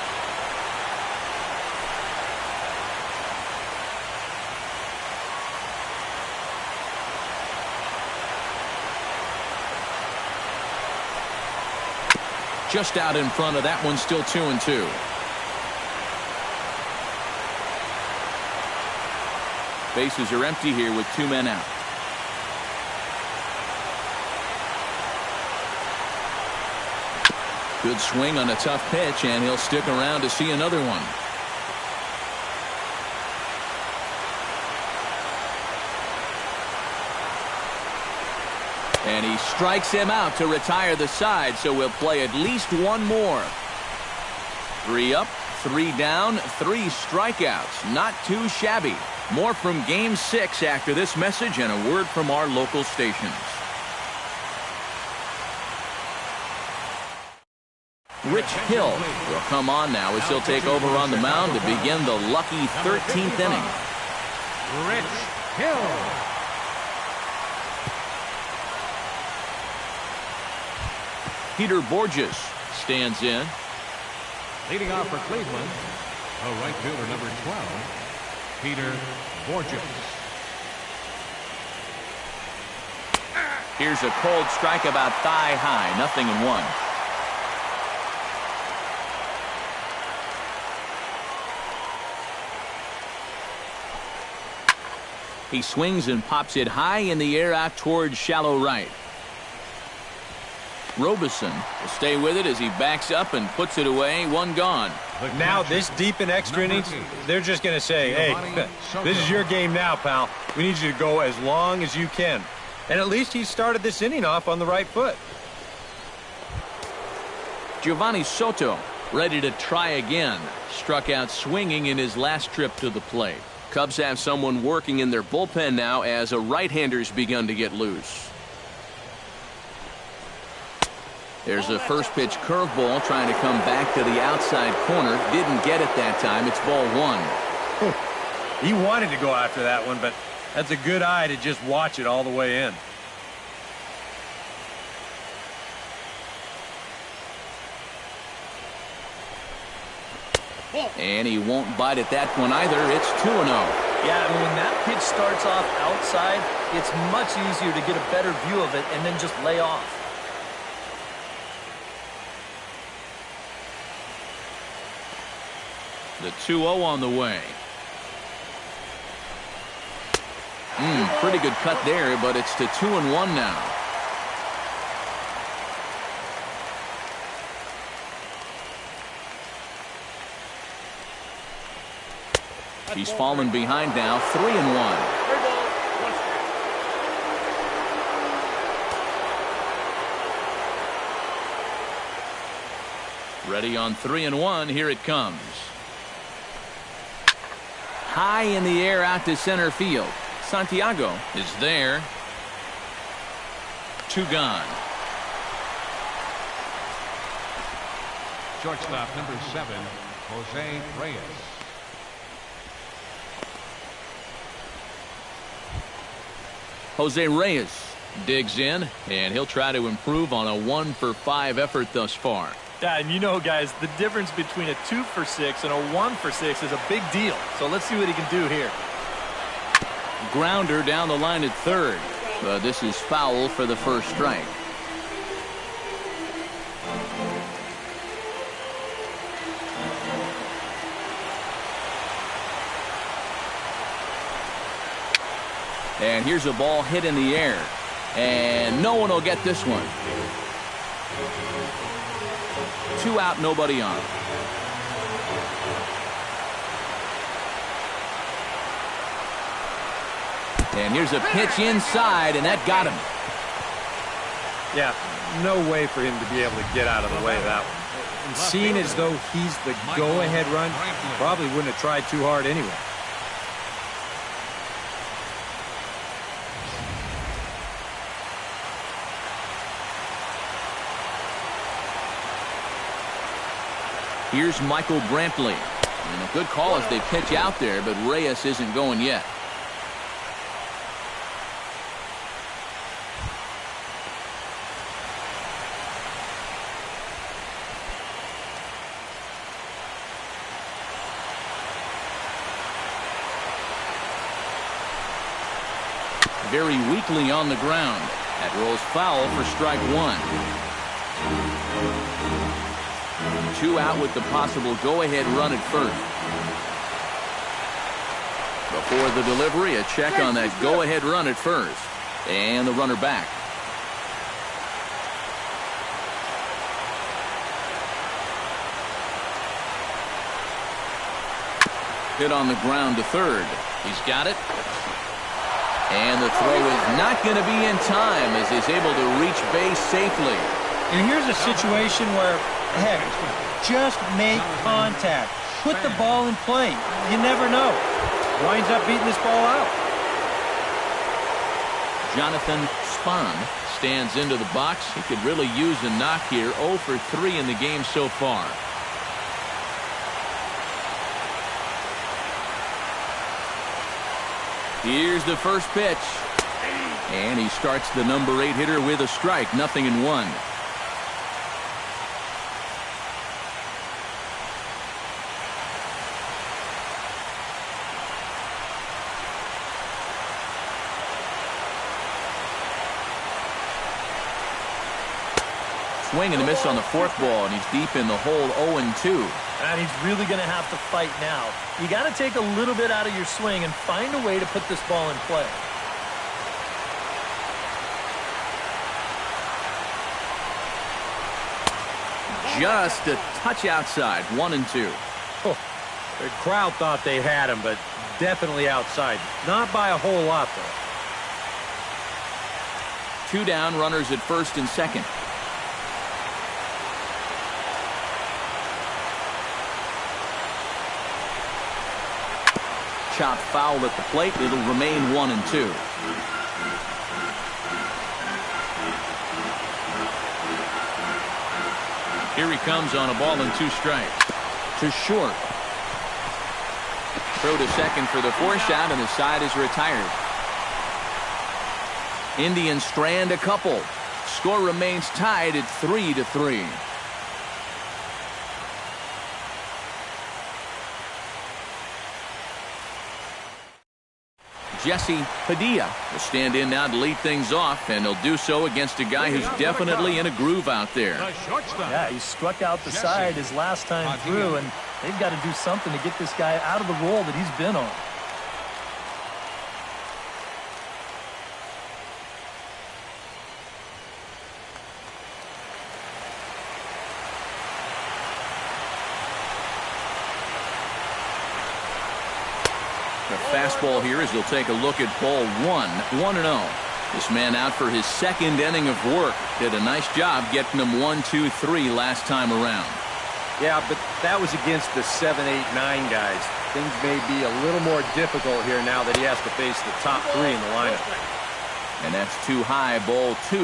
Just out in front of that one, still 2-2. Bases are empty here with 2 men out. Good swing on a tough pitch, and he'll stick around to see another one. And he strikes him out to retire the side, so we'll play at least one more. 3 up, 3 down, 3 strikeouts. Not too shabby. More from Game 6 after this message and a word from our local stations. Rich Hill will come on now as he'll take over on the mound to begin the lucky 13th inning. Rich Hill. Peter Borges stands in. Leading off for Cleveland, a right fielder number 12, Peter Borges. Here's a cold strike about thigh high, 0-1. He swings and pops it high in the air out towards shallow right. Robeson will stay with it as he backs up and puts it away. 1 gone. Now this deep in extra innings, they're just going to say, hey, this is your game now, pal. We need you to go as long as you can. And at least he started this inning off on the right foot. Giovanni Soto ready to try again. Struck out swinging in his last trip to the plate. Cubs have someone working in their bullpen now as a right-hander's begun to get loose. There's a first pitch curveball trying to come back to the outside corner. Didn't get it that time. It's ball 1. He wanted to go after that one, but that's a good eye to just watch it all the way in. And he won't bite at that one either. It's 2-0. Yeah, I mean, when that pitch starts off outside, it's much easier to get a better view of it and then just lay off. The 2-0 on the way. Pretty good cut there, but it's to 2-1 now. He's fallen behind now, 3-1. Ready on 3-1. Here it comes. High in the air out to center field. Santiago is there. 2 gone. Shortstop number 7, Jose Reyes. Jose Reyes digs in, and he'll try to improve on a 1-for-5 effort thus far. Yeah, and you know, guys, the difference between a 2-for-6 and a 1-for-6 is a big deal. So let's see what he can do here. Grounder down the line at third, but this is foul for the first strike. And here's a ball hit in the air, and no one will get this one. 2 out, nobody on. And here's a pitch inside, and that got him. Yeah, no way for him to be able to get out of the way of that one. And seeing as though he's the go-ahead run, probably wouldn't have tried too hard anyway. Here's Michael Brantley. And a good call as they pitch out there, but Reyes isn't going yet. Very weakly on the ground. That rolls foul for strike 1. 2 out with the possible go-ahead run at first. Before the delivery, a check on that go-ahead run at first. And the runner back. Hit on the ground to third. He's got it. And the throw is not going to be in time as he's able to reach base safely. And here's a situation where, heck, just make contact. Put the ball in play. You never know. Winds up beating this ball out. Jonathan Spann stands into the box. He could really use a knock here. 0 for 3 in the game so far. Here's the first pitch. And he starts the number 8 hitter with a strike. 0-1. Swing and a miss on the 4th ball, and he's deep in the hole. 0-2. And he's really going to have to fight now. You got to take a little bit out of your swing and find a way to put this ball in play. Just a touch outside. 1-2. Oh, the crowd thought they had him, but definitely outside. Not by a whole lot, though. 2 down, runners at first and second. Chopped foul at the plate. It'll remain 1-2. Here he comes on a ball and 2 strikes. To short. Throw to second for the 4th out, and the side is retired. Indians strand a couple. Score remains tied at 3-3. Jesse Padilla will stand in now to lead things off, and he'll do so against a guy who's definitely in a groove out there. Yeah, he struck out the side his last time through, and they've got to do something to get this guy out of the role that he's been on. The fastball here as he'll take a look at ball 1. 1-0. This man out for his 2nd inning of work. Did a nice job getting him 1-2-3 last time around. Yeah, but that was against the 7, 8, 9 guys. Things may be a little more difficult here now that he has to face the top 3 in the lineup. And that's too high, ball 2.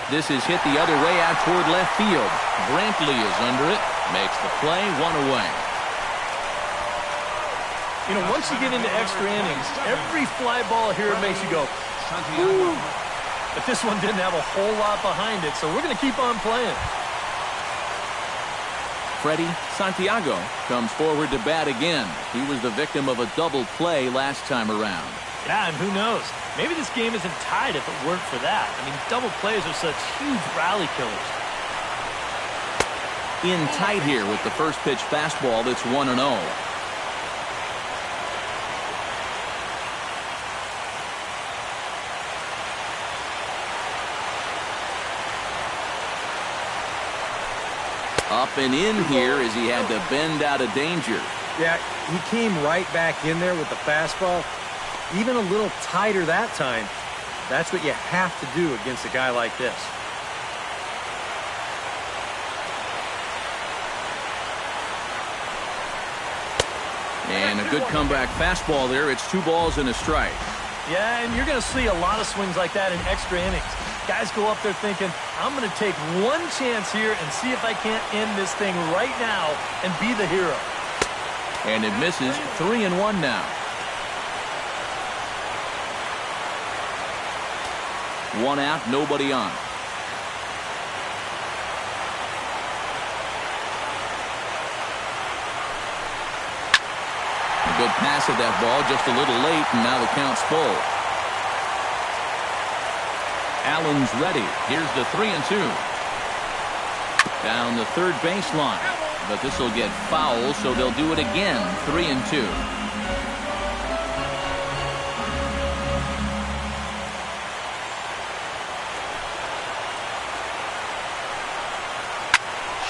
This is hit the other way out toward left field. Brantley is under it. Makes the play, 1 away. You know, once you get into extra innings, every fly ball here makes you go, ooh. But this one didn't have a whole lot behind it, so we're going to keep on playing. Freddie Santiago comes forward to bat again. He was the victim of a double play last time around. Yeah, and who knows? Maybe this game isn't tied if it weren't for that. I mean, double plays are such huge rally killers. In tight here with the first pitch fastball that's 1-0. Up and in here as he had to bend out of danger. Yeah, he came right back in there with the fastball. Even a little tighter that time. That's what you have to do against a guy like this. And a good comeback fastball there. It's 2 balls and a strike. Yeah, and you're going to see a lot of swings like that in extra innings. Guys go up there thinking, I'm going to take one chance here and see if I can't end this thing right now and be the hero. And it misses. 3-1 now. 1 out, nobody on. A good pass of that ball, just a little late, and now the count's full. Allen's ready. Here's the 3-2. Down the third baseline. But this will get foul, so they'll do it again. 3-2.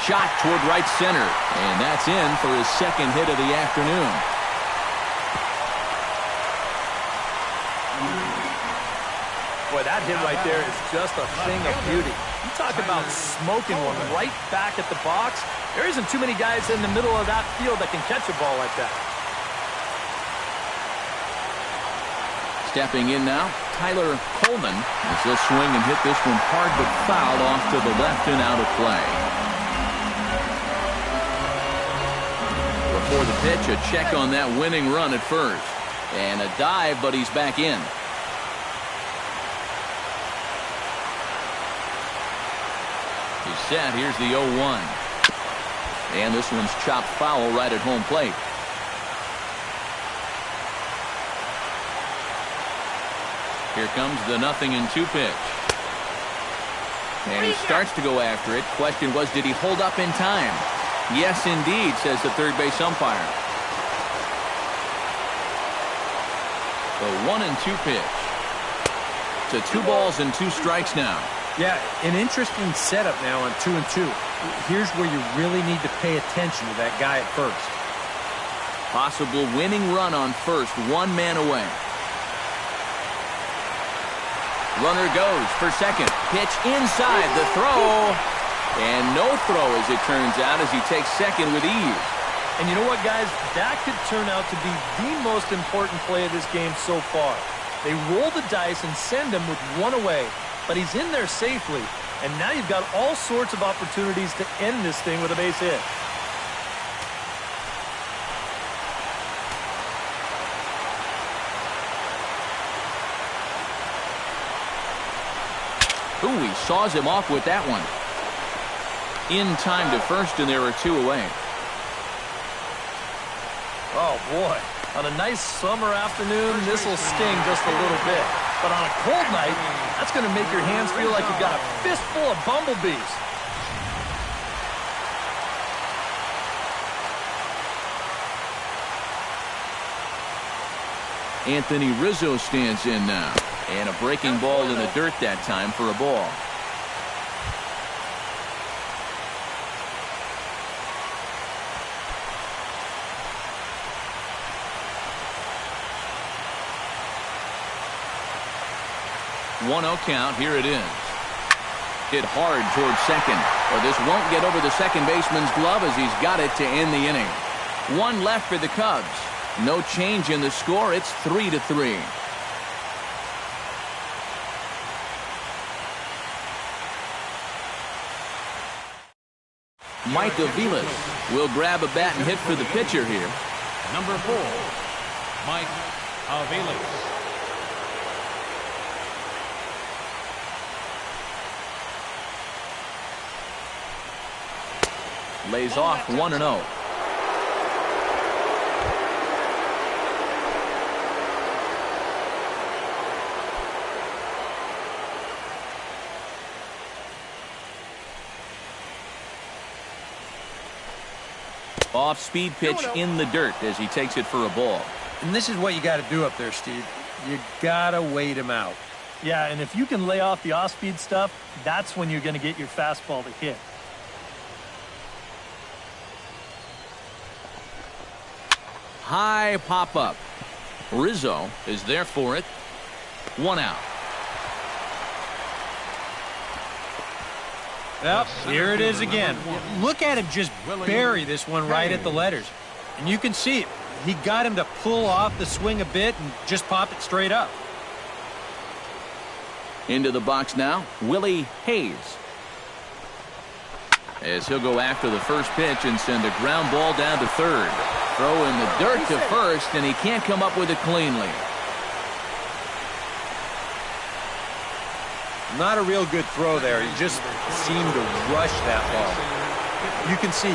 Shot toward right center. And that's in for his second hit of the afternoon. Boy, that hit right there is just a thing of beauty. You talk about smoking one right back at the box. There isn't too many guys in the middle of that field that can catch a ball like that. Stepping in now, Tyler Coleman. As he'll swing and hit this one hard but fouled off to the left and out of play. Before the pitch, a check on that winning run at first. And a dive, but he's back in. He's set. Here's the 0-1. And this one's chopped foul right at home plate. Here comes the 0-2 pitch. And he starts to go after it. Question was, did he hold up in time? Yes, indeed, says the third base umpire. The 1-2 pitch. To 2 balls and 2 strikes now. Yeah, an interesting setup now on 2-2. Here's where you really need to pay attention to that guy at first. Possible winning run on first, 1 man away. Runner goes for second. Pitch inside the throw. And no throw, as it turns out, as he takes second with ease. And you know what, guys? That could turn out to be the most important play of this game so far. They roll the dice and send him with 1 away. But he's in there safely, and now you've got all sorts of opportunities to end this thing with a base hit. Ooh, he saws him off with that one. In time to first, and there are 2 away. Oh, boy. On a nice summer afternoon, this will sting just a little bit. But on a cold night, that's going to make your hands feel like you've got a fistful of bumblebees. Anthony Rizzo stands in now. And a breaking ball in the dirt that time for a ball. One-0 count. Here it is. Hit hard towards second. But this won't get over the second baseman's glove as he's got it to end the inning. 1 left for the Cubs. No change in the score. It's 3-3. Mike Aviles will grab a bat and hit for the pitcher here. Number 4, Mike Aviles. Lays off 1-0. Off-speed pitch in the dirt as he takes it for a ball. And this is what you got to do up there, Steve. You got to wait him out. Yeah, and if you can lay off the off-speed stuff, that's when you're going to get your fastball to hit. High pop-up. Rizzo is there for it. 1 out. Yep, here it is again. Look at him just bury this one right at the letters. And you can see it. He got him to pull off the swing a bit and just pop it straight up. Into the box now, Willie Hayes. As he'll go after the first pitch and send a ground ball down to third. Throw in the dirt to first, and he can't come up with it cleanly. Not a real good throw there. He just seemed to rush that ball. You can see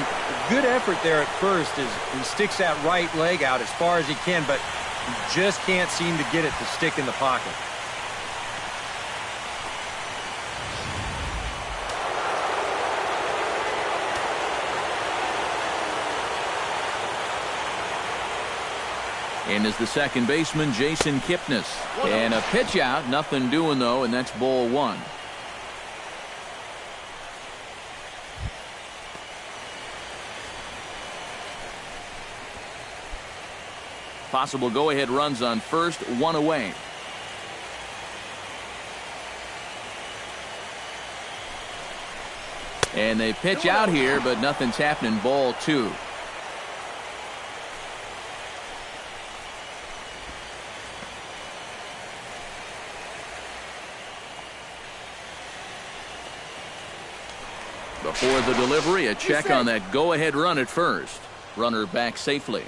good effort there at first as he sticks that right leg out as far as he can, but he just can't seem to get it to stick in the pocket. In is the second baseman, Jason Kipnis. And a pitch out, nothing doing though, and that's ball 1. Possible go-ahead runs on first, 1 away. And they pitch out here, but nothing's happening, ball 2. Before the delivery, a check on that go-ahead run at first. Runner back safely.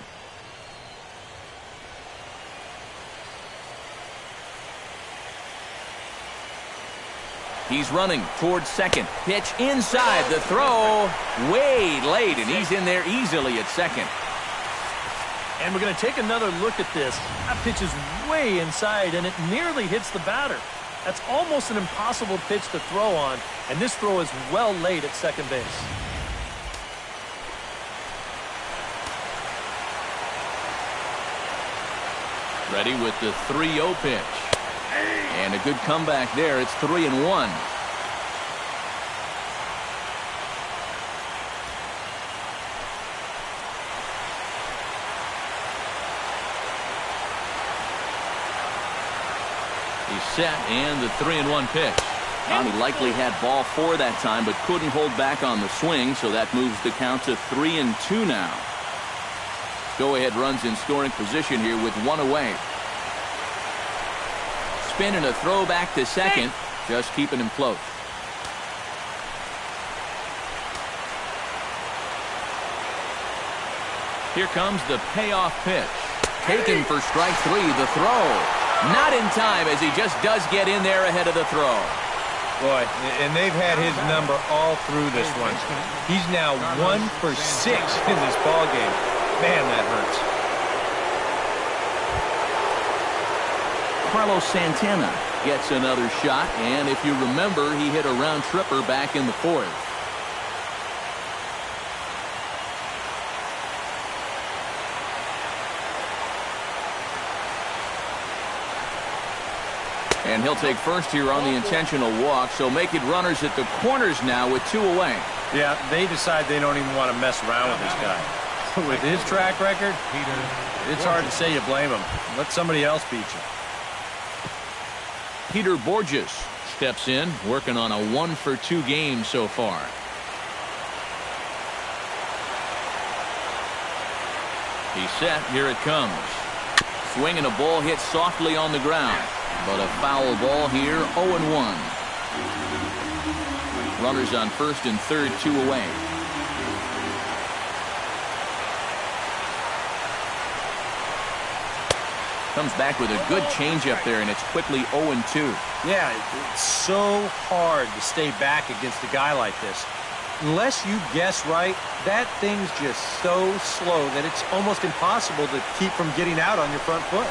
He's running towards second. Pitch inside. The throw way late, and he's in there easily at second. And we're going to take another look at this. That pitch is way inside, and it nearly hits the batter. That's almost an impossible pitch to throw on, and this throw is well late at second base. Ready with the 3-0 pitch. And a good comeback there. It's 3-1. He's set, and the 3-1 pitch. He likely had ball 4 that time, but couldn't hold back on the swing, so that moves the count to 3-2 now. Go-ahead runs in scoring position here with 1 away. Spin and a throw back to second, just keeping him close. Here comes the payoff pitch. Taken for strike 3, the throw. Not in time, as he just does get in there ahead of the throw. Boy, and they've had his number all through this one. He's now 1 for 6 in this ball game. Man, that hurts. Carlos Santana gets another shot, and if you remember, he hit a round tripper back in the 4th. And he'll take first here on the intentional walk, so making runners at the corners now with 2 away. Yeah, they decide they don't even want to mess around with this guy. With his track record, it's hard to say you blame him. Let somebody else beat you. Peter Borges steps in, working on a 1 for 2 game so far. He's set. Here it comes. Swinging a ball hit softly on the ground. But a foul ball here, 0-1. Runners on first and third, 2 away. Comes back with a good changeup there, and it's quickly 0-2. Yeah, it's so hard to stay back against a guy like this. Unless you guess right, that thing's just so slow that it's almost impossible to keep from getting out on your front foot.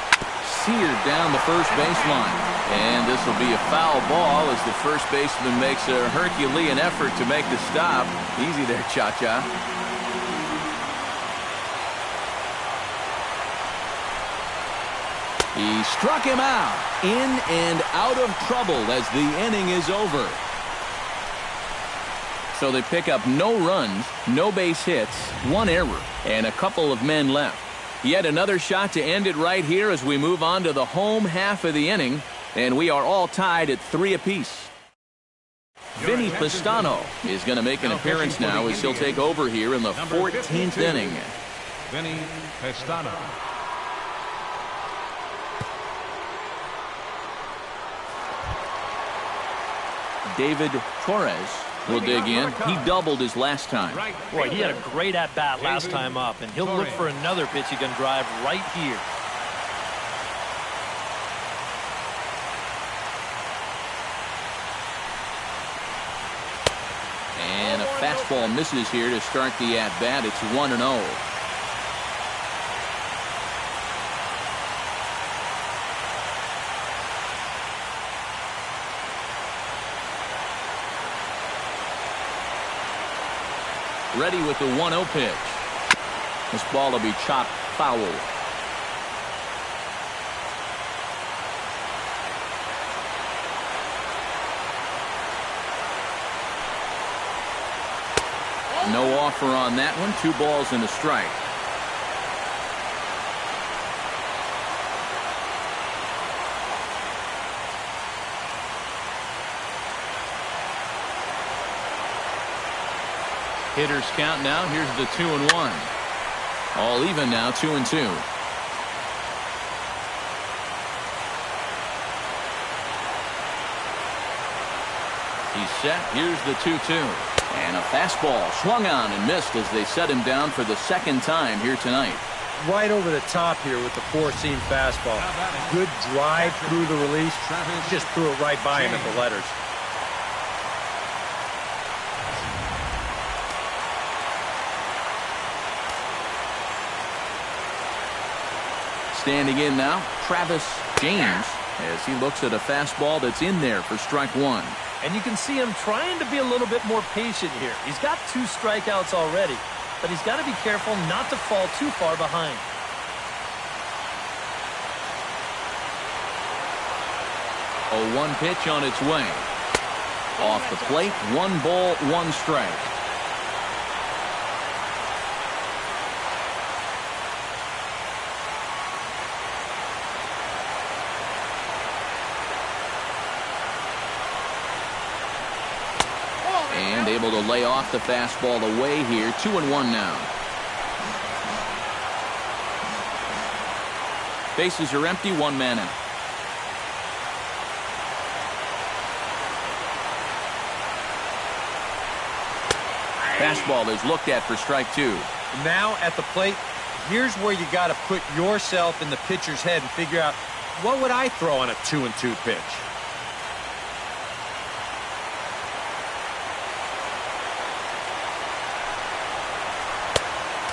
Seared down the first baseline. And this will be a foul ball as the first baseman makes a Herculean effort to make the stop. Easy there, Cha-Cha. He struck him out. In and out of trouble as the inning is over. So they pick up no runs, no base hits, one error, and a couple of men left. Yet another shot to end it right here as we move on to the home half of the inning, and we are all tied at 3 apiece. Vinny Pistano is going to make an appearance now as he'll take over here in the 14th inning. Vinny Pistano. David Torres will dig in. He doubled his last time. Boy, he had a great at-bat last time up, and he'll look for another pitch he can drive right here. And a fastball misses here to start the at-bat. It's 1-0. Ready with the 1-0 pitch. This ball will be chopped foul. No offer on that one. 2 balls and a strike. Hitters count now. Here's the 2-1. All even now, 2-2. He's set. Here's the 2-2. And a fastball swung on and missed as they set him down for the second time here tonight. Right over the top here with the 4-seam fastball. Good drive through the release. Just threw it right by him at the letters. Standing in now, Travis James, as he looks at a fastball that's in there for strike 1. And you can see him trying to be a little bit more patient here. He's got 2 strikeouts already, but he's got to be careful not to fall too far behind. A 1 pitch on its way. Off the plate, 1 ball, 1 strike. And able to lay off the fastball away here. 2-1 now. Bases are empty. 1 man out. Fastball is looked at for strike 2. Now at the plate, here's where you got to put yourself in the pitcher's head and figure out, what would I throw on a 2-2 pitch?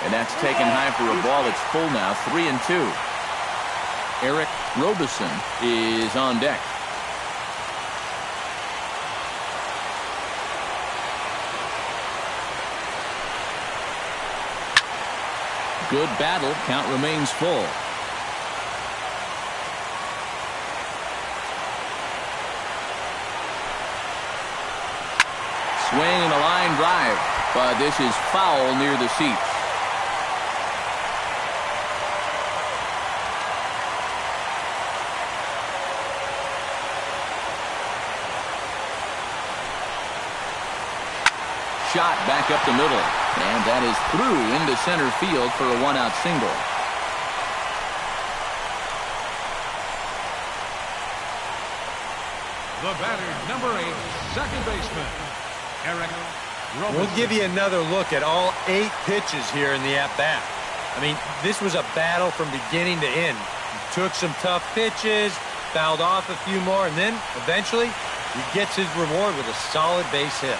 And that's taken high for a ball. It's full now. 3-2. Eric Robeson is on deck. Good battle. Count remains full. Swing and a line drive, but this is foul near the seats. Shot back up the middle, and that is through into center field for a 1-out single. The batter, number 8, second baseman, Eric Robeson. We'll give you another look at all 8 pitches here in the at-bat. I mean, this was a battle from beginning to end. took some tough pitches, fouled off a few more, and then eventually he gets his reward with a solid base hit.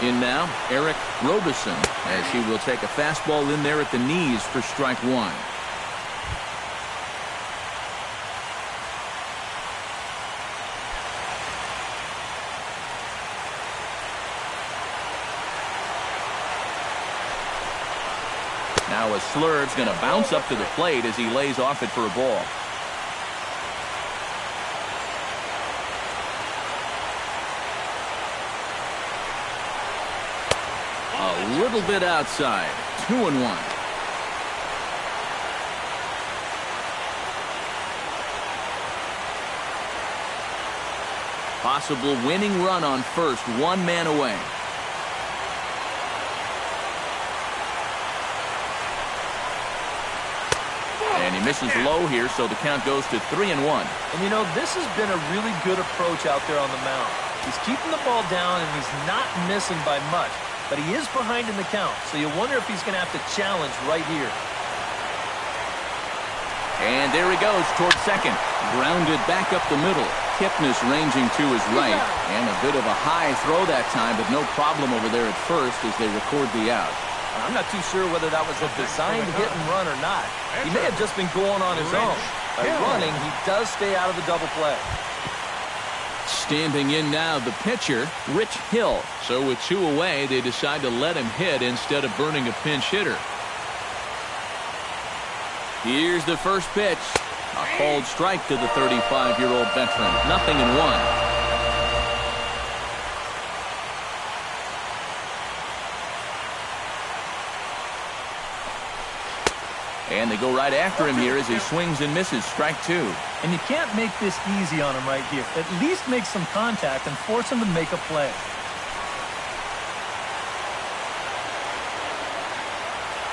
In now, Eric Robeson, as he will take a fastball in there at the knees for strike one. Now a slurve's going to bounce up to the plate as he lays off it for a ball. A little bit outside. 2-1. Possible winning run on first, one man away. And he misses low here, so the count goes to 3-1. And you know, this has been a really good approach out there on the mound. He's keeping the ball down and he's not missing by much. But he is behind in the count, so you wonder if he's going to have to challenge right here. And there he goes towards second. Grounded back up the middle. Kipnis ranging to his right. And a bit of a high throw that time, but no problem over there at first as they record the out. I'm not too sure whether that was a designed hit and run or not. He may have just been going on his own. By running, he does stay out of the double play. Standing in now, the pitcher, Rich Hill. So with two away, they decide to let him hit instead of burning a pinch hitter. Here's the first pitch. A called strike to the 35-year-old veteran. 0-1. And they go right after him here as he swings and misses. Strike two. And you can't make this easy on him right here. At least make some contact and force him to make a play.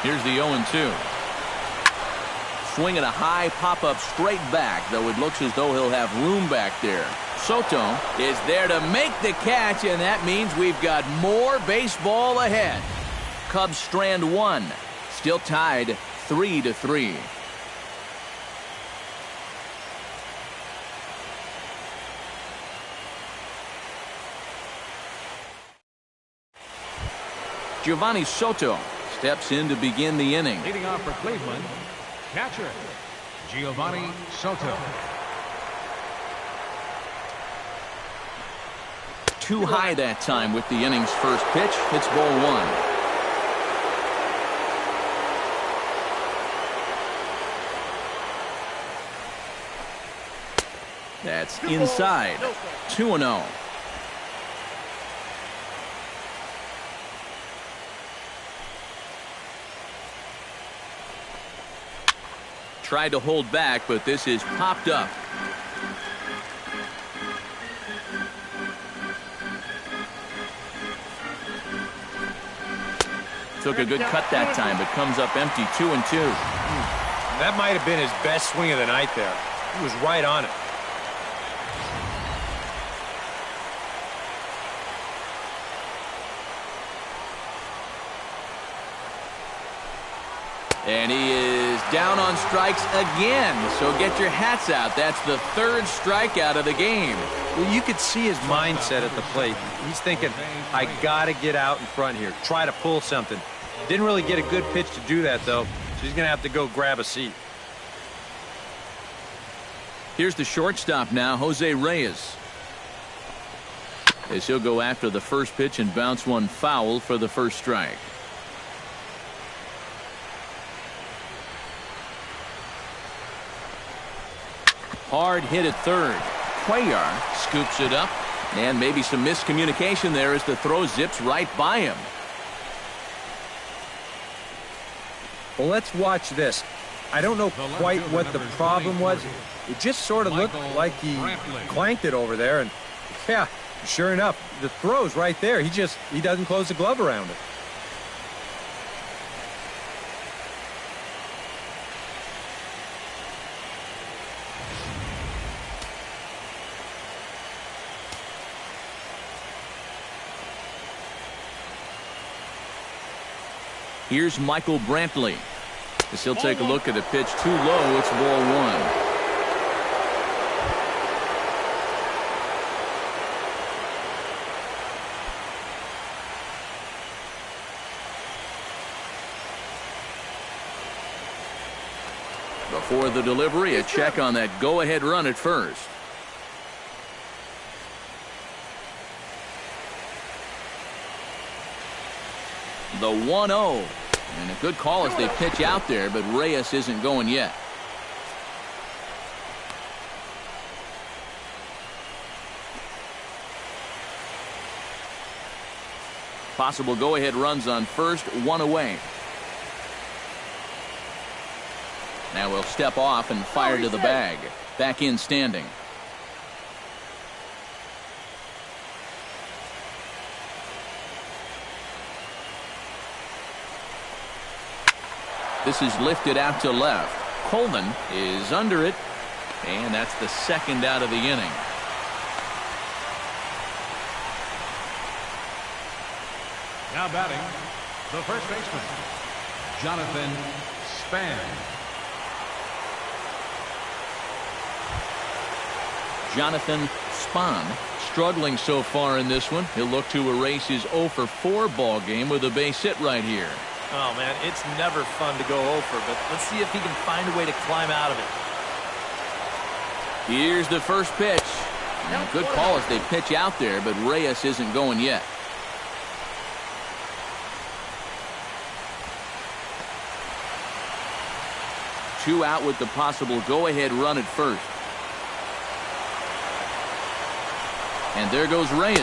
Here's the 0-2. Swinging a high pop-up straight back, though it looks as though he'll have room back there. Soto is there to make the catch, and that means we've got more baseball ahead. Cubs strand one. Still tied 3-3. Giovanni Soto steps in to begin the inning. Leading off for Cleveland, catcher Giovanni Soto. Too high that time with the inning's first pitch. It's ball one. That's inside. 2-0. Tried to hold back, but this is popped up. Took a good cut that time, but comes up empty. 2-2. That might have been his best swing of the night there. He was right on it. And he is down on strikes again. So get your hats out. That's the third strikeout of the game. Well, you could see his mindset at the plate. He's thinking, I got to get out in front here. Try to pull something. Didn't really get a good pitch to do that, though. So he's going to have to go grab a seat. Here's the shortstop now, Jose Reyes. As he'll go after the first pitch and bounce one foul for the first strike. Hard hit at third. Cuellar scoops it up. And maybe some miscommunication there as the throw zips right by him. Well, let's watch this. I don't know quite what the problem was. It just sort of looked like he clanked it over there. And, yeah, sure enough, the throw's right there. He doesn't close the glove around it. Here's Michael Brantley. As he'll take a look at a pitch too low. It's ball one. Before the delivery, a check on that go-ahead run at first. The 1-0. And a good call as they pitch out there, but Reyes isn't going yet. Possible go-ahead runs on first, one away. Now we'll step off and fire to the bag. Back in standing. This is lifted out to left. Coleman is under it, and that's the second out of the inning. Now batting, the first baseman, Jonathan Spann. Jonathan Spann struggling so far in this one. He'll look to erase his 0 for 4 ball game with a base hit right here. Oh, man, it's never fun to go over, but let's see if he can find a way to climb out of it. Here's the first pitch. And good call as they pitch out there, but Reyes isn't going yet. Two out with the possible go-ahead run at first. And there goes Reyes.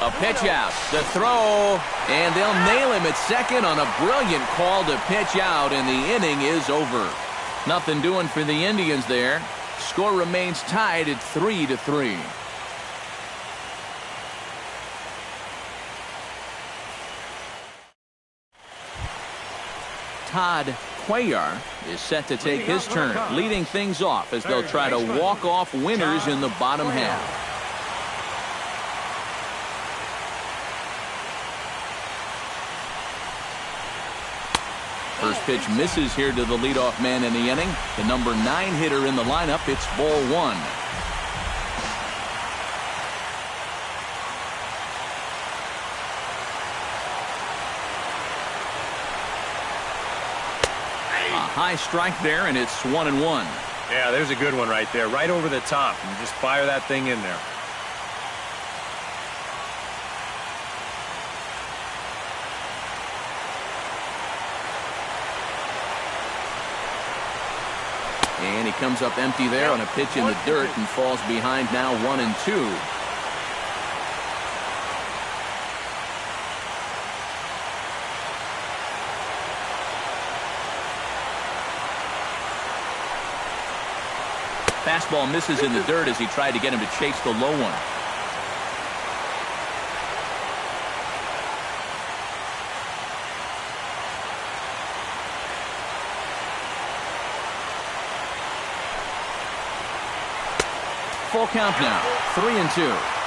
A pitch out, the throw, and they'll nail him at second on a brilliant call to pitch out, and the inning is over. Nothing doing for the Indians there. Score remains tied at 3-3. Todd Cuellar is set to take his turn, leading things off as they'll try to walk off winners in the bottom half. First pitch misses here to the leadoff man in the inning. The number 9 hitter in the lineup. It's ball one. A high strike there, and it's 1-1. Yeah, there's a good one right there, right over the top, and just fire that thing in there. And he comes up empty there on a pitch in the dirt and falls behind now 1-2. Fastball misses in the dirt as he tried to get him to chase the low one. Full count now, 3-2.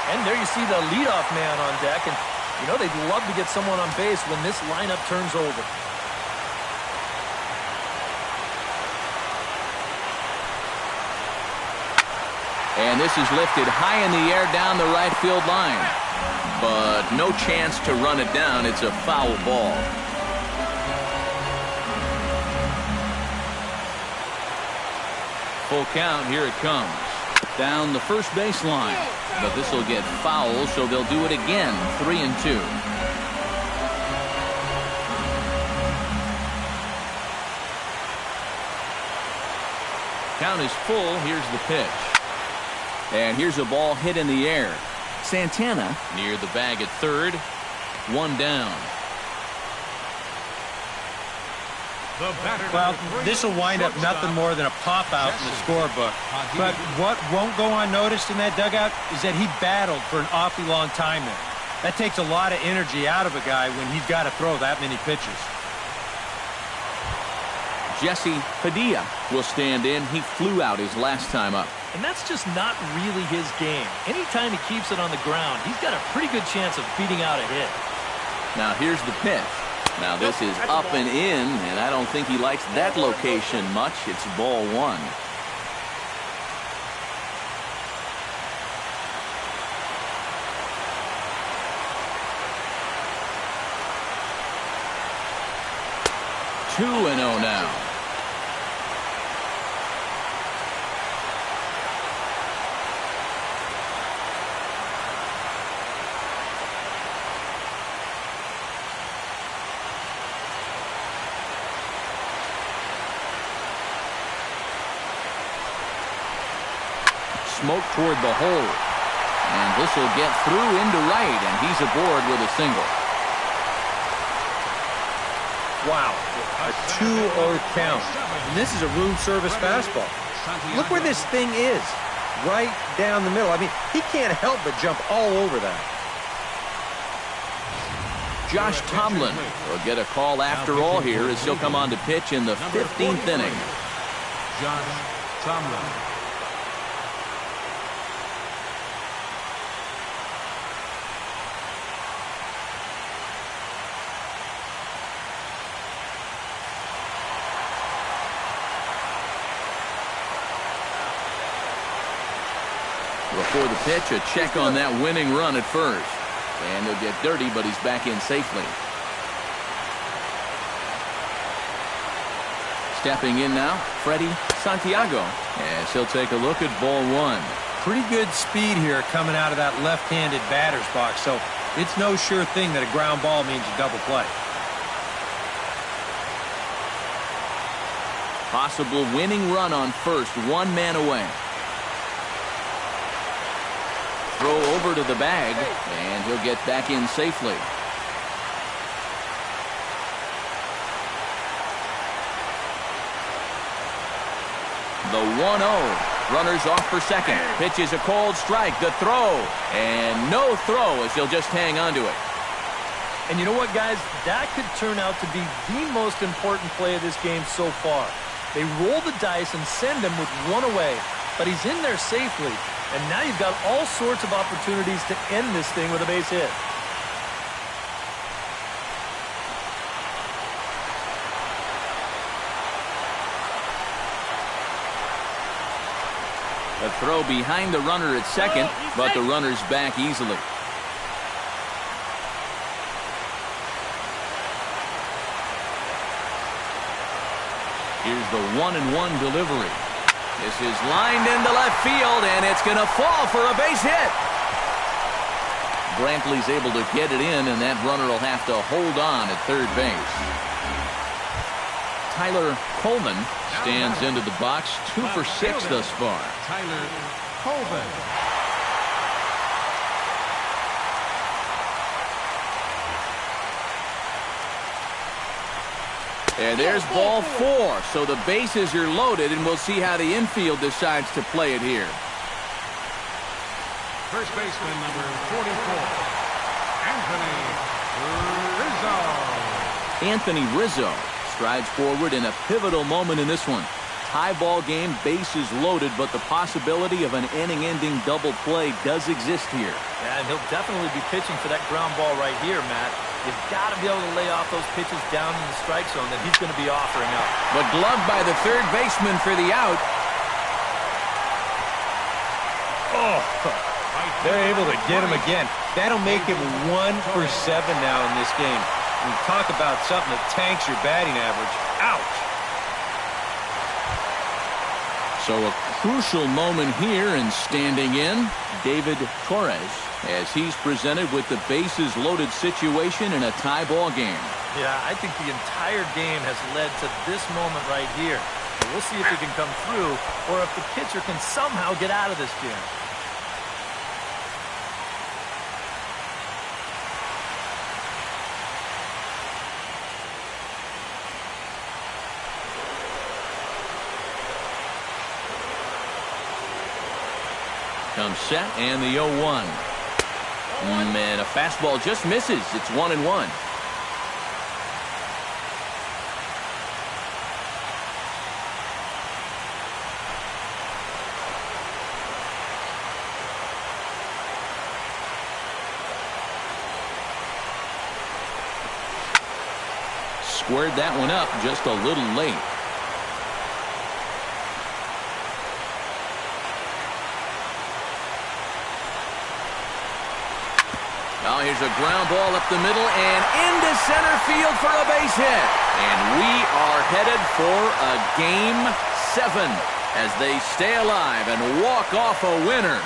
And there you see the leadoff man on deck, and you know they'd love to get someone on base when this lineup turns over. And this is lifted high in the air down the right field line. But no chance to run it down. It's a foul ball. Full count, here it comes. Down the first baseline. But this will get foul, so they'll do it again. 3-2. Count is full. Here's the pitch. And here's a ball hit in the air. Santana near the bag at third. One down. Well, this will wind up nothing more than a pop-out in the scorebook. But what won't go unnoticed in that dugout is that he battled for an awfully long time there. That takes a lot of energy out of a guy when he's got to throw that many pitches. Jesse Padilla will stand in. He flew out his last time up. And that's just not really his game. Anytime he keeps it on the ground, he's got a pretty good chance of beating out a hit. Now here's the pitch. Now this is up and in, and I don't think he likes that location much. It's ball one. Two and oh now. Smoke toward the hole, and this will get through into right, and he's aboard with a single. Wow, a 2-0 count, and this is a room service fastball. Look where this thing is, right down the middle. I mean, he can't help but jump all over that. Josh Tomlin will get a call after all here as he'll come on to pitch in the 15th inning. Josh Tomlin. Before the pitch, a check on that winning run at first. And he'll get dirty, but he's back in safely. Stepping in now, Freddie Santiago, as he'll take a look at ball one. Pretty good speed here coming out of that left-handed batter's box, so it's no sure thing that a ground ball means a double play. Possible winning run on first, one man away. Throw over to the bag, and he'll get back in safely. The 1-0. Runners off for second. Pitch is a cold strike. The throw. And no throw as he'll just hang on to it. And you know what, guys? That could turn out to be the most important play of this game so far. They roll the dice and send him with one away, but he's in there safely. And now you've got all sorts of opportunities to end this thing with a base hit. The throw behind the runner at second, but the runner's back easily. Here's the 1-1 delivery. This is lined into left field, and it's going to fall for a base hit. Brantley's able to get it in, and that runner will have to hold on at third base. Tyler Coleman stands into the box, 2 for 6 thus far. Tyler Coleman. And there's ball 4, so the bases are loaded, and we'll see how the infield decides to play it here. First baseman number 44, Anthony Rizzo. Anthony Rizzo strides forward in a pivotal moment in this one. Tie ball game, bases loaded, but the possibility of an inning-ending double play does exist here. Yeah, and he'll definitely be pitching for that ground ball right here, Matt. You've got to be able to lay off those pitches down in the strike zone that he's going to be offering up. But gloved by the third baseman for the out. Oh, they're able to get him again. That'll make him 1 for 7 now in this game. And talk about something that tanks your batting average. Ouch. So a crucial moment here, and standing in, David Torres, as he's presented with the bases loaded situation in a tie ball game. Yeah, I think the entire game has led to this moment right here. And we'll see if he can come through, or if the pitcher can somehow get out of this jam. Comes set, and the 0-1. And a fastball just misses. It's 1-1. squared that one up just a little late. Now here's a ground ball up the middle and into center field for a base hit. And we are headed for a Game 7 as they stay alive and walk off a winner.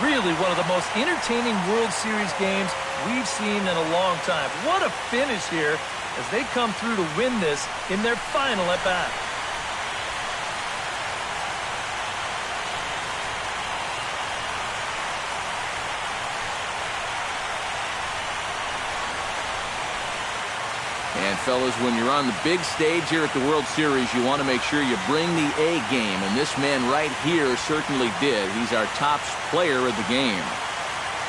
Really one of the most entertaining World Series games we've seen in a long time. What a finish here as they come through to win this in their final at bat. And fellas, when you're on the big stage here at the World Series, you want to make sure you bring the A game, and this man right here certainly did. He's our top player of the game.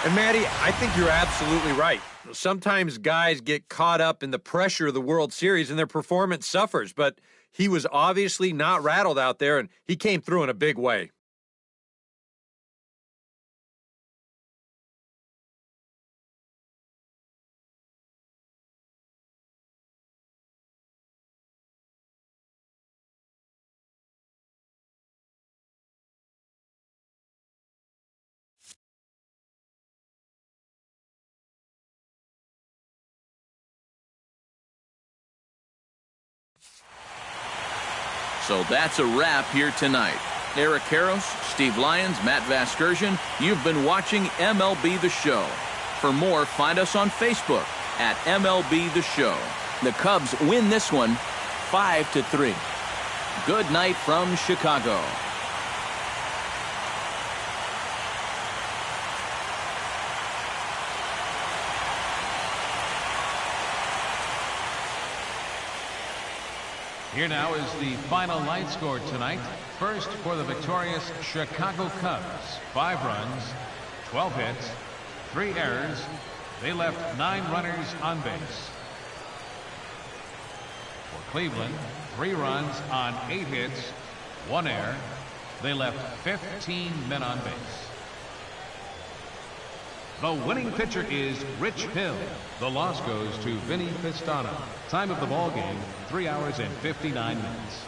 And Matty, I think you're absolutely right. Sometimes guys get caught up in the pressure of the World Series and their performance suffers, but he was obviously not rattled out there, and he came through in a big way. So that's a wrap here tonight. Eric Karros, Steve Lyons, Matt Vasgersian, you've been watching MLB The Show. For more, find us on Facebook at MLB The Show. The Cubs win this one 5-3. Good night from Chicago. Here now is the final line score tonight. First for the victorious Chicago Cubs. 5 runs, 12 hits, 3 errors. They left 9 runners on base. For Cleveland, 3 runs on 8 hits, 1 error. They left 15 men on base. The winning pitcher is Rich Hill. The loss goes to Vinny Pistano. Time of the ball game, 3 hours and 59 minutes.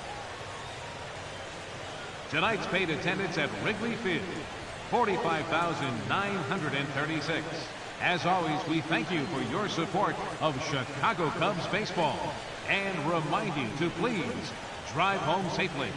Tonight's paid attendance at Wrigley Field, 45,936. As always, we thank you for your support of Chicago Cubs baseball and remind you to please drive home safely.